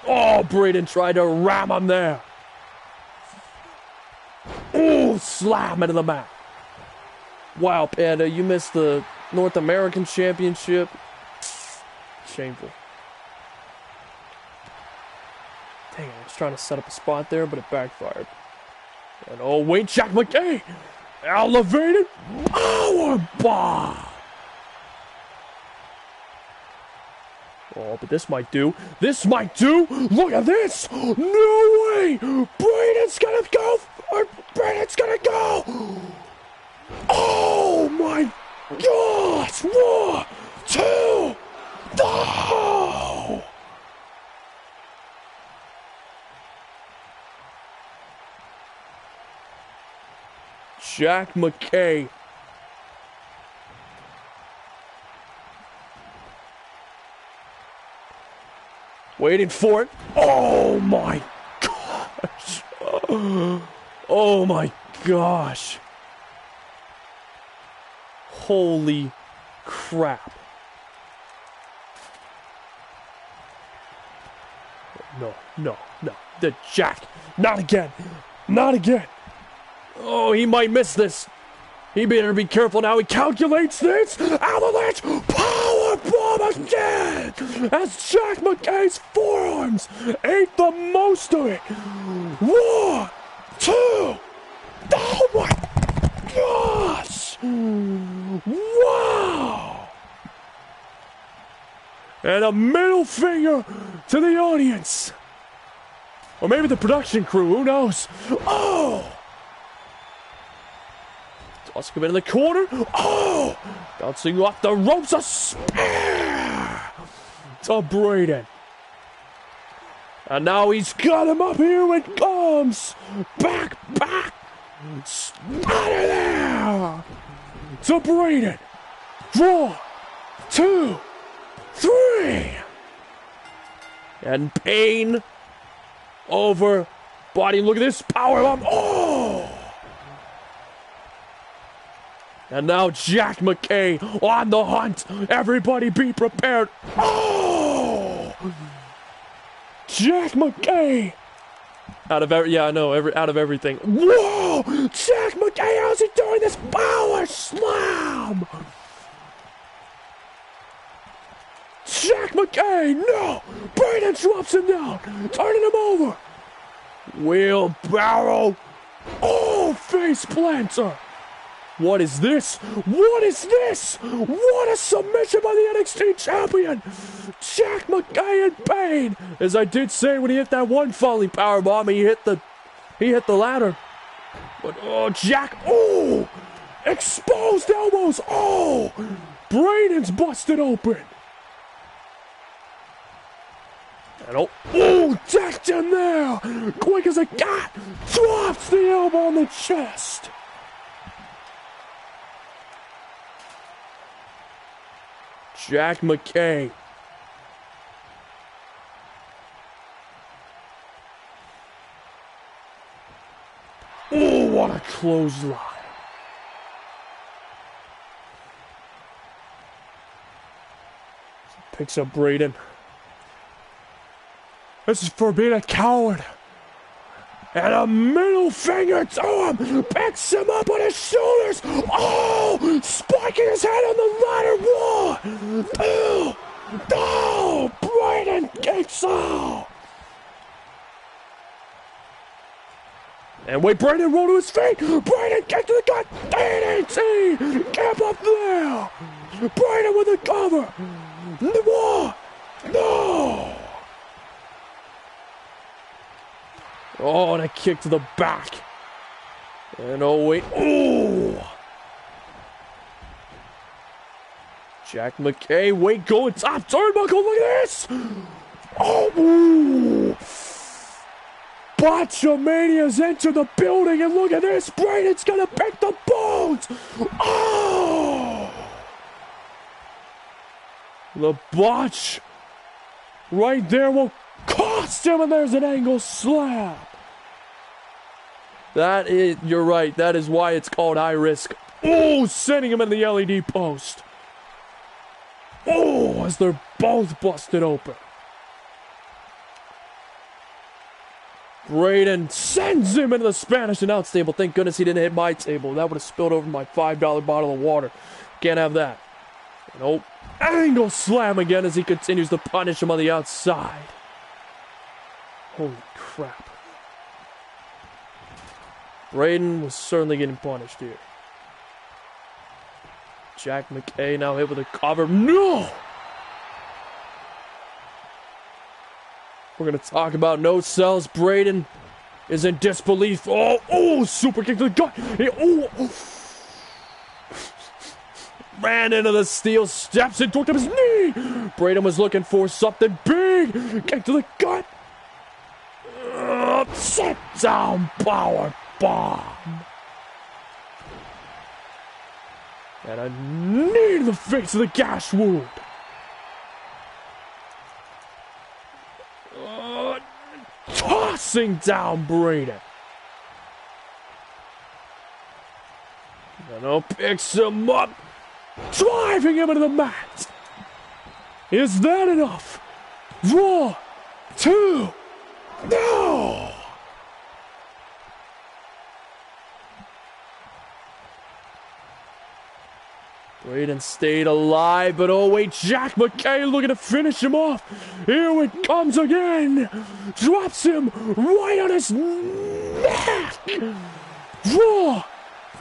[SPEAKER 1] Oh, Braden tried to ram him there. Oh, slam into the mat. Wow, Panda, you missed the North American Championship. Shameful. Dang, I was trying to set up a spot there, but it backfired. And oh, wait, Jack McKay! Elevated power bomb! Oh, but this might do. This might do! Look at this! No way! Braden's gonna go! Braden's gonna go! Oh my gosh! 1, 2, no! Jack McKay
[SPEAKER 2] Waiting for it. Oh my gosh. Oh my gosh. Holy crap. No. The Jack. Not again. Not again. Oh, he might miss this. He better be careful now. He calculates this. Avalanche powerbomb again. As Jack McKay's forearms ate the most of it. 1, 2. Oh my gosh. Wow. And a middle finger to the audience. Or maybe the production crew. Who knows? Oh. Tossing him in the corner. Oh! Bouncing off the ropes. A spear to Braden. And now he's got him up. Here it comes. Back. Out of there. To Braden. 1, 2, 3. And Payne over body. Look at this powerbomb. Oh! And now Jack McKay on the hunt. Everybody be prepared. Oh! Jack McKay. Out of everything. Whoa! Jack McKay, how's he doing this? Power slam! Jack McKay, no! Braden drops him down, turning him over. Wheelbarrow. Oh, face planter. What is this? What is this? What a submission by the NXT champion! Jack McKay and Payne. As I did say when he hit that one falling powerbomb, he hit the ladder. But oh, Jack, oh! Exposed elbows, oh! Braden's busted open. And oh, decked him there! Quick as a cat! Drops the elbow on the chest! Jack McKay. Oh, what a clothesline. Picks up Braden. This is for being a coward. And a middle finger to him. Picks him up on his shoulders. Oh! Spiking his head on the ladder. 1, 2. Oh! Braden kicks out. And wait, Braden rolled to his feet. Braden kicked to the gut. DDT. Camp up there. Braden with the cover. 1. No. Oh, and a kick to the back. And oh, wait. Oh! Jack McKay, wait, going top turnbuckle. Look at this. Oh, ooh. Botchamania's into the building. And look at this. Braden's going to pick the bones. Oh! The botch right there will cost him, and there's an angle slam. That is, you're right, that is why it's called high risk. Oh, sending him in the LED post. Oh, as they're both busted open. Braden sends him into the Spanish announce table. Thank goodness he didn't hit my table. That would have spilled over my $5 bottle of water. Can't have that. Nope. Angle slam again as he continues to punish him on the outside. Holy crap. Braden was certainly getting punished here. Jack McKay now hit with a cover. No! We're going to talk about no cells. Braden is in disbelief. Oh, super kick to the gut. Ran into the steel, steps in, took up his knee. Braden was looking for something big. Kick to the gut. Sit down power bomb. And a knee to the face of the gash wound. chasing down Braden. Renault picks him up, driving him into the mat. Is that enough? 1, 2, no! Braden stayed alive, but oh wait, Jack McKay looking to finish him off. Here it comes again. Drops him right on his neck. 1,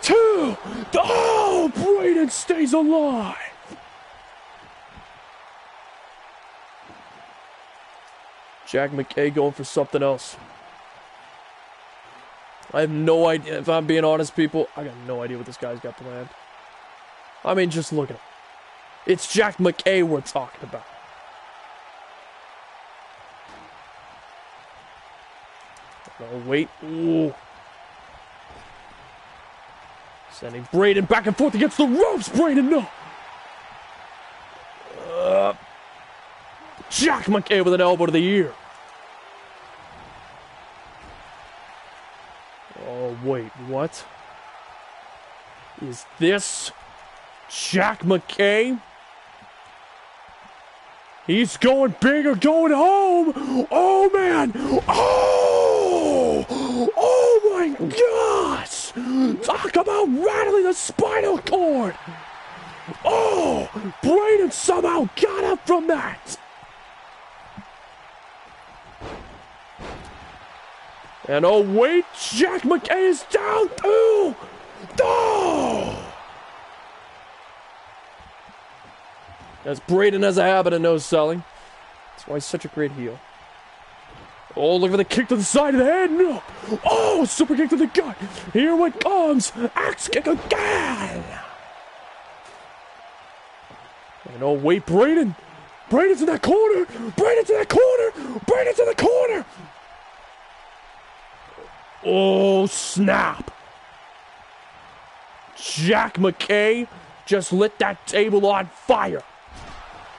[SPEAKER 2] 2, oh, Braden stays alive. Jack McKay going for something else. I have no idea, if I'm being honest, people, I got no idea what this guy's got planned. I mean, just look at him. It's Jack McKay we're talking about. Oh, wait. Ooh. Sending Braden back and forth against the ropes. Braden, no. Jack McKay with an elbow to the ear. Oh, wait. What? Is this Jack McKay? He's going big or going home. Oh, man. Oh! Oh, my gosh. Talk about rattling the spinal cord. Oh! Braden somehow got up from that. And oh, wait. Jack McKay is down too. Oh! As Braden has a habit of no-selling. That's why he's such a great heel. Oh, look for the kick to the side of the head. No. Oh, super kick to the gut. Here it comes. Axe kick again. And oh, wait, Braden. Braden's in that corner. Braden's in that corner. Braden's in the corner. Oh, snap. Jack McKay just lit that table on fire.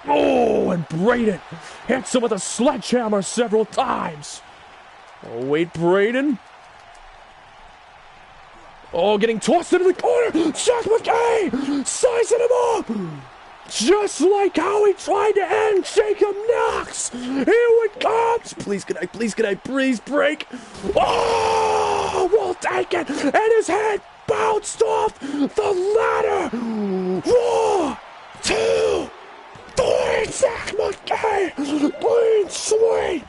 [SPEAKER 2] Oh, and Braden hits him with a sledgehammer several times. Oh, wait, Braden. Oh, getting tossed into the corner. Jack McKay sizing him up. Just like how he tried to end Jacob Knox. Here it comes. Please, can I please break? Oh, we'll take it. And his head bounced off the ladder. 1, 2, 3, Jack McKay, clean sweep.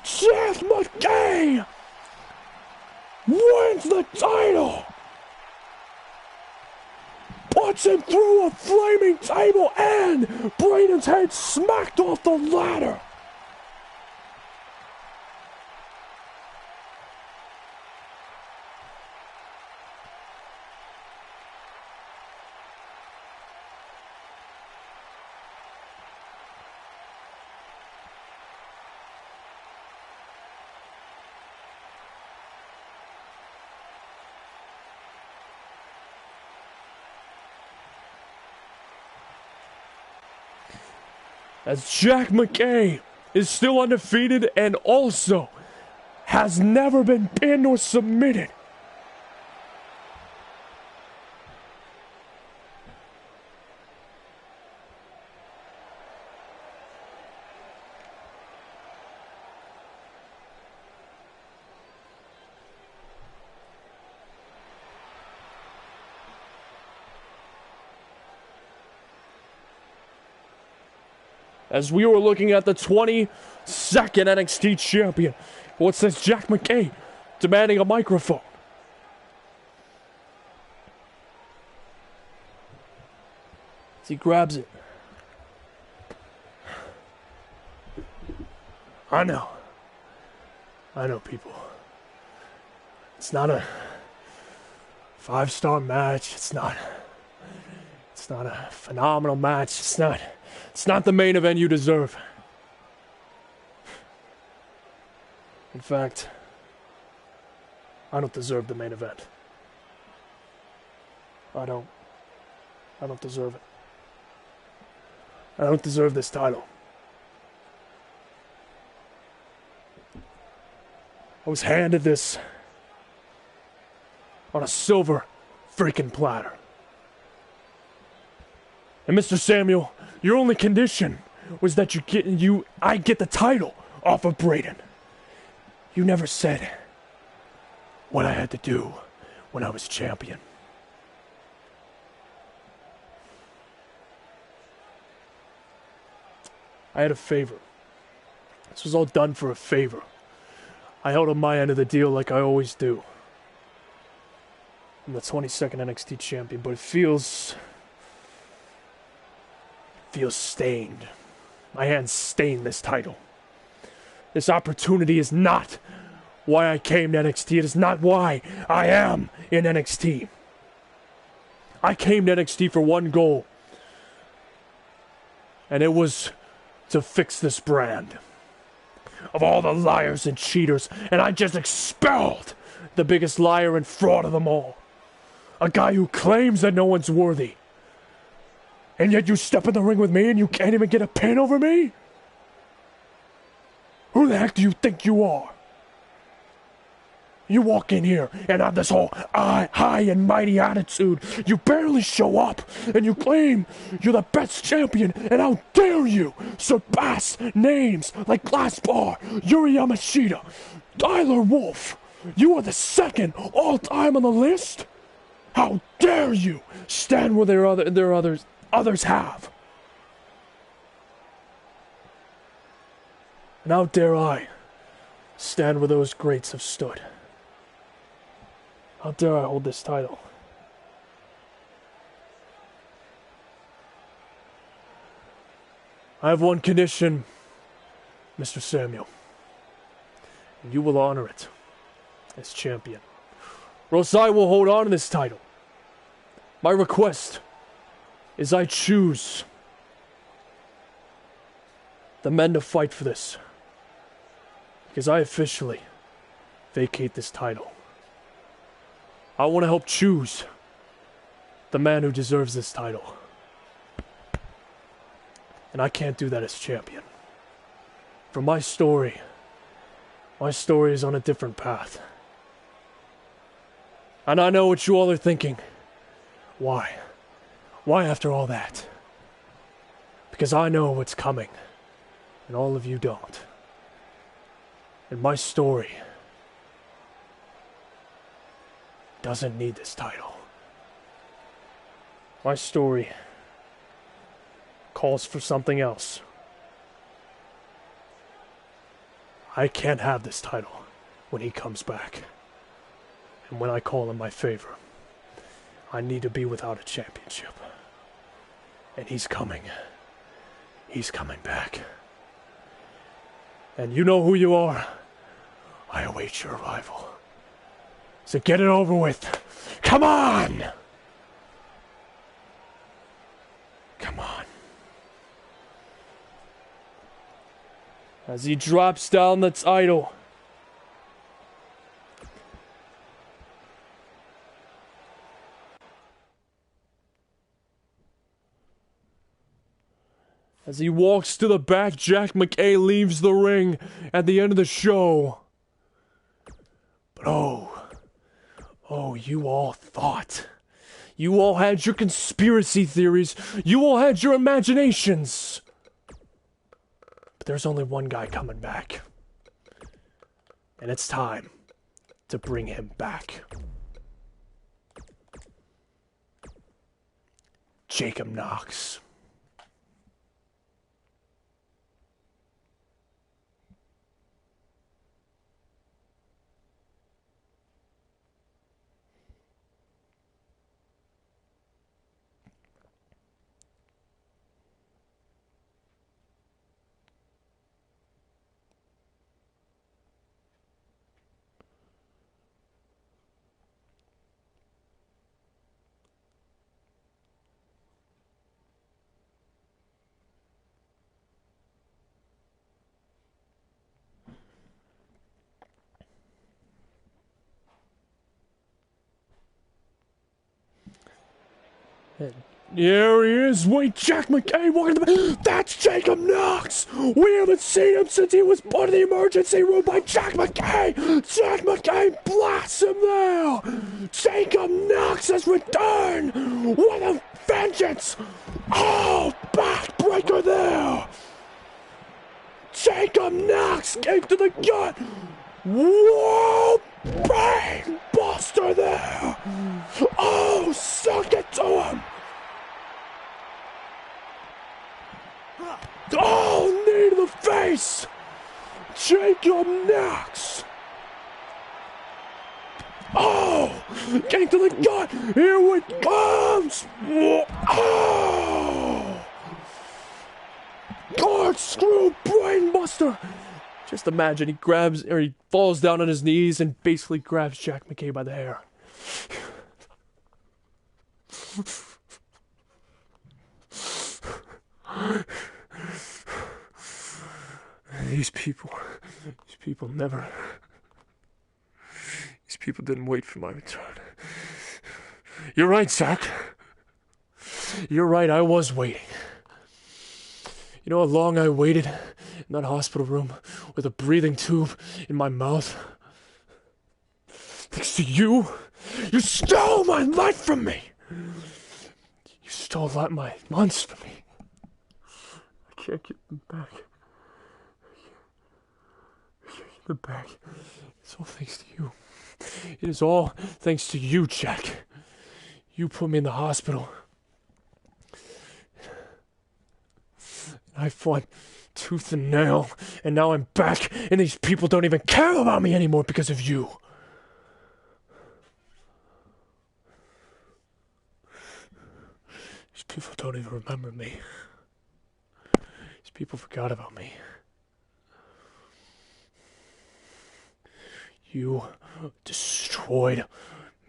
[SPEAKER 2] Jack McKay wins the title. Puts him through a flaming table and Braden's head smacked off the ladder. As Jack McKay is still undefeated and also has never been pinned or submitted. As we were looking at the 22nd NXT champion, what says Jack McKay demanding a microphone? As he grabs it. I know, people. It's not a 5-star match. It's not a phenomenal match. It's not the main event you deserve. In fact, I don't deserve the main event. I don't deserve it. I don't deserve this title.
[SPEAKER 1] I was handed this on a silver freaking platter. And Mr. Samuel, your only condition was that I get the title off of Braden. You never said what I had to do when I was champion. I had a favor. This was all done for a favor. I held up my end of the deal like I always do. I'm the 22nd NXT champion, but it feels stained. My hands stained this title. This opportunity is not why I came to NXT. It is not why I am in NXT. I came to NXT for one goal, and it was to fix this brand of all the liars and cheaters, and I just expelled the biggest liar and fraud of them all. A guy who claims that no one's worthy. And yet you step in the ring with me and you can't even get a pin over me? Who the heck do you think you are? You walk in here and have this whole high and mighty attitude. You barely show up and you claim you're the best champion, and how dare you surpass names like Glassbar, Yuri Yamashita, Tyler Wolf. You are the second all-time on the list? How dare you stand where others have? And how dare I stand where those greats have stood? How dare I hold this title? I have one condition, Mr. Samuel. And you will honor it as champion. Or else I will hold on to this title. My request is I choose the men to fight for this. Because I officially vacate this title. I want to help choose the man who deserves this title. And I can't do that as champion. For my story is on a different path. And I know what you all are thinking. Why? Why after all that? Because I know what's coming, and all of you don't. And my story doesn't need this title. My story calls for something else. I can't have this title when he comes back. And when I call in my favor, I need to be without a championship. And he's coming. He's coming back. And you know who you are. I await your arrival. So get it over with. Come on! Come on. As he drops down the title, as he walks to the back, Jack McKay leaves the ring at the end of the show. But oh, you all thought. You all had your conspiracy theories. You all had your imaginations. But there's only one guy coming back. And it's time to bring him back. Jacob Knox. Here he is. Wait, Jack McKay walking the... That's Jacob Knox. We haven't seen him since he was put in the emergency room by Jack McKay. Jack McKay blasts him there. Jacob Knox has returned with a vengeance. Oh, backbreaker there. Jacob Knox came to the gut. Whoa, brain buster there. Oh, suck it to him. Oh, knee to the face! Jacob Knox! Oh! Getting to the gut! Here it comes! Oh! God, screw brainbuster! Just imagine he falls down on his knees and basically grabs Jack McKay by the hair. These people never... These people didn't wait for my return. You're right, Zach. You're right, I was waiting. You know how long I waited in that hospital room with a breathing tube in my mouth? Thanks to you, you stole my life from me. You stole my months from me. I can't get them back. The back. It's all thanks to you. It is all thanks to you, Jack. You put me in the hospital. I fought tooth and nail, and now I'm back, and these people don't even care about me anymore because of you. These people don't even remember me. These people forgot about me. You destroyed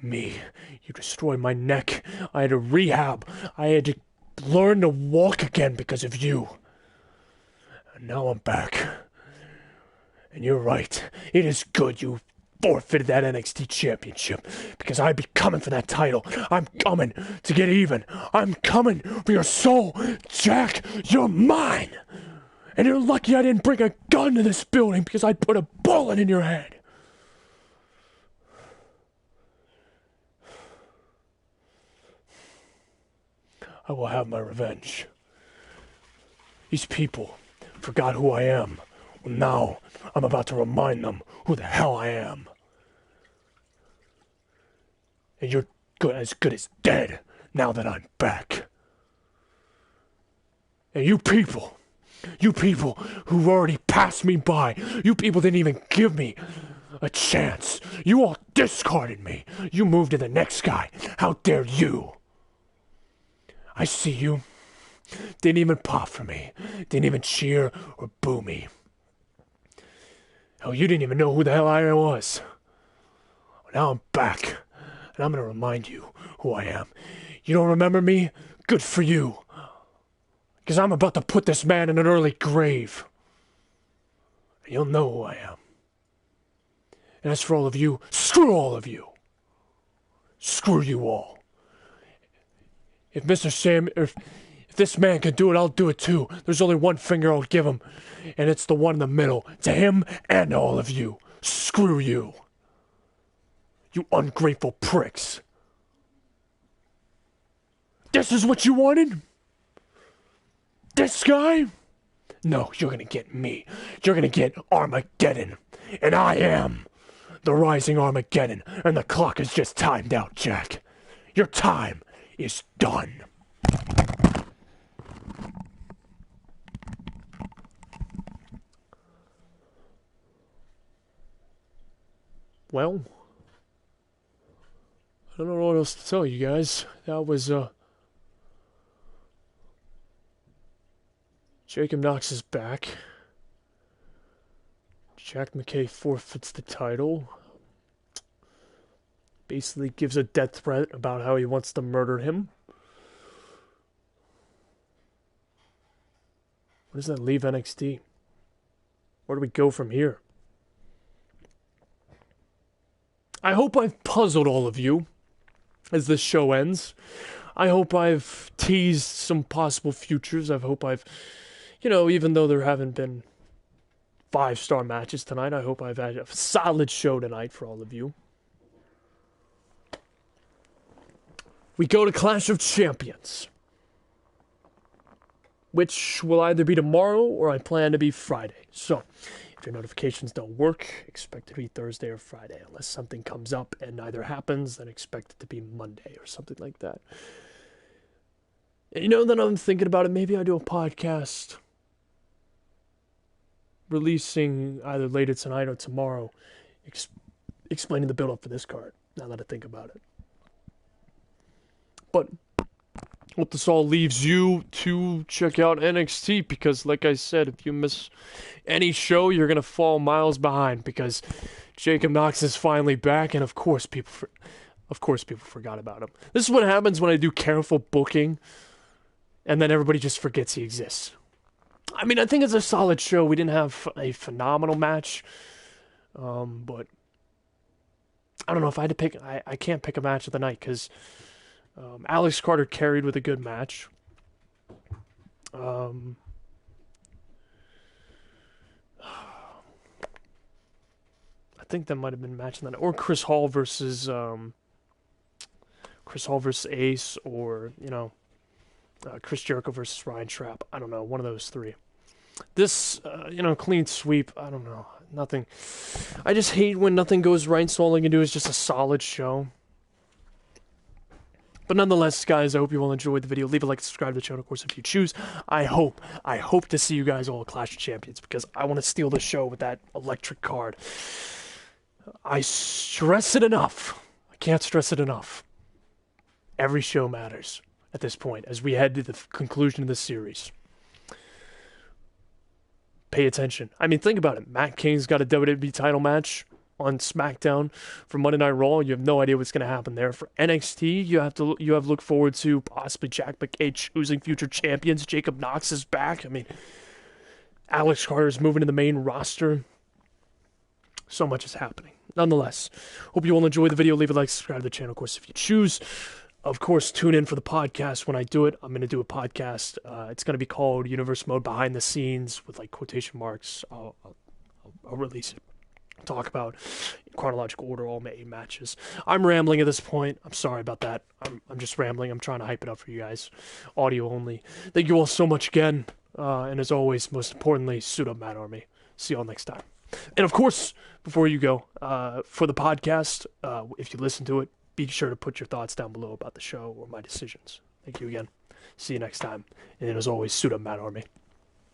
[SPEAKER 1] me. You destroyed my neck. I had to rehab. I had to learn to walk again because of you. And now I'm back. And you're right. It is good you forfeited that NXT championship. Because I'd be coming for that title. I'm coming to get even. I'm coming for your soul. Jack, you're mine. And you're lucky I didn't bring a gun to this building because I'd put a bullet in your head. I will have my revenge. These people forgot who I am. Well, now I'm about to remind them who the hell I am. And you're as good as dead now that I'm back. And you people who already passed me by, you people didn't even give me a chance. You all discarded me. You moved to the next guy. How dare you? I see you. Didn't even pop for me. Didn't even cheer or boo me. Hell, you didn't even know who the hell I was. Now I'm back, and I'm gonna remind you who I am. You don't remember me? Good for you. Because I'm about to put this man in an early grave. And you'll know who I am. And as for all of you, screw all of you. Screw you all. If this man can do it, I'll do it too. There's only one finger I'll give him, and it's the one in the middle. To him and to all of you. Screw you. You ungrateful pricks. This is what you wanted? This guy? No, you're gonna get me. You're gonna get Armageddon. And I am the rising Armageddon, and the clock is just timed out, Jack. Your time is done. Well, I don't know what else to tell you guys. That was, Jacob Knox is back. Jack McKay forfeits the title. Basically gives a death threat about how he wants to murder him. Where does that leave NXT? Where do we go from here? I hope I've puzzled all of you as this show ends.
[SPEAKER 2] I hope I've teased some possible futures. I hope I've, even though there haven't been 5-star matches tonight, I hope I've had a solid show tonight for all of you. We go to Clash of Champions, which will either be tomorrow or I plan to be Friday. So, if your notifications don't work, expect it to be Thursday or Friday. Unless something comes up and neither happens, then expect it to be Monday or something like that. And then I'm thinking about it. Maybe I do a podcast releasing either later tonight or tomorrow, explaining the build-up for this card, now that I think about it. But hope this all leaves you to check out NXT, because like I said, if you miss any show, you're going to fall miles behind, because Jacob Knox is finally back, and of course people forgot about him. This is what happens when I do careful booking, and then everybody just forgets he exists. I mean, I think it's a solid show. We didn't have a phenomenal match, but I don't know if I had to pick. I can't pick a match of the night, because Alex Carter carried with a good match. I think that might have been match of the night, or Chris Hall versus Ace, or Chris Jericho versus Ryan Trapp. I don't know, one of those three. This, clean sweep, I don't know, nothing. I just hate when nothing goes right, so all I can do is just a solid show. But nonetheless, guys, I hope you all enjoyed the video. Leave a like, subscribe to the channel, of course, if you choose. I hope to see you guys all at Clash of Champions, because I want to steal the show with that electric card. I stress it enough. I can't stress it enough. Every show matters at this point, as we head to the conclusion of this series. Pay attention. I mean, think about it. Matt King's got a WWE title match on SmackDown for Monday Night Raw. You have no idea what's going to happen there. For NXT, you have to look forward to possibly Jack McKay choosing future champions. Jacob Knox is back. I mean, Alex Carter is moving to the main roster. So much is happening. Nonetheless, hope you all enjoy the video. Leave a like, subscribe to the channel, of course, if you choose. Of course, tune in for the podcast when I do it. I'm going to do a podcast. It's going to be called Universe Mode Behind the Scenes, with like quotation marks. I'll release it. Talk about in chronological order all May matches. I'm rambling at this point. I'm sorry about that. I'm just rambling. I'm trying to hype it up for you guys. Audio only. Thank you all so much again. And as always, most importantly, suit up, Mad Army. See you all next time. And of course, before you go, for the podcast, if you listen to it, be sure to put your thoughts down below about the show or my decisions. Thank you again. See you next time. And as always, suit up, Mad Army.